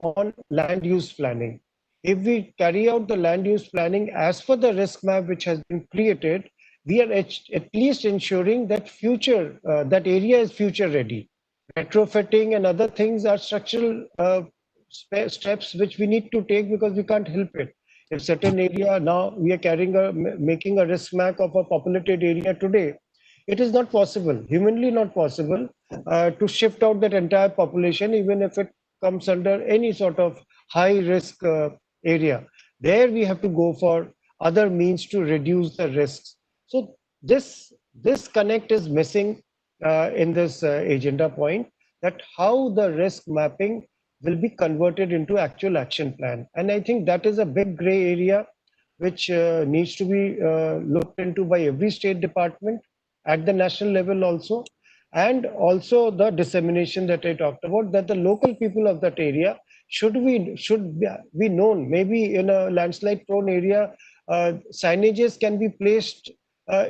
on land use planning. If we carry out the land use planning as per the risk map which has been created, we are at least ensuring that that area is future ready. Retrofitting and other things are structural steps which we need to take because we can't help it. If certain area now we are making a risk map of a populated area today, it is not possible, humanly not possible, to shift out that entire population, even if it comes under any sort of high risk area. There we have to go for other means to reduce the risks. So this connect is missing in this agenda point, that how the risk mapping will be converted into actual action plan. And I think that is a big gray area which needs to be looked into by every state department at the national level also, and also the dissemination that I talked about, that the local people of that area should be known. Maybe in a landslide prone area, signages can be placed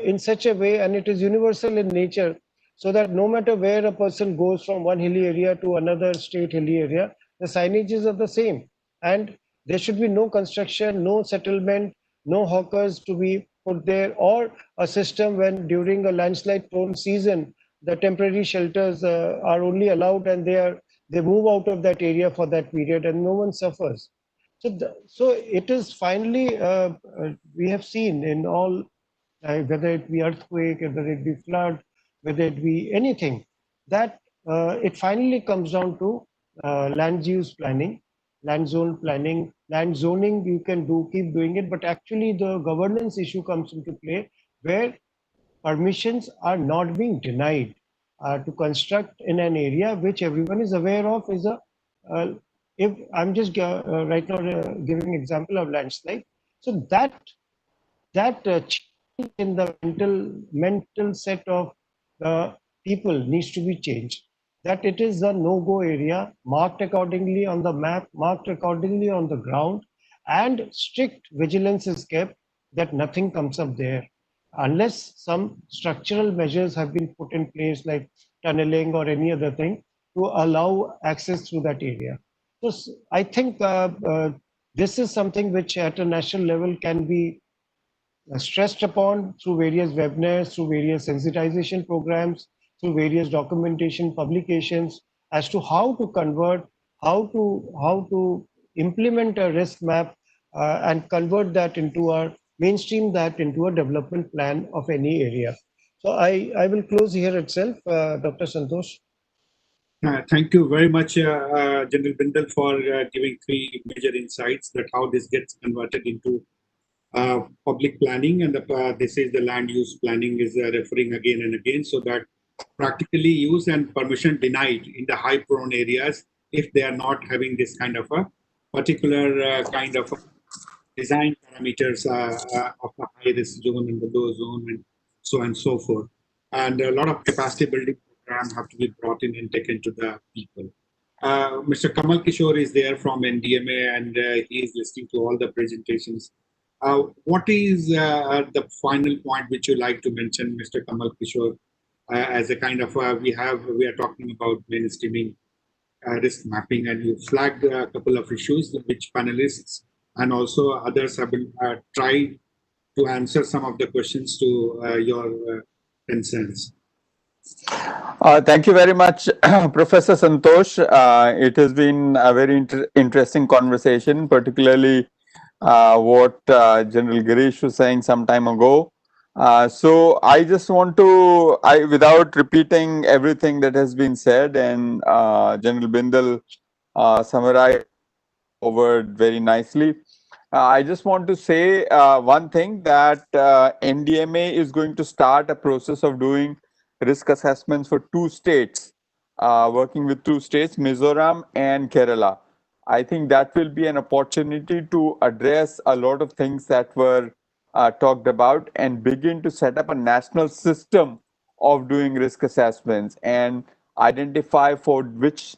in such a way, and it is universal in nature, so that no matter where a person goes from one hilly area to another state hilly area, the signages are the same, and there should be no construction, no settlement, no hawkers to be put there, or a system when during a landslide prone season the temporary shelters are only allowed and they move out of that area for that period and no one suffers. So it is finally we have seen in all, whether it be earthquake, whether it be flood, whether it be anything, that it finally comes down to land use planning, land zone planning, land zoning. You can keep doing it, but actually the governance issue comes into play, where permissions are not being denied to construct in an area which everyone is aware of is a if I'm just right now giving example of landslide. So that change in the mental set of the people needs to be changed, that it is a no-go area, marked accordingly on the map, marked accordingly on the ground, and strict vigilance is kept that nothing comes up there unless some structural measures have been put in place, like tunneling or any other thing, to allow access through that area. So I think this is something which at a national level can be stressed upon through various webinars, through various sensitization programs, through various documentation publications, as to how to convert, how to implement a risk map and convert that into mainstream that into a development plan of any area. So I will close here itself, Dr. Santosh. Thank you very much, General Bindal, for giving three major insights that how this gets converted into public planning, and this is the land use planning is referring again and again, so that practically use and permission denied in the high prone areas if they are not having this kind of a particular kind of design parameters of the high risk zone and the low zone and so on and so forth. And a lot of capacity building programs have to be brought in and taken to the people. Mr. Kamal Kishore is there from NDMA, and he is listening to all the presentations. What is the final point which you like to mention, Mr. Kamal Kishore, as a kind of we are talking about mainstreaming risk mapping, and you flagged a couple of issues which panelists and also others have been tried to answer some of the questions to your concerns. Thank you very much, Professor Santosh. It has been a very interesting conversation, particularly what General Girish was saying some time ago. So I just want to, without repeating everything that has been said, and General Bindal summarized forward very nicely. I just want to say one thing, that NDMA is going to start a process of doing risk assessments for two states, working with two states, Mizoram and Kerala. I think that will be an opportunity to address a lot of things that were talked about and begin to set up a national system of doing risk assessments and identify for which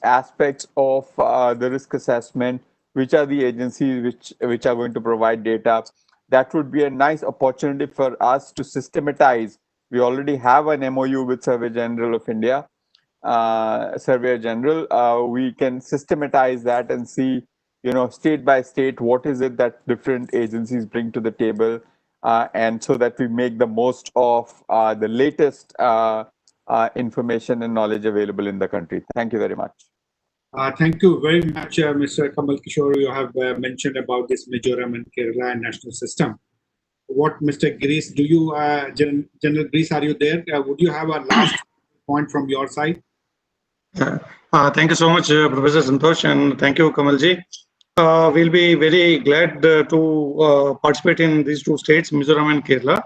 aspects of the risk assessment, which are the agencies which are going to provide data. That would be a nice opportunity for us to systematize. We already have an MOU with Survey General of India, Surveyor General. We can systematize that and see, state by state, what is it that different agencies bring to the table, and so that we make the most of the latest information and knowledge available in the country. Thank you very much. Thank you very much, Mr. Kamal Kishore. You have mentioned about this Mizoram and Kerala and national system. What, Mr. Girish, do you, General Girish, are you there? Would you have a last point from your side? Thank you so much, Professor Santosh, and thank you, Kamalji. We'll be very glad to participate in these two states, Mizoram and Kerala.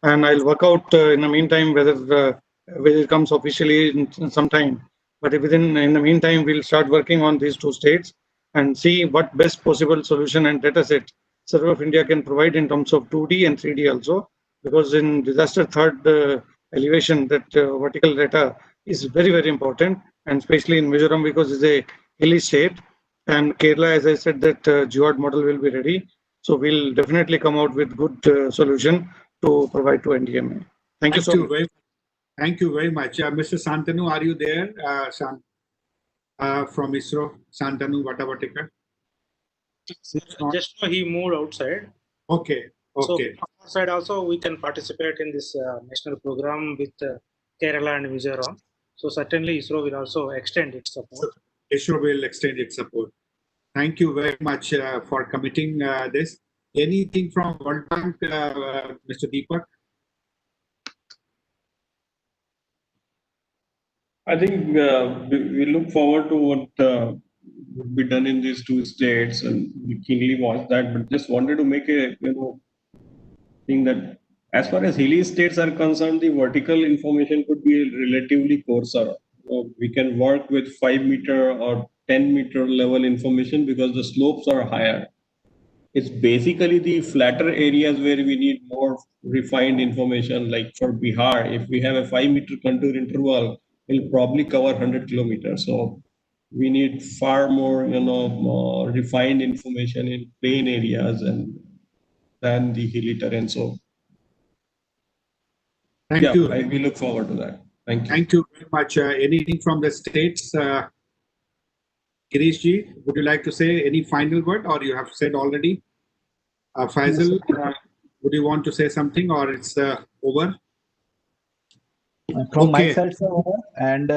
And I'll work out in the meantime whether it comes officially in some time. But in the meantime, we'll start working on these two states and see what best possible solution and data set Survey of India can provide in terms of 2D and 3D also. Because in disaster third elevation, that vertical data is very, very important, and especially in Mizoram because it's a hilly state. And Kerala, as I said, that GeoD model will be ready. So we'll definitely come out with good solution to provide to NDMA. Thank you so much. Thank you very much. Mr. Santanu, are you there? From ISRO, Santanu Vatavatikar? Just he moved outside. Okay. Okay. So from our side also, we can participate in this national program with Kerala and Mizoram. So certainly ISRO will also extend its support. ISRO will extend its support. Thank you very much for committing this. Anything from World Bank, Mr. Deepak? I think we look forward to what would be done in these two states, and we keenly watch that. But just wanted to make a thing that as far as hilly states are concerned, the vertical information could be relatively coarser. We can work with 5-meter or 10-meter level information because the slopes are higher. It's basically the flatter areas where we need more refined information. Like for Bihar, if we have a 5-meter contour interval, we'll probably cover 100 kilometers. So we need far more, more refined information in plain areas than the hilly terrain. So Thank you. We look forward to that. Thank you. Thank you very much. Anything from the states? Girish ji, would you like to say any final word, or you have said already? Faisal, would you want to say something, or it's over? From my side, sir, and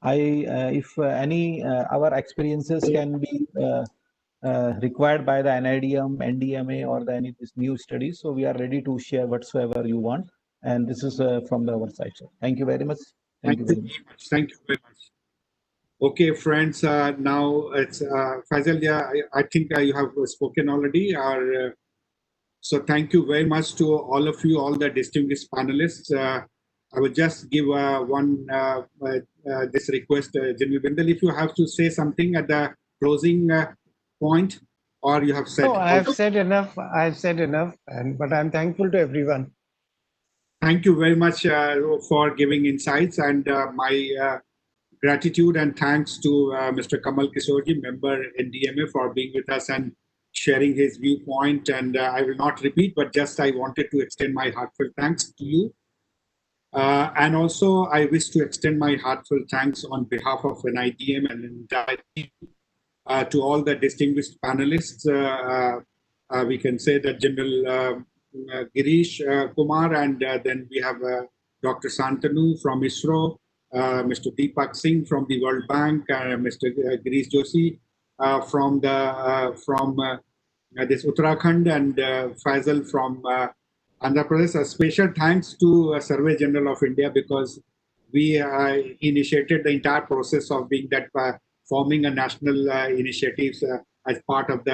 if any our experiences can be required by the NIDM, NDMA, or any this new studies, so we are ready to share whatsoever you want. And this is from our side, sir. Thank you very much. Thank you very much. Thank you very much. Okay, friends. Now it's Faisal. Yeah, I think you have spoken already. So thank you very much to all of you, all the distinguished panelists. I would just give this request, General Bindal, if you have to say something at the closing point, or you have said. No, I have said enough. I've said enough, but I'm thankful to everyone. Thank you very much for giving insights, and my gratitude and thanks to Mr. Kamal Kishoreji, member NDMA, for being with us and sharing his viewpoint. And I will not repeat, but just I wanted to extend my heartfelt thanks to you. And also, I wish to extend my heartfelt thanks on behalf of NIDM and the entire team to all the distinguished panelists. We can say that General Girish Kumar, and then we have Dr. Santanu from ISRO, Mr. Deepak Singh from the World Bank, Mr. Girish Joshi from this Uttarakhand, and Faisal from Andhra Pradesh. A special thanks to Survey General of India, because we initiated the entire process of being that forming a national initiatives as part of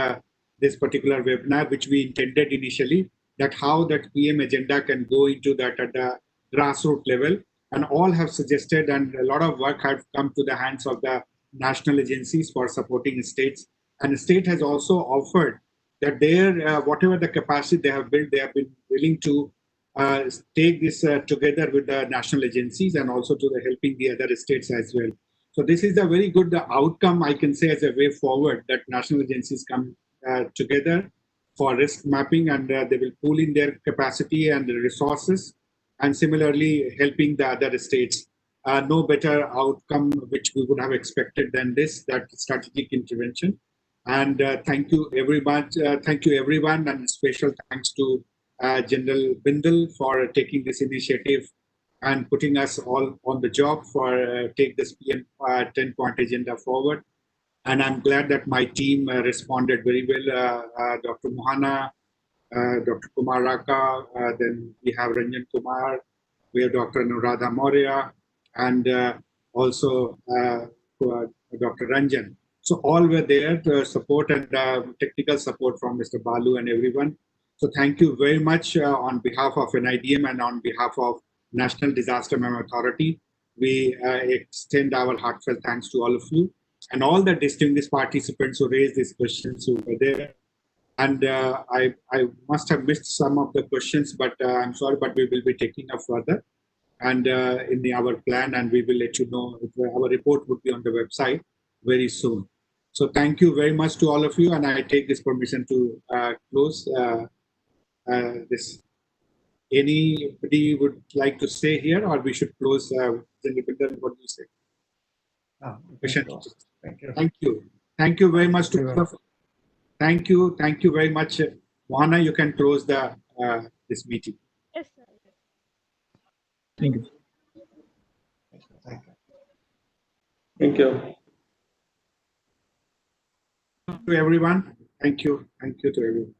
this particular webinar, which we intended initially, that how that PM agenda can go into that at the grassroots level. And all have suggested, and a lot of work have come to the hands of the national agencies for supporting states. And the state has also offered that whatever the capacity they have built, they have been willing to take this together with the national agencies and also to helping the other states as well. So this is a very good outcome, I can say, as a way forward, that national agencies come together for risk mapping, and they will pool in their capacity and the resources, and similarly helping the other states. No better outcome which we would have expected than this, that strategic intervention. And thank you everyone, and special thanks to General Bindal for taking this initiative and putting us all on the job for take this PM 10-point agenda forward. And I'm glad that my team responded very well. Dr. Mohana, Dr. Kumar Raka, then we have Ranjan Kumar, we have Dr. Anuradha Maurya, and also Dr. Ranjan. So all were there to support, and technical support from Mr. Balu and everyone. So thank you very much on behalf of NIDM and on behalf of National Disaster Management Authority. We extend our heartfelt thanks to all of you and all the distinguished participants who raised these questions who were there. And I must have missed some of the questions, but I'm sorry, but we will be taking up further and in our plan, and we will let you know. Our report would be on the website very soon. So thank you very much to all of you, and I take this permission to close this. Anybody would like to stay here, or we should close? What do you say? Thank you. Thank you. Thank you very much to all of you. Thank you. Thank you very much. Mohana, you can close the this meeting. Yes, sir. Thank you. Thank you. Thank you. To everyone. Thank you. Thank you to everyone.